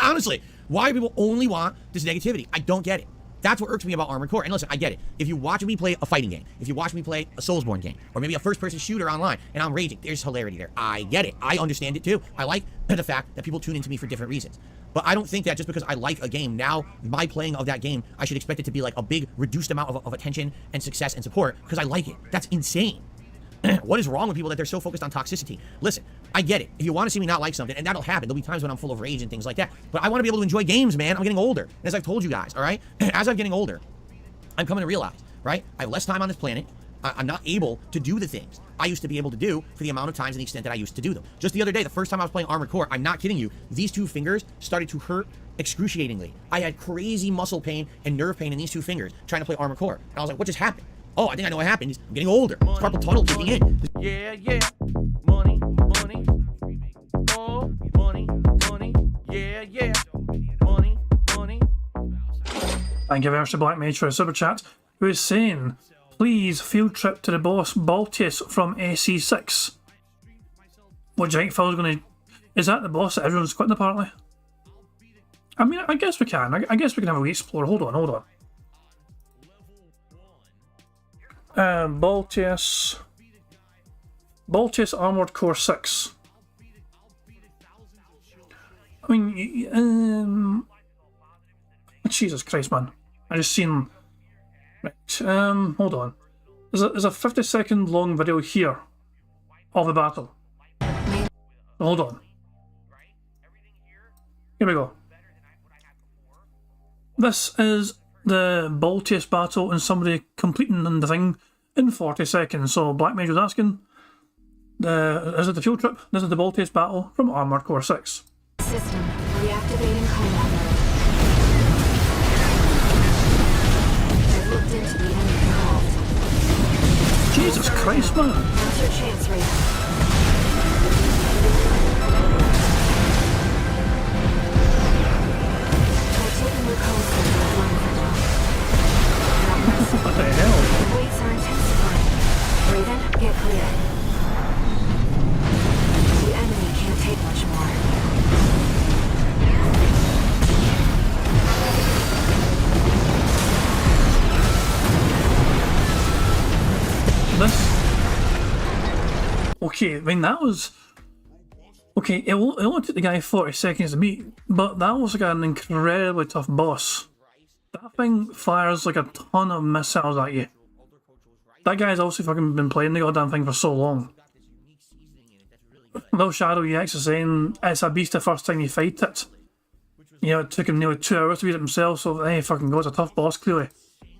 Honestly, why do people only want this negativity? I don't get it. That's what irks me about Armored Core. And listen, I get it. If you watch me play a fighting game, if you watch me play a Soulsborne game, or maybe a first-person shooter online, and I'm raging, there's hilarity there. I get it. I understand it too. I like the fact that people tune into me for different reasons. But I don't think that just because I like a game, now my playing of that game, I should expect it to be like a big, reduced amount of attention and success and support because I like it. That's insane. What is wrong with people that they're so focused on toxicity? Listen, I get it. If you want to see me not like something, and that'll happen, there'll be times when I'm full of rage and things like that. But I want to be able to enjoy games, man. I'm getting older. And as I've told you guys, all right? As I'm getting older, I'm coming to realize, right? I have less time on this planet. I'm not able to do the things I used to be able to do for the amount of times and the extent that I used to do them. Just the other day, the first time I was playing Armored Core, I'm not kidding you, these 2 fingers started to hurt excruciatingly. I had crazy muscle pain and nerve pain in these 2 fingers trying to play Armored Core. And I was like, what just happened? Oh, I think I know what happened. I'm getting older. It's carpal tunnel kicking in. Yeah, yeah. Money, money. Oh, money, money. Yeah, yeah. Money, money. Thank you very much to Black Mage for a super chat, who is saying, please field trip to the boss Baltius from AC6. What do you think Phil's going to... Is that the boss that everyone's quitting apparently? I mean, I guess we can. I guess we can have a wee explore. Hold on. Baltius Armored Core 6. I mean, Jesus Christ, man. I just seen... Right, hold on. There's a 50-second long video here of the battle. Hold on. Here we go. This is the Baltius battle and somebody completing the thing in 40 seconds. So Black Mage was asking, is it the field trip? This is the Baltius battle from Armored Core 6. System reactivating combat mode. I've looked into the enemy involved. Jesus Christ, man! How's your chance rate? What the hell? The waves are intensifying. Breathe in, get clear. The enemy can't take much more. This... Okay, I mean that was... Okay, it only took the guy 40 seconds to beat, but that was like an incredibly tough boss. That thing fires like a ton of missiles at you. That guy's obviously fucking been playing the goddamn thing for so long. Little Shadow EX is saying it's a beast the first time you fight it. You know, it took him nearly 2 hours to beat it himself, so hey, fucking go, it's a tough boss clearly.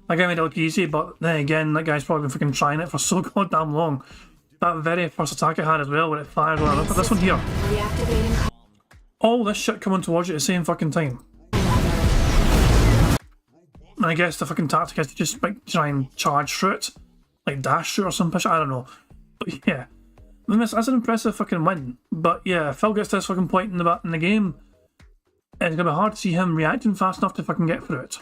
That guy made it look easy, but then again, that guy's probably been fucking trying it for so goddamn long. That very first attack it had as well, when it fires on. Look at this one here. All this shit coming towards you at the same fucking time. And I guess the fucking tactic is to just like try and charge through it. Like dash through or some push, I don't know. But yeah. I mean, that's an impressive fucking win. But yeah, Phil gets to this fucking point in the game. It's gonna be hard to see him reacting fast enough to fucking get through it.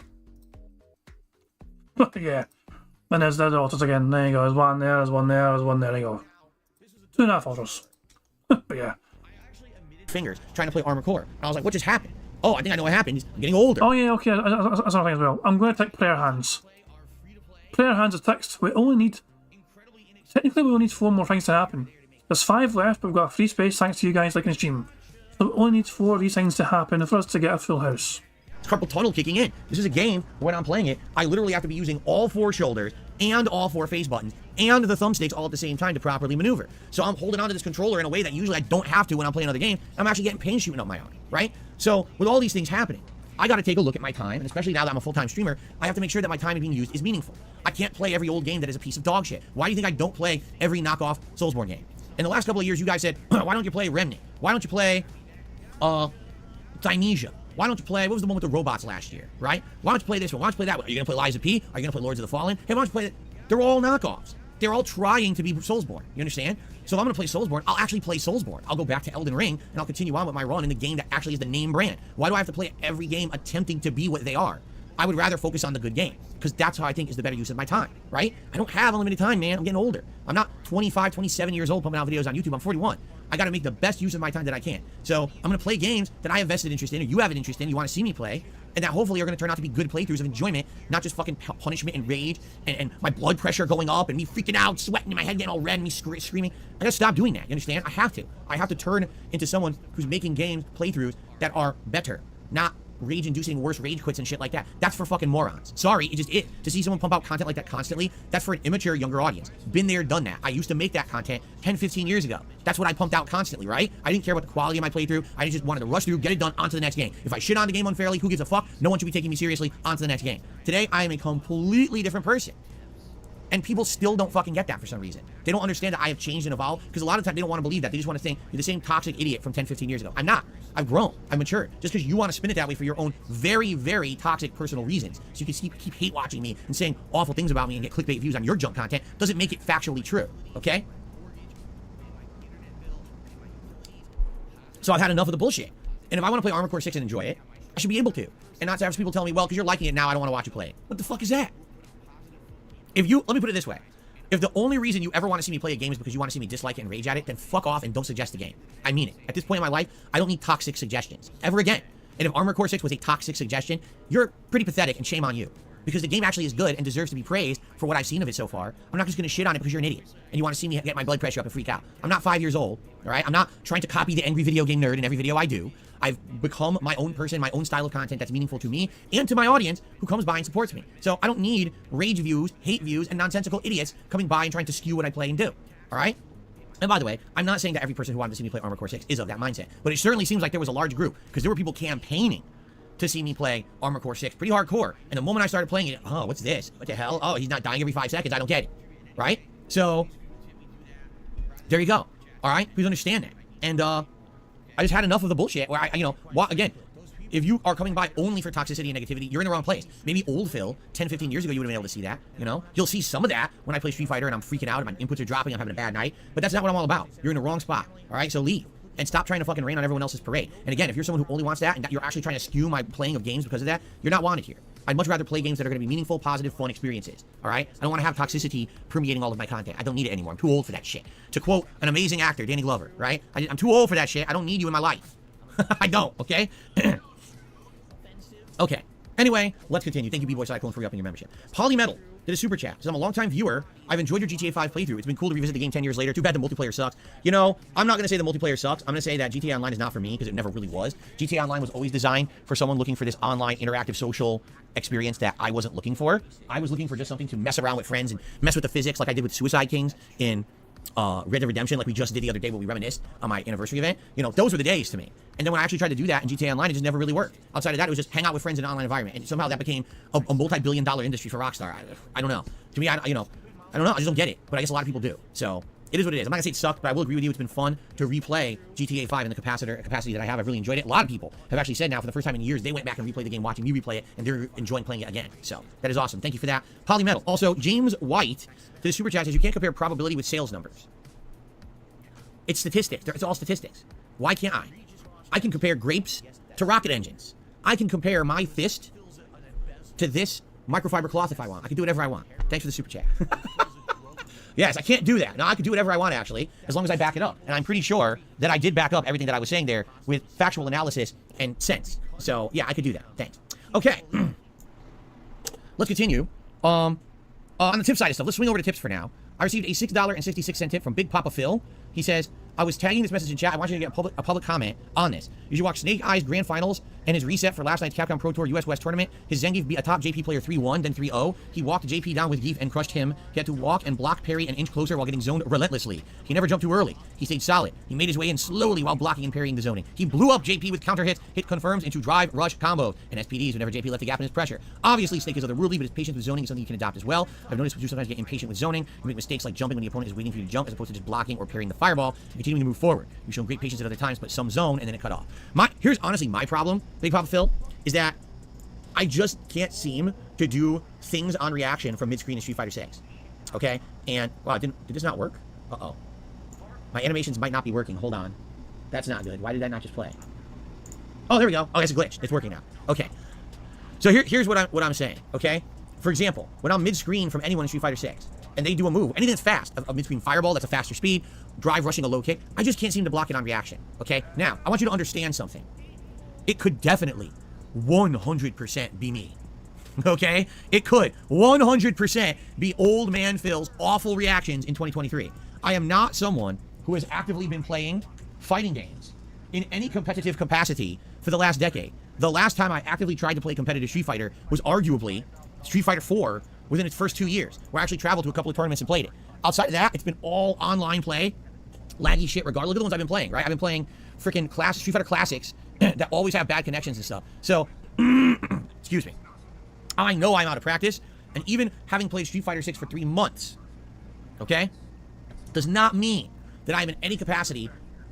Yeah. And there's the autos again. There you go. There's one there, there's one there, there's one there. There you go. 2.5 autos. But yeah. Fingers trying to play Armored Core. And I was like, what just happened? Oh, I think I know what happened. I'm getting older. Oh yeah, okay. That's another thing as well. I'm going to tick player hands. Player hands is ticked. We only need... Technically, we only need 4 more things to happen. There's 5 left, but we've got a free space thanks to you guys liking the stream. So we only need 4 of these things to happen for us to get a full house. Carpal tunnel kicking in. This is a game, when I'm playing it, I literally have to be using all 4 shoulders and all 4 face buttons and the thumbsticks all at the same time to properly maneuver. So I'm holding onto this controller in a way that usually I don't have to when I'm playing another game. I'm actually getting pain shooting up my arm, right? So with all these things happening, I got to take a look at my time, and especially now that I'm a full-time streamer, I have to make sure that my time being used is meaningful. I can't play every old game that is a piece of dog shit. Why do you think I don't play every knockoff Soulsborne game? In the last couple of years, you guys said, why don't you play Remnant? Why don't you play, Dinesia? Why don't you play, what was the one with the robots last year, right? Why don't you play this one? Why don't you play that one? Are you going to play Lies of P? Are you going to play Lords of the Fallen? Hey, why don't you play it? They're all knockoffs. They're all trying to be Soulsborne. You understand? So if I'm going to play Soulsborne, I'll actually play Soulsborne. I'll go back to Elden Ring, and I'll continue on with my run in the game that actually is the name brand. Why do I have to play every game attempting to be what they are? I would rather focus on the good game, because that's how I think is the better use of my time, right? I don't have unlimited time, man. I'm getting older. I'm not 25, 27 years old pumping out videos on YouTube. I'm 41. I got to make the best use of my time that I can. So I'm going to play games that I have vested interest in, or you have an interest in, you want to see me play, and that hopefully are going to turn out to be good playthroughs of enjoyment, not just fucking punishment and rage, and my blood pressure going up, and me freaking out, sweating, and my head getting all red, and me screaming. I got to stop doing that, you understand? I have to. I have to turn into someone who's making games, playthroughs that are better, not rage-inducing worse rage quits and shit like that. That's for fucking morons. Sorry, it just is. To see someone pump out content like that constantly, that's for an immature, younger audience. Been there, done that. I used to make that content 10, 15 years ago. That's what I pumped out constantly, right? I didn't care about the quality of my playthrough. I just wanted to rush through, get it done, onto the next game. If I shit on the game unfairly, who gives a fuck? No one should be taking me seriously. Onto the next game. Today, I am a completely different person. And people still don't fucking get that for some reason. They don't understand that I have changed and evolved, because a lot of times they don't want to believe that. They just want to think you're the same toxic idiot from 10, 15 years ago. I'm not. I've grown. I've matured. Just because you want to spin it that way for your own very, very toxic personal reasons, so you can keep hate watching me and saying awful things about me and get clickbait views on your junk content, doesn't make it factually true, okay? So I've had enough of the bullshit. And if I want to play Armored Core 6 and enjoy it, I should be able to. And not to have people tell me, well, because you're liking it now, I don't want to watch you play it. What the fuck is that? Let me put it this way. If the only reason you ever want to see me play a game is because you want to see me dislike it and rage at it, then fuck off and don't suggest the game. I mean it. At this point in my life, I don't need toxic suggestions. Ever again. And if Armored Core 6 was a toxic suggestion, you're pretty pathetic, and shame on you. Because the game actually is good and deserves to be praised for what I've seen of it so far. I'm not just going to shit on it because you're an idiot and you want to see me get my blood pressure up and freak out. I'm not 5 years old, all right? I'm not trying to copy the angry video game nerd in every video I do. I've become my own person, my own style of content that's meaningful to me and to my audience who comes by and supports me. So I don't need rage views, hate views, and nonsensical idiots coming by and trying to skew what I play and do, all right? And by the way, I'm not saying that every person who wanted to see me play Armored Core 6 is of that mindset, but it certainly seems like there was a large group, because there were people campaigning to see me play Armored Core 6 pretty hardcore. And the moment I started playing it, oh, what's this? What the hell? Oh, he's not dying every 5 seconds. I don't get it. Right? So, there you go. All right? Please understand that. And I just had enough of the bullshit where again, if you are coming by only for toxicity and negativity, you're in the wrong place. Maybe old Phil, 10, 15 years ago, you would have been able to see that, you know? You'll see some of that when I play Street Fighter and I'm freaking out and my inputs are dropping, I'm having a bad night. But that's not what I'm all about. You're in the wrong spot. All right? So leave. And stop trying to fucking rain on everyone else's parade. And again, if you're someone who only wants that and that you're actually trying to skew my playing of games because of that, you're not wanted here. I'd much rather play games that are going to be meaningful, positive, fun experiences. All right? I don't want to have toxicity permeating all of my content. I don't need it anymore. I'm too old for that shit. To quote an amazing actor, Danny Glover, right? I'm too old for that shit. I don't need you in my life. I don't, okay? Okay. Anyway, let's continue. Thank you, B-Boy Cyclone, for re-upping your membership. Polymetal did a super chat. Says, I'm a long-time viewer. I've enjoyed your GTA 5 playthrough. It's been cool to revisit the game 10 years later. Too bad the multiplayer sucks. You know, I'm not going to say the multiplayer sucks. I'm going to say that GTA Online is not for me, because it never really was. GTA Online was always designed for someone looking for this online interactive social experience that I wasn't looking for. I was looking for just something to mess around with friends and mess with the physics like I did with Suicide Kings in Red Dead Redemption, like we just did the other day when we reminisced on my anniversary event. You know, those were the days to me. And then when I actually tried to do that in GTA Online, it just never really worked. Outside of that, it was just hang out with friends in an online environment. And somehow that became a multi-billion-dollar industry for Rockstar. I don't know. To me, I don't know. I just don't get it. But I guess a lot of people do. So it is what it is. I'm not going to say it sucked, but I will agree with you. It's been fun to replay GTA 5 in the capacity that I have. I've really enjoyed it. A lot of people have actually said now for the first time in years, they went back and replayed the game, watching me replay it, and they're enjoying playing it again. So that is awesome. Thank you for that. Polymetal. Also, James White, to the super chat, says you can't compare probability with sales numbers. It's statistics. It's all statistics. Why can't I? I can compare grapes to rocket engines. I can compare my fist to this microfiber cloth if I want. I can do whatever I want. Thanks for the super chat. Yes, I can't do that. No, I can do whatever I want, actually, as long as I back it up. And I'm pretty sure that I did back up everything that I was saying there with factual analysis and sense. So, yeah, I could do that. Thanks. Okay. Let's continue. On the tip side of stuff, let's swing over to tips for now. I received a $6.66 tip from Big Papa Phil. He says, I was tagging this message in chat. I want you to get a public comment on this. You should watch Snake Eyes Grand Finals and his reset for last night's Capcom Pro Tour US West tournament. His Zangief beat a top JP player 3-1, then 3-0. He walked JP down with Geef and crushed him. He had to walk and block parry an inch closer while getting zoned relentlessly. He never jumped too early. He stayed solid. He made his way in slowly while blocking and parrying the zoning. He blew up JP with counter hits, hit confirms into drive, rush, combos, and SPDs whenever JP left a gap in his pressure. Obviously, Snake is otherworldly, but his patience with zoning is something you can adopt as well. I've noticed you sometimes get impatient with zoning. You make mistakes like jumping when the opponent is waiting for you to jump as opposed to just blocking or parrying the fireball and continuing to move forward. You've shown great patience at other times, but some zone and then it cut off. Here's honestly my problem, Big Papa Phil, is that I just can't seem to do things on reaction from mid-screen in Street Fighter 6. Okay? And, wow, did this not work? Uh-oh. My animations might not be working. Hold on. That's not good. Why did that not just play? Oh, there we go. Oh, it's a glitch. It's working now. Okay. So here's what I'm saying, okay? For example, when I'm mid-screen from anyone in Street Fighter 6, and they do a move, anything that's fast, a mid-screen fireball that's a faster speed, drive rushing a low kick, I just can't seem to block it on reaction, okay? Now, I want you to understand something. It could definitely 100% be me, okay? It could 100% be old man Phil's awful reactions in 2023. I am not someone who has actively been playing fighting games in any competitive capacity for the last decade. The last time I actively tried to play competitive Street Fighter was arguably Street Fighter 4 within its first 2 years, where I actually traveled to a couple of tournaments and played it. Outside of that, it's been all online play, laggy shit regardless. Look at the ones I've been playing, right? I've been playing freaking Street Fighter Classics that always have bad connections and stuff. So, excuse me. I know I'm out of practice, and even having played Street Fighter 6 for 3 months, okay, does not mean that I'm in any capacity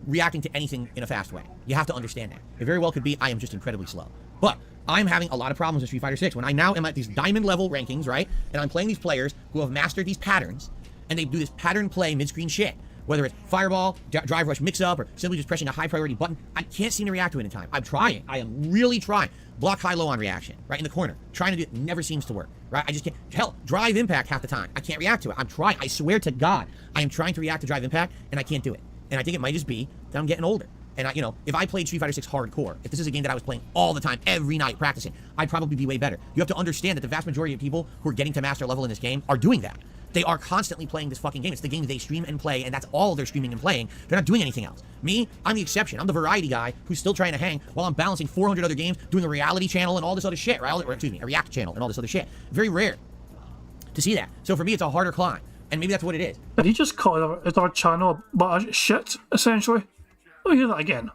reacting to anything in a fast way. You have to understand that. It very well could be I am just incredibly slow. But I'm having a lot of problems with Street Fighter 6 when I now am at these diamond level rankings, right? And I'm playing these players who have mastered these patterns, and they do this pattern play mid-screen shit. Whether it's fireball, drive rush mix-up, or simply just pressing a high priority button, I can't seem to react to it in time. I'm trying. I am really trying. Block high-low on reaction, right in the corner. Trying to do it, never seems to work, right? I just can't. Hell, drive impact half the time. I can't react to it. I'm trying. I swear to God, I am trying to react to drive impact, and I can't do it. And I think it might just be that I'm getting older. And if I played Street Fighter 6 hardcore, if this is a game that I was playing all the time, every night practicing, I'd probably be way better. You have to understand that the vast majority of people who are getting to master level in this game are doing that. They are constantly playing this fucking game. It's the game they stream and play, and that's all they're streaming and playing. They're not doing anything else. Me, I'm the exception. I'm the variety guy who's still trying to hang while I'm balancing 400 other games, doing a reality channel and all this other shit, right? Or, excuse me, a react channel and all this other shit. Very rare to see that. So for me, it's a harder climb, and maybe that's what it is. Did he just call our channel but shit, essentially? Let me hear that again.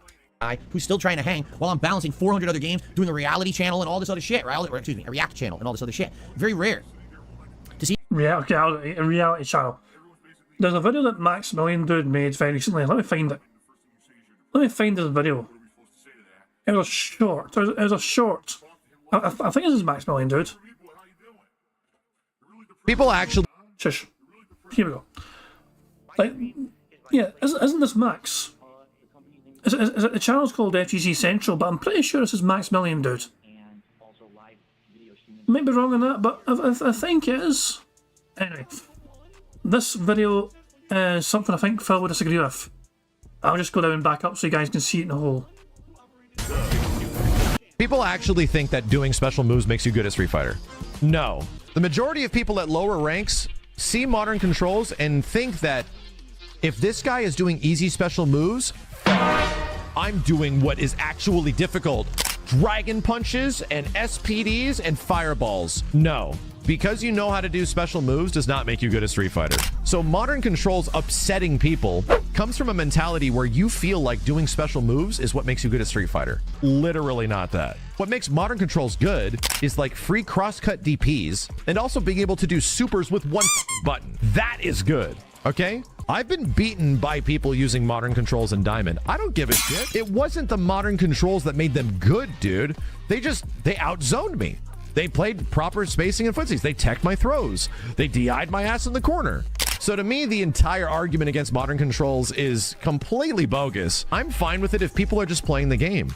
Who's still trying to hang while I'm balancing 400 other games, doing a reality channel and all this other shit, right? Or, excuse me, a react channel and all this other shit. Very rare to see. A reality channel. There's a video that Maximilian Dude made very recently. Let me find it. Let me find this video. It was short. It was a short. I think this is Maximilian Dude. People actually... Shush. Here we go. Like, yeah, isn't this Max? The channel's called FGC Central, but I'm pretty sure this is Maximilian Dude. Might be wrong on that, but I think it is. Anyway, this video is something I think Phil would disagree with. I'll just go down and back up so you guys can see it in the whole. People actually think that doing special moves makes you good at Street Fighter. No. The majority of people at lower ranks see modern controls and think that if this guy is doing easy special moves, I'm doing what is actually difficult. Dragon punches and SPDs and fireballs. No. Because you know how to do special moves does not make you good at Street Fighter. So modern controls upsetting people comes from a mentality where you feel like doing special moves is what makes you good at Street Fighter. Literally not that. What makes modern controls good is like free cross-cut DPs and also being able to do supers with one button. That is good. Okay? I've been beaten by people using modern controls in Diamond. I don't give a shit. It wasn't the modern controls that made them good, dude. They outzoned me. They played proper spacing and footsies. They teched my throws. They DI'd my ass in the corner. So to me, the entire argument against modern controls is completely bogus. I'm fine with it if people are just playing the game.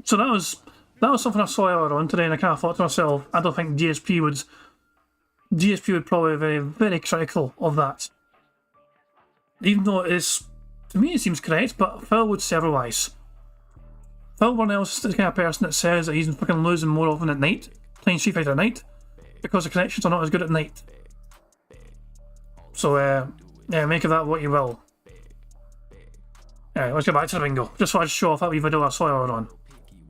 So that was something I saw earlier on today, and I kind of thought to myself, I don't think DSP would probably be very, very critical of that. Even though to me it seems correct, but Phil would say otherwise. Phil Burnell's the kind of person that says that he's fucking losing more often at night, playing Street Fighter at night, because the connections are not as good at night. So, yeah, make of that what you will. Alright, let's get back to the bingo. Just thought I'd show off that wee video I saw earlier on.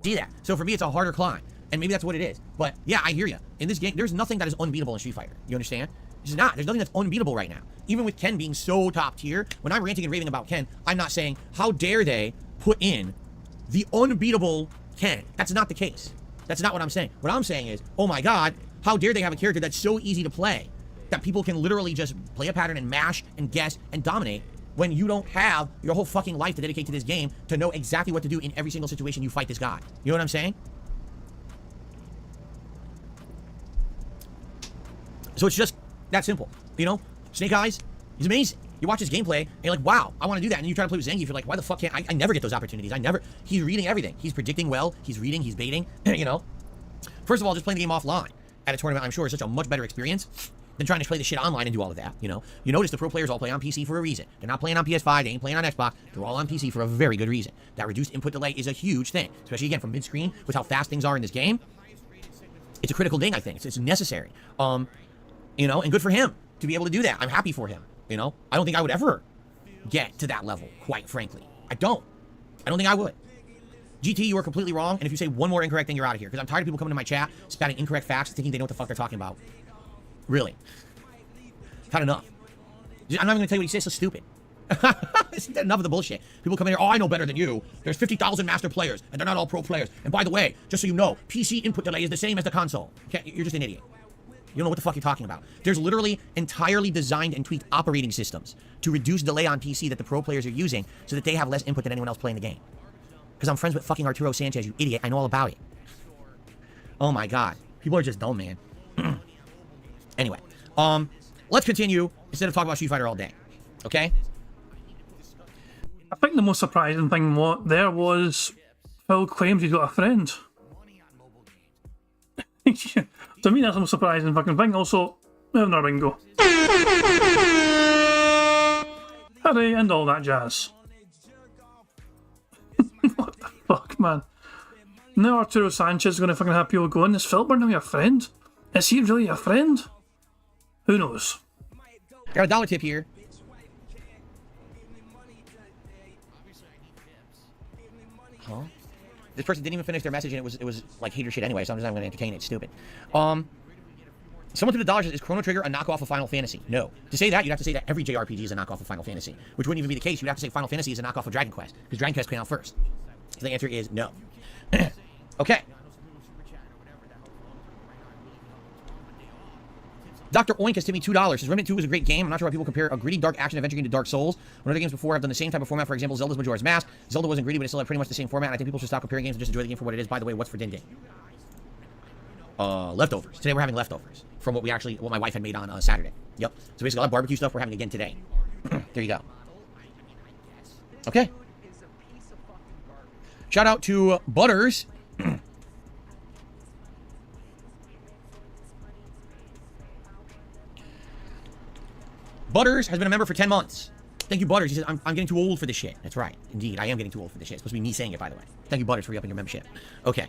See that? So for me, it's a harder climb. And maybe that's what it is. But yeah, I hear you. In this game, there's nothing that is unbeatable in Street Fighter. You understand? There's not. There's nothing that's unbeatable right now. Even with Ken being so top tier, when I'm ranting and raving about Ken, I'm not saying, how dare they put in the unbeatable Ken. That's not the case. That's not what I'm saying. What I'm saying is, oh my god, how dare they have a character that's so easy to play that people can literally just play a pattern and mash and guess and dominate when you don't have your whole fucking life to dedicate to this game to know exactly what to do in every single situation you fight this guy. You know what I'm saying? So it's just that simple. You know, Snake Eyes, he's amazing. You watch his gameplay, and you're like, wow, I want to do that. And then you try to play with Zangief, you're like, why the fuck can't I never get those opportunities. He's reading everything. He's predicting well, he's reading, he's baiting, you know. First of all, just playing the game offline at a tournament, I'm sure, is such a much better experience than trying to play the shit online and do all of that, you know. You notice the pro players all play on PC for a reason. They're not playing on PS5, they ain't playing on Xbox, they're all on PC for a very good reason. That reduced input delay is a huge thing, especially, again, from mid-screen, with how fast things are in this game. It's a critical thing, I think. It's necessary. You know, and good for him to be able to do that. I'm happy for him, you know. I don't think I would ever get to that level, quite frankly. I don't think I would. GT, you are completely wrong, and if you say one more incorrect thing, you're out of here, because I'm tired of people coming to my chat, spouting incorrect facts, thinking they know what the fuck they're talking about. Really. I've had enough. I'm not even going to tell you what he says, so stupid. Isn't that enough of the bullshit? People come in here, oh, I know better than you. There's 50,000 master players, and they're not all pro players. And by the way, just so you know, PC input delay is the same as the console. Okay, you're just an idiot. You don't know what the fuck you're talking about. There's literally entirely designed and tweaked operating systems to reduce delay on PC that the pro players are using so that they have less input than anyone else playing the game. Because I'm friends with fucking Arturo Sanchez, you idiot. I know all about it. Oh my god. People are just dumb, man. Anyway. Let's continue instead of talking about Street Fighter all day. Okay? I think the most surprising thing there was Phil claims he's got a friend. To me, that's the most surprising fucking thing. Also, we have another bingo. Hurry and all that jazz. What the fuck, man? Now Arturo Sanchez is going to fucking have people going, is Phil Burnell your friend? Is he really a friend? Who knows? Got a dollar tip here. Huh? This person didn't even finish their message, and it was like hater shit anyway, so I'm just not going to entertain it. It's stupid. Someone threw the dollar. Is Chrono Trigger a knockoff of Final Fantasy? No. To say that, you'd have to say that every JRPG is a knockoff of Final Fantasy, which wouldn't even be the case. You'd have to say Final Fantasy is a knockoff of Dragon Quest, because Dragon Quest came out first. So the answer is no. Okay. Dr. Oink has tipped me $2. Says Remnant 2 is a great game. I'm not sure why people compare a gritty, dark action adventure game to Dark Souls. When other games before have done the same type of format, for example, Zelda's Majora's Mask. Zelda wasn't gritty, but it still had pretty much the same format. And I think people should stop comparing games and just enjoy the game for what it is. By the way, what's for Din Din? Leftovers. Today we're having leftovers from what my wife had made on Saturday. Yep. So basically, all that barbecue stuff we're having again today. There you go. Okay. Shout out to Butters. Butters has been a member for 10 months. Thank you, Butters. He says, I'm getting too old for this shit. That's right. Indeed, I am getting too old for this shit. It's supposed to be me saying it, by the way. Thank you, Butters, for re-upping your membership. Okay.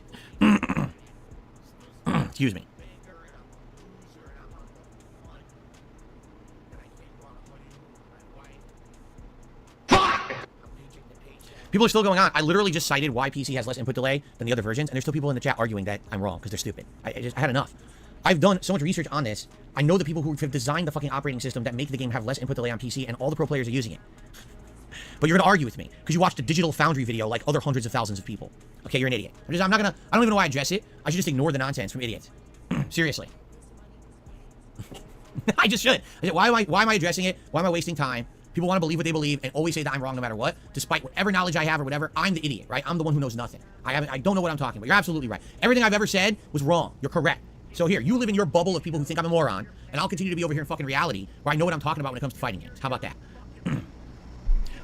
Excuse me. People are still going on. I literally just cited why PC has less input delay than the other versions, and there's still people in the chat arguing that I'm wrong because they're stupid. I had enough. I've done so much research on this. I know the people who have designed the fucking operating system that make the game have less input delay on PC, and all the pro players are using it. But you're going to argue with me because you watched a Digital Foundry video like other hundreds of thousands of people. Okay, you're an idiot. I don't even know why I address it. I should just ignore the nonsense from idiots. Seriously. I just should. Why am I addressing it? Why am I wasting time? People want to believe what they believe and always say that I'm wrong no matter what. Despite whatever knowledge I have or whatever, I'm the idiot, right? I'm the one who knows nothing. I don't know what I'm talking about. You're absolutely right. Everything I've ever said was wrong. You're correct. So here, you live in your bubble of people who think I'm a moron, and I'll continue to be over here in fucking reality where I know what I'm talking about when it comes to fighting games. How about that?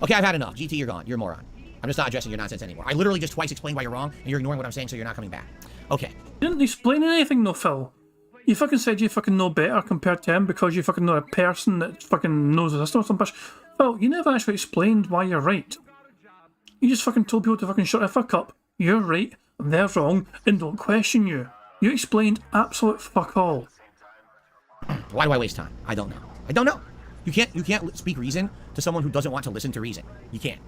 Okay, I've had enough. GT, you're gone. You're a moron. I'm just not addressing your nonsense anymore. I literally just twice explained why you're wrong, and you're ignoring what I'm saying, so you're not coming back. Okay. You didn't explain anything, no, Phil. You fucking said you fucking know better compared to him because you fucking know a person that fucking knows the system or some bitch. Phil, you never actually explained why you're right. You just fucking told people to fucking shut the fuck up. You're right, they're wrong, and don't question you. You explained absolute fuck all. Why do I waste time? I don't know. I don't know. You can't speak reason to someone who doesn't want to listen to reason. You can't.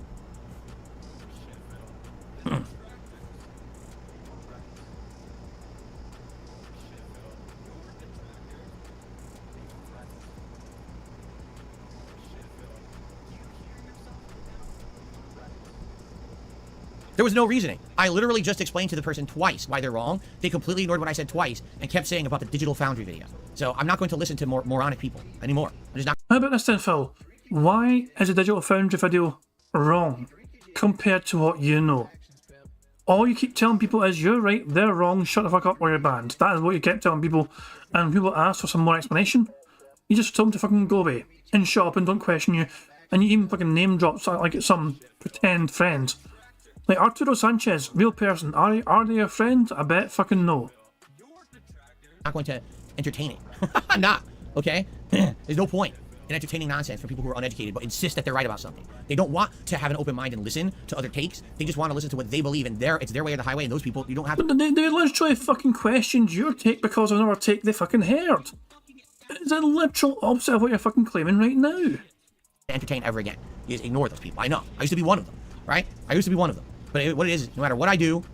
There was no reasoning. I literally just explained to the person twice why they're wrong. They completely ignored what I said twice and kept saying about the Digital Foundry video. So I'm not going to listen to moronic people anymore. I'm just not. How about this then, Phil? Why is the Digital Foundry video wrong compared to what you know? All you keep telling people is you're right, they're wrong, shut the fuck up or you're banned. That is what you kept telling people. And people ask for some more explanation. You just told them to fucking go away and shut up and don't question you. And you even fucking name drops like it's some pretend friend. Like Arturo Sanchez, real person. Are they a friend? I bet fucking no. I'm not going to entertain it. I'm not. Okay? There's no point in entertaining nonsense for people who are uneducated but insist that they're right about something. They don't want to have an open mind and listen to other takes. They just want to listen to what they believe, and it's their way or the highway, and those people, you don't have to. They literally fucking questioned your take because of another take they fucking heard. It's a literal opposite of what you're fucking claiming right now. Entertain ever again. You just ignore those people. I know. I used to be one of them, right? I used to be one of them. But what it is, no matter what I do,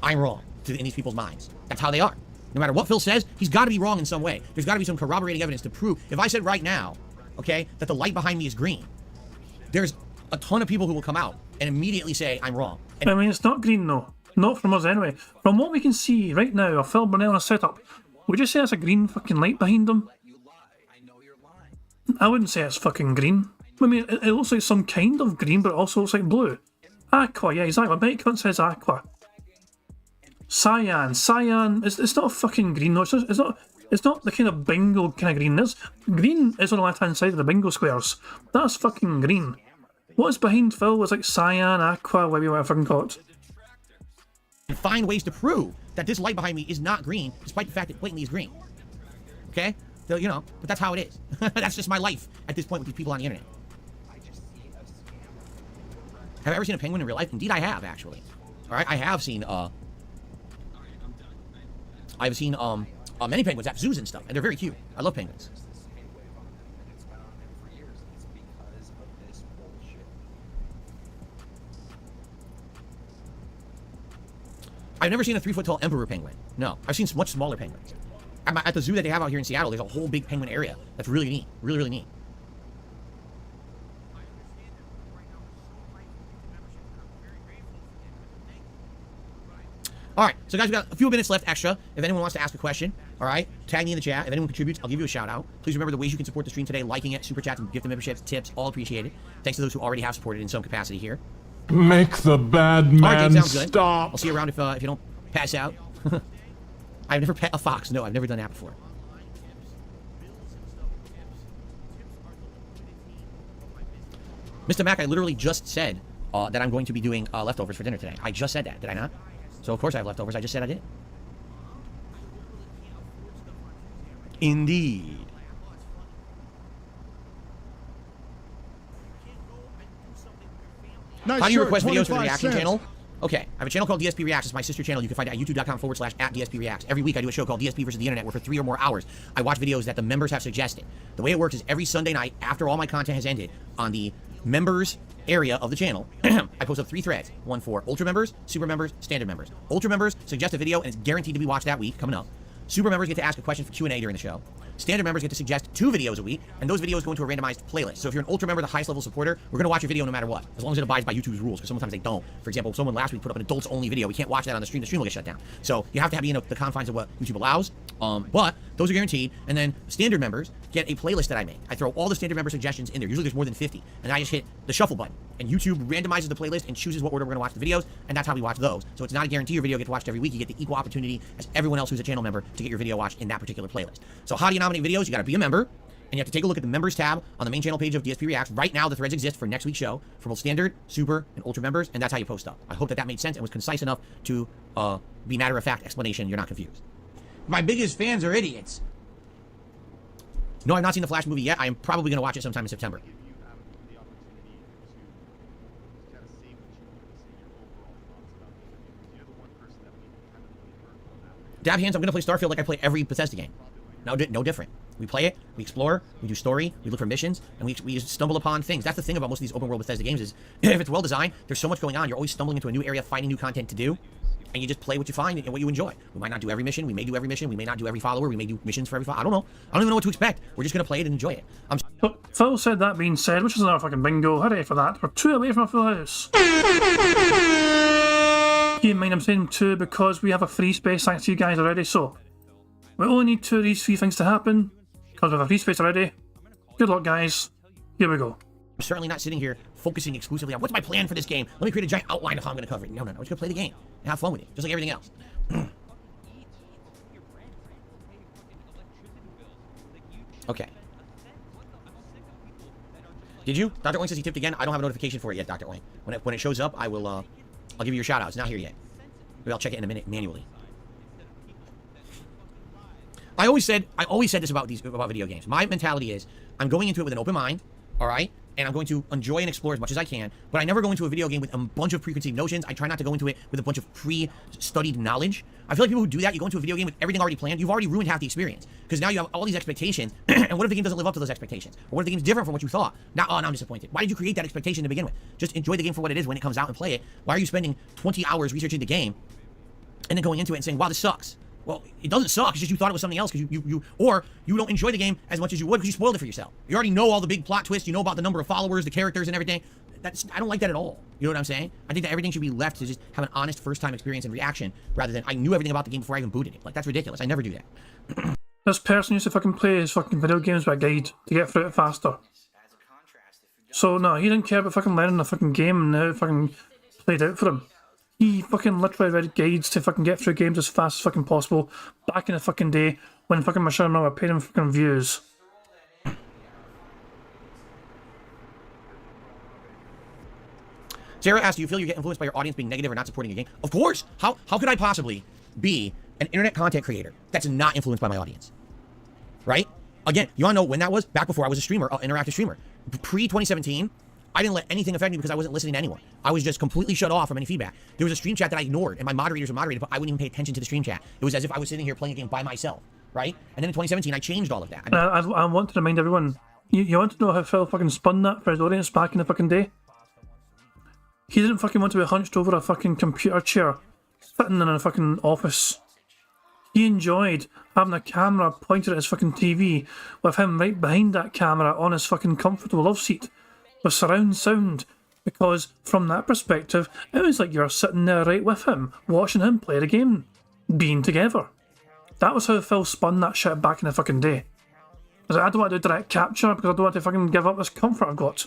I'm wrong in these people's minds. That's how they are. No matter what Phil says, he's got to be wrong in some way. There's got to be some corroborating evidence to prove. If I said right now, okay, that the light behind me is green, there's a ton of people who will come out and immediately say I'm wrong. And I mean, it's not green though. Not from us anyway. From what we can see right now of Phil Burnell in a setup, would you say it's a green fucking light behind him? I wouldn't say it's fucking green. I mean, it looks like some kind of green, but it also looks like blue. Aqua, yeah, exactly. My mate says aqua. Cyan, it's not a fucking green, no. It's not the kind of bingo kind of green. Green is on the left-hand side of the bingo squares. That's fucking green. What is behind Phil is like cyan, aqua, whatever you want to fucking call it. and find ways to prove that this light behind me is not green, despite the fact that blatantly is green. Okay? So, you know, but that's how it is. That's just my life at this point with these people on the internet. Have I ever seen a penguin in real life? Indeed, I have, actually. All right, I have seen, many penguins at zoos and stuff, and they're very cute. I love penguins. I've never seen a 3-foot-tall emperor penguin. No, I've seen much smaller penguins. At the zoo that they have out here in Seattle, there's a whole big penguin area. That's really neat. Really, really neat. All right, so guys, we've got a few minutes left extra. If anyone wants to ask a question, all right, tag me in the chat. If anyone contributes, I'll give you a shout out. Please remember the ways you can support the stream today: liking it, super chats, and gift memberships, tips, all appreciated. Thanks to those who already have supported in some capacity here. Make the bad man sounds good. stop. I'll see you around if you don't pass out. I've never pet a fox. No, I've never done that before. Mr. Mac, I literally just said that I'm going to be doing leftovers for dinner today. I just said that, did I not? So of course I have leftovers. I just said I did. Indeed. Nice. How do you request videos for the reaction channel? Okay, I have a channel called DSP Reacts. It's my sister channel. You can find it at youtube.com/@DSP Reacts. Every week I do a show called DSP versus the Internet, where for 3 or more hours I watch videos that the members have suggested. The way it works is every Sunday night after all my content has ended on the members area of the channel, I post up 3 threads. One for ultra members, super members, standard members. Ultra members suggest a video and it's guaranteed to be watched that week coming up. Super members get to ask a question for Q&A during the show. Standard members get to suggest 2 videos a week, and those videos go into a randomized playlist. So if you're an ultra member, the highest level supporter, we're going to watch your video no matter what, as long as it abides by YouTube's rules, because sometimes they don't. For example, someone last week put up an adults only video. We can't watch that on the stream will get shut down. So you have to be in the confines of what YouTube allows, but those are guaranteed. And then standard members get a playlist that I make. I throw all the standard member suggestions in there. Usually there's more than 50, and I just hit the shuffle button, and YouTube randomizes the playlist and chooses what order we're going to watch the videos, and that's how we watch those. So it's not a guarantee your video gets watched every week. You get the equal opportunity as everyone else who's a channel member to get your video watched in that particular playlist. So how do you nominate videos? You got to be a member. And you have to take a look at the members tab on the main channel page of DSP Reacts. Right now, the threads exist for next week's show for both standard, super, and ultra members, and that's how you post up. I hope that made sense and was concise enough to be matter-of-fact explanation. You're not confused. My biggest fans are idiots. No, I've not seen the Flash movie yet. I am probably going to watch it sometime in September. Dab hands, I'm going to play Starfield like I play every Bethesda game. No different. We play it, we explore, we do story, we look for missions, and we stumble upon things. That's the thing about most of these open world Bethesda games is, if it's well designed, there's so much going on, you're always stumbling into a new area, finding new content to do, and you just play what you find and what you enjoy. We might not do every mission, we may do every mission, we may not do every follower, we may do missions for every follower. I don't know. I don't even know what to expect. We're just going to play it and enjoy it. But Phil said, that being said, which is another fucking bingo. Hooray for that. We're 2 away from a full house. Keep in mind I'm saying 2 because we have a free space thanks to you guys already, so we only need 2 of these 3 things to happen because we have a free space already. Good luck, guys. Here we go. I'm certainly not sitting here focusing exclusively on what's my plan for this game. Let me create a giant outline of how I'm going to cover it. No. I'm just going to play the game and have fun with it, just like everything else. Okay. Did you? Dr. Oink says he tipped again. I don't have a notification for it yet, Dr. Oink. When it shows up, I will, I'll give you your shout outs. Not here yet. Maybe I'll check it in a minute manually. I always said this about video games. My mentality is I'm going into it with an open mind, all right? And I'm going to enjoy and explore as much as I can, but I never go into a video game with a bunch of preconceived notions. I try not to go into it with a bunch of pre-studied knowledge. I feel like people who do that, you go into a video game with everything already planned, you've already ruined half the experience. Because now you have all these expectations, and what if the game doesn't live up to those expectations? Or what if the game's different from what you thought? Now I'm disappointed. Why did you create that expectation to begin with? Just enjoy the game for what it is when it comes out and play it. Why are you spending 20 hours researching the game, and then going into it and saying, wow, this sucks? Well, it doesn't suck. It's just you thought it was something else because you don't enjoy the game as much as you would because you spoiled it for yourself. You already know all the big plot twists. You know about the number of followers, the characters, and everything. I don't like that at all. You know what I'm saying? I think that everything should be left to just have an honest first-time experience and reaction rather than I knew everything about the game before I even booted it. Like, that's ridiculous. I never do that. This person used to fucking play his fucking video games with a guide to get through it faster. So, no, he didn't care about fucking learning the fucking game and how it fucking played out for him. He fucking literally read guides to fucking get through games as fast as fucking possible back in the fucking day when fucking Michelle and I were paying him fucking views. Sarah asked, do you feel you get influenced by your audience being negative or not supporting a game? Of course. How could I possibly be an internet content creator that's not influenced by my audience? Right? Again, you want to know when that was? Back before I was a streamer, an interactive streamer. Pre-2017, I didn't let anything affect me because I wasn't listening to anyone. I was just completely shut off from any feedback. There was a stream chat that I ignored, and my moderators were moderated, but I wouldn't even pay attention to the stream chat. It was as if I was sitting here playing a game by myself, right? And then in 2017, I changed all of that. I want to remind everyone, you want to know how Phil fucking spun that for his audience back in the fucking day? He didn't fucking want to be hunched over a fucking computer chair, sitting in a fucking office. He enjoyed having a camera pointed at his fucking TV, with him right behind that camera on his fucking comfortable love seat, with surround sound, because from that perspective, it was like you're sitting there right with him, watching him play the game, being together. That was how Phil spun that shit back in the fucking day. I was like, I don't want to do direct capture because I don't want to fucking give up this comfort I've got.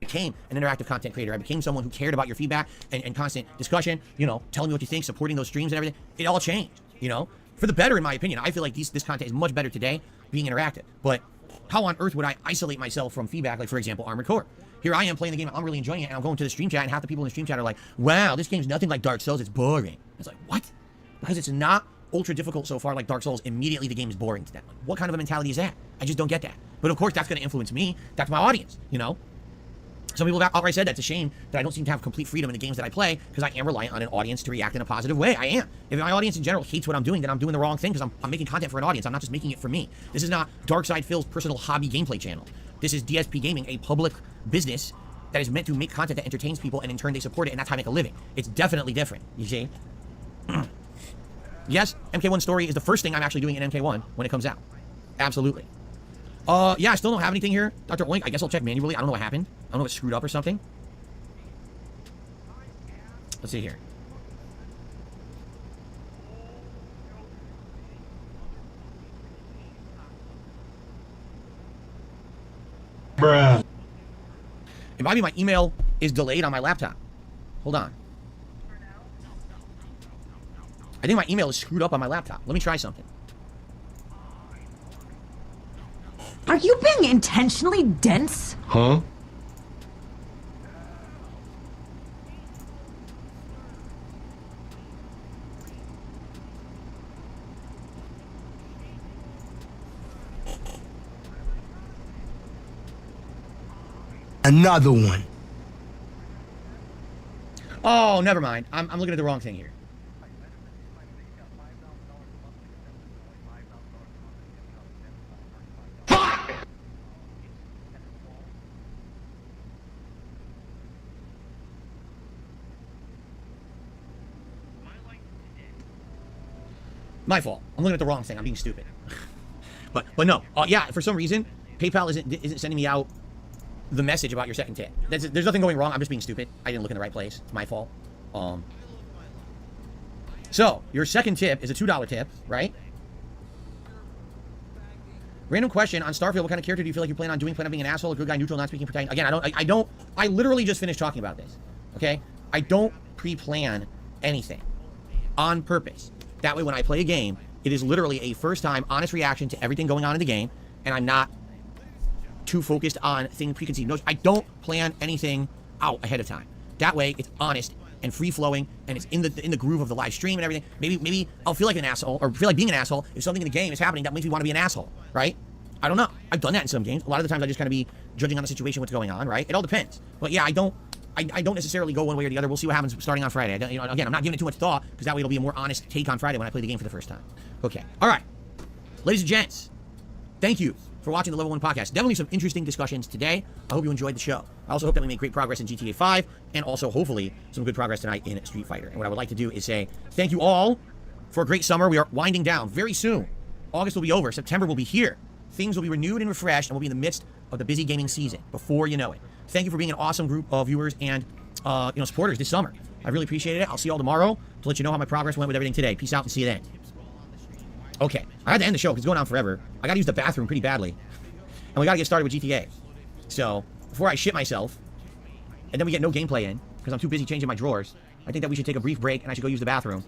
I became an interactive content creator. I became someone who cared about your feedback and constant discussion, you know, telling me what you think, supporting those streams and everything. It all changed, you know, for the better in my opinion. I feel like this content is much better today being interactive, but how on earth would I isolate myself from feedback? Like, for example, Armored Core. Here I am playing the game, I'm really enjoying it, and I'm going to the stream chat, and half the people in the stream chat are like, wow, this game's nothing like Dark Souls, it's boring. It's like, what? Because it's not ultra difficult so far like Dark Souls, immediately the game is boring to them. Like, what kind of a mentality is that? I just don't get that. But of course, that's going to influence me. That's my audience, you know? Some people have outright said that's a shame that I don't seem to have complete freedom in the games that I play because I am reliant on an audience to react in a positive way. I am. If my audience in general hates what I'm doing, then I'm doing the wrong thing because I'm making content for an audience. I'm not just making it for me. This is not Darkside Phil's personal hobby gameplay channel. This is DSP Gaming, a public business that is meant to make content that entertains people, and in turn they support it, and that's how I make a living. It's definitely different, you see? Yes, MK1 Story is the first thing I'm actually doing in MK1 when it comes out. Absolutely. Yeah, I still don't have anything here. Dr. Oink, I guess I'll check manually. I don't know what happened. I don't know if it screwed up or something. Let's see here. Bruh. It might be my email is delayed on my laptop. Hold on. I think my email is screwed up on my laptop. Let me try something. Are you being intentionally dense? Huh? Another one. Oh, never mind. I'm looking at the wrong thing here. My fault. I'm looking at the wrong thing. I'm being stupid. but no. Yeah, for some reason, PayPal isn't sending me out the message about your second tip. There's nothing going wrong. I'm just being stupid. I didn't look in the right place. It's my fault. So, your second tip is a $2 tip, right? Random question on Starfield. What kind of character do you feel like you plan on doing? Plan on being an asshole, a good guy, neutral, not speaking, pretending? Again, I literally just finished talking about this. Okay? I don't pre-plan anything on purpose. That way, when I play a game, it is literally a first-time, honest reaction to everything going on in the game, and I'm not too focused on things preconceived notions. I don't plan anything out ahead of time. That way, it's honest and free-flowing, and it's in the groove of the live stream and everything. Maybe I'll feel like an asshole, or feel like being an asshole if something in the game is happening that makes me want to be an asshole, right? I don't know. I've done that in some games. A lot of the times, I just kind of be judging on the situation, what's going on, right? It all depends. But yeah, I don't necessarily go one way or the other. We'll see what happens starting on Friday. Again, I'm not giving it too much thought, because that way it'll be a more honest take on Friday when I play the game for the first time. Okay. All right. Ladies and gents, thank you for watching the Level 1 podcast. Definitely some interesting discussions today. I hope you enjoyed the show. I also hope that we make great progress in GTA 5, and also, hopefully, some good progress tonight in Street Fighter. And what I would like to do is say thank you all for a great summer. We are winding down very soon. August will be over. September will be here. Things will be renewed and refreshed, and we'll be in the midst of the busy gaming season before you know it. Thank you for being an awesome group of viewers and supporters this summer. I really appreciate it. I'll see you all tomorrow to let you know how my progress went with everything today. Peace out and see you then. Okay, I had to end the show because it's going on forever. I got to use the bathroom pretty badly. And we got to get started with GTA. So, before I shit myself, and then we get no gameplay in, because I'm too busy changing my drawers, I think that we should take a brief break, and I should go use the bathroom.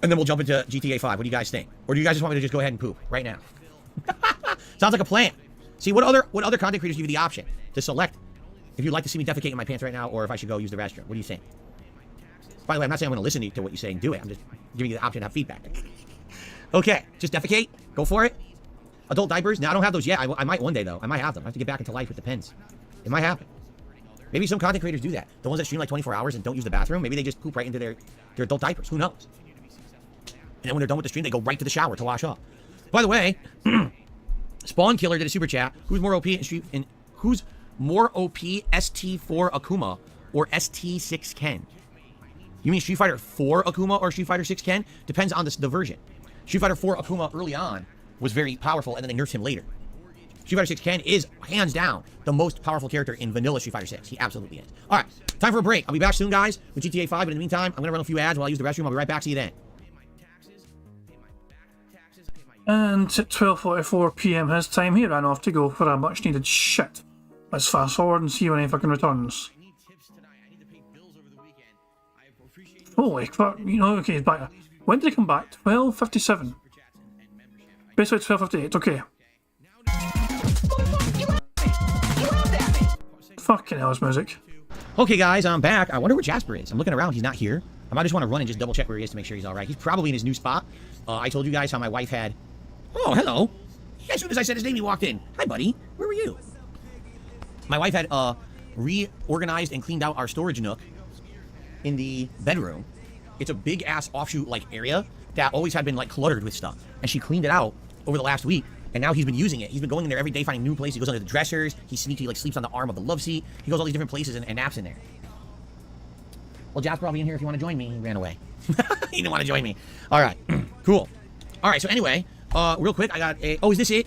And then we'll jump into GTA 5. What do you guys think? Or do you guys just want me to just go ahead and poop right now? Sounds like a plan. See, what other content creators give you the option to select if you'd like to see me defecate in my pants right now, or if I should go use the restroom? What do you think? By the way, I'm not saying I'm going to listen to what you say and do it. I'm just giving you the option to have feedback. Okay, just defecate. Go for it. Adult diapers? No, I don't have those yet. I might one day, though. I might have them. I have to get back into life with the pens. It might happen. Maybe some content creators do that. The ones that stream like 24 hours and don't use the bathroom, maybe they just poop right into their adult diapers. Who knows? And then when they're done with the stream, they go right to the shower to wash up. By the way, Spawn Killer did a super chat. Who's more OP who's more OP ST4 Akuma or ST6 Ken? You mean Street Fighter 4 Akuma or Street Fighter 6 Ken? Depends on the version. Street Fighter 4 Akuma early on was very powerful, and then they nerfed him later. Street Fighter 6 Ken is, hands down, the most powerful character in vanilla Street Fighter 6. He absolutely is. All right, time for a break. I'll be back soon, guys, with GTA 5, but in the meantime, I'm going to run a few ads while I use the restroom. I'll be right back. See you then. And at 12:44 PM his time, he ran off to go for a much needed shit. Let's fast forward and see when he fucking returns. Holy fuck, okay, he's back. When did he come back? 12:57. Basically 12:58, okay. Fucking hell, his music. Okay, guys, I'm back. I wonder where Jasper is. I'm looking around. He's not here. I might just want to run and just double check where he is to make sure he's all right. He's probably in his new spot. I told you guys how my wife had... Oh, hello. As soon as I said his name, he walked in. Hi, buddy. Where were you? My wife had reorganized and cleaned out our storage nook in the bedroom. It's a big-ass offshoot area that always had been cluttered with stuff. And she cleaned it out over the last week. And now he's been using it. He's been going in there every day, finding new places. He goes under the dressers. He sneaky sleeps on the arm of the love seat. He goes all these different places and naps in there. Well, Jasper, I'll be in here if you want to join me. He ran away. He didn't want to join me. All right. Cool. All right. So anyway, real quick, I got a... Oh, is this it?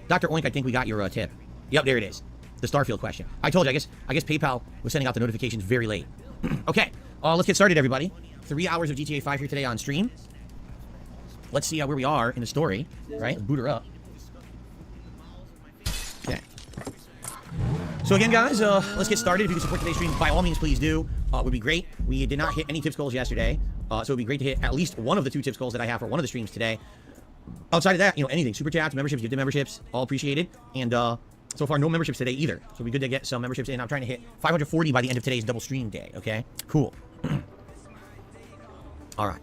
Dr. Oink, I think we got your tip. Yep, there it is. The Starfield question. I told you, I guess PayPal was sending out the notifications very late. Okay. Let's get started, everybody. 3 hours of GTA 5 here today on stream. Let's see where we are in the story. Right? Let's boot her up. Okay. So again, guys, let's get started. If you can support today's stream, by all means, please do. It would be great. We did not hit any tips goals yesterday, so it would be great to hit at least one of the 2 tips goals that I have for one of the streams today. Outside of that, you know, anything, super chats, memberships, gifted memberships, all appreciated. And so far, no memberships today either. So it'll be good to get some memberships in. I'm trying to hit 540 by the end of today's double stream day. Okay, cool. All right.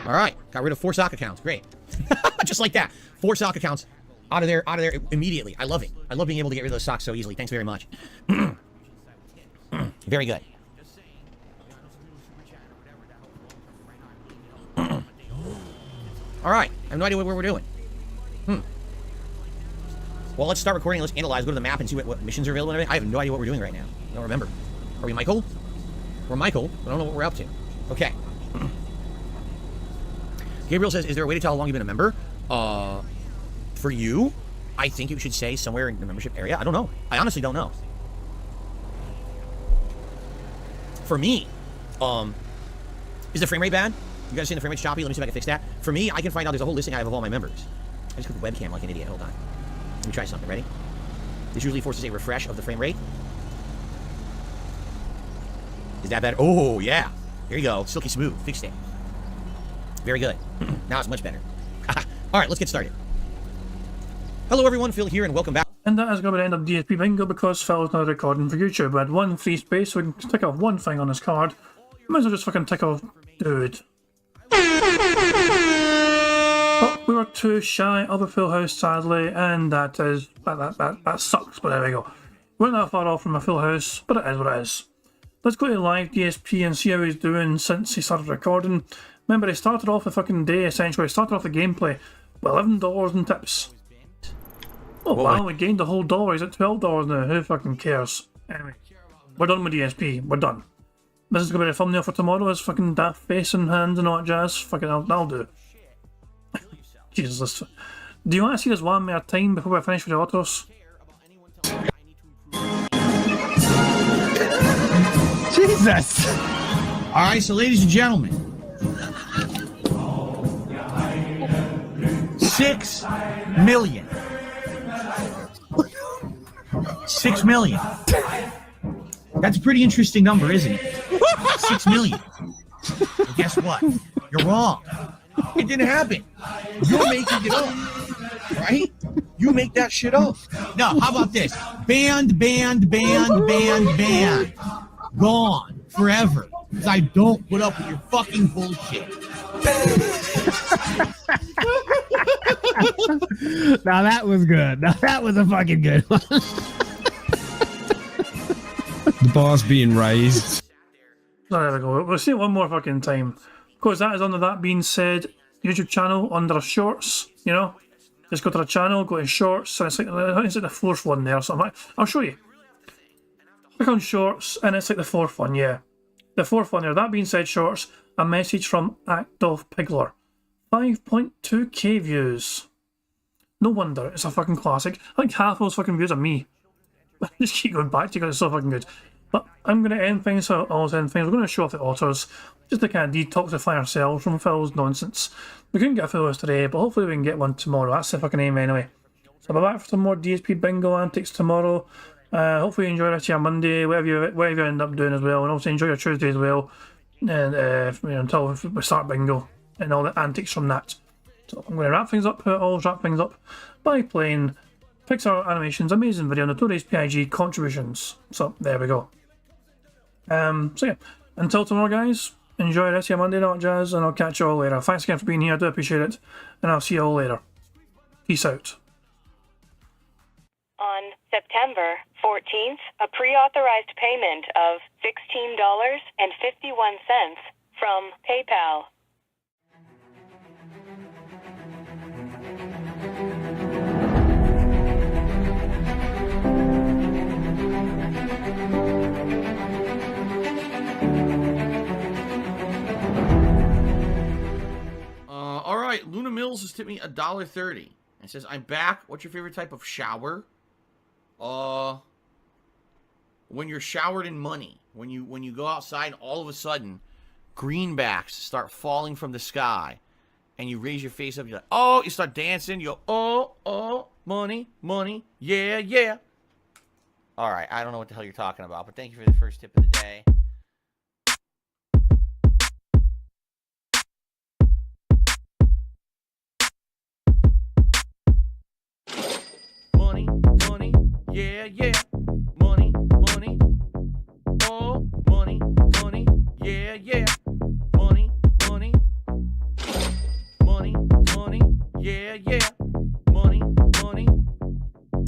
All right, got rid of 4 sock accounts. Great. Just like that. 4 sock accounts out of there immediately. I love it. I love being able to get rid of those socks so easily. Thanks very much. Very good. All right, I have no idea what we're doing. Well, let's start recording. Let's analyze, go to the map and see what missions are available. I have no idea what we're doing right now. I don't remember. Are we Michael? We're Michael. I don't know what we're up to. Okay. Gabriel says, is there a way to tell how long you've been a member? For you, I think you should say somewhere in the membership area. I don't know. I honestly don't know. For me, is the frame rate bad? You guys saying the frame rate's choppy? Let me see if I can fix that. For me, I can find out there's a whole listing I have of all my members. I just clicked the webcam like an idiot. Hold on. Let me try something. Ready? This usually forces a refresh of the frame rate. Is that better? Oh, yeah. Here you go. Silky smooth. Fixed it. Very good. Now it's much better. All right, let's get started. Hello, everyone. Phil here, and welcome back. And that is going to be the end of DSP Bingo because Phil's now recording for YouTube. We had one free space, so we can tick off one thing on his card. Might as well just fucking tick off dude. But we were too shy of a full house, sadly, and that sucks, but there we go. We're not that far off from a full house, but it is what it is. Let's go to live DSP and see how he's doing since he started recording. Remember, he started off the fucking day, essentially. He started off the gameplay with $11 in tips. Oh wow, we gained the whole dollar. He's at $12 now. Who fucking cares? Anyway, we're done with DSP. We're done. This is going to be the thumbnail for tomorrow. His fucking daft face and hands and all that jazz. Fucking that'll do. Jesus. Do you want to see this one more time before we finish with the autos? Jesus! Alright, so ladies and gentlemen. 6 million. 6 million. That's a pretty interesting number, isn't it? 6 million. Well, guess what? You're wrong. It didn't happen. You're making it up. Right? You make that shit up. No, how about this? Banned. Gone. Forever. Because I don't put up with your fucking bullshit. Now that was good. Now that was a fucking good one. The bar's being raised. So there we go. We'll see it one more fucking time. Of course, that is under That Being Said YouTube channel under shorts, you know? Just go to the channel, go to shorts, and it's like the 4th one there or something. I'll show you. Click on shorts, and it's like the 4th one, yeah. The 4th one there. That Being Said shorts, a message from Active Pigler. 5.2k views. No wonder, it's a fucking classic. I think half those fucking views are me. I just keep going back to it because it's so fucking good. But I'm going to end things, so I'll end things. We're going to show off the autos, just to kind of detoxify ourselves from Phil's nonsense. We couldn't get a full house today, but hopefully we can get one tomorrow. That's the fucking aim anyway. So I'll be back for some more DSP Bingo antics tomorrow. Hopefully you enjoy the rest of your Monday, whatever you end up doing as well. And also enjoy your Tuesday as well. And until we start Bingo and all the antics from that. So I'm going to wrap things up. I'll wrap things up by playing Pixar Animation's amazing video, Notorious PIG contributions. So there we go. So yeah, until tomorrow, guys. Enjoy the rest of your Monday, not jazz, and I'll catch you all later. Thanks again for being here. I do appreciate it, and I'll see you all later. Peace out. On September 14th, a pre-authorized payment of $16.51 from PayPal. All right, Luna Mills has tipped me $1.30. It says, I'm back. What's your favorite type of shower? When you're showered in money. When you go outside and all of a sudden greenbacks start falling from the sky and you raise your face up, you're like, oh, you start dancing, you go, oh, money, money, yeah, yeah. All right, I don't know what the hell you're talking about, but thank you for the first tip of the day. Money, money, yeah, yeah. Money, money, oh, money, money, yeah, yeah. Money, money, money, money, yeah, yeah. Money, money,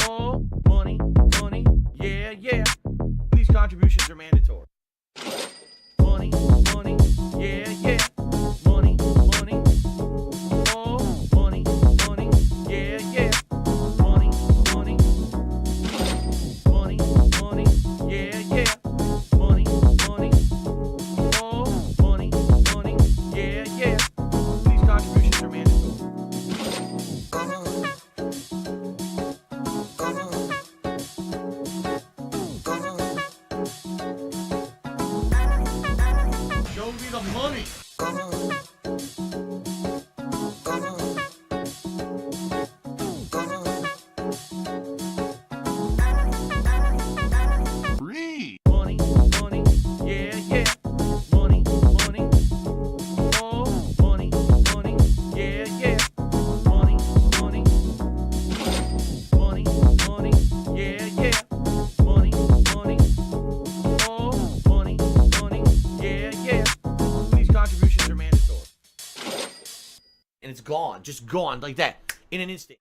oh, money, money, yeah, yeah. These contributions are mandatory. Money, money, yeah, yeah. Money, money, oh, money, money, yeah, yeah. Money, money, money, money, yeah, yeah. Money, money, oh, money, money, yeah, yeah. These contributions are mandatory. Show me the money. Free. Money, money, yeah, yeah. Money, money, oh, money, money, yeah, yeah. Money, money, money, money, yeah, yeah. Money, money, oh, money, money, yeah, yeah. These contributions are mandatory. And it's gone, just gone like that, in an instant.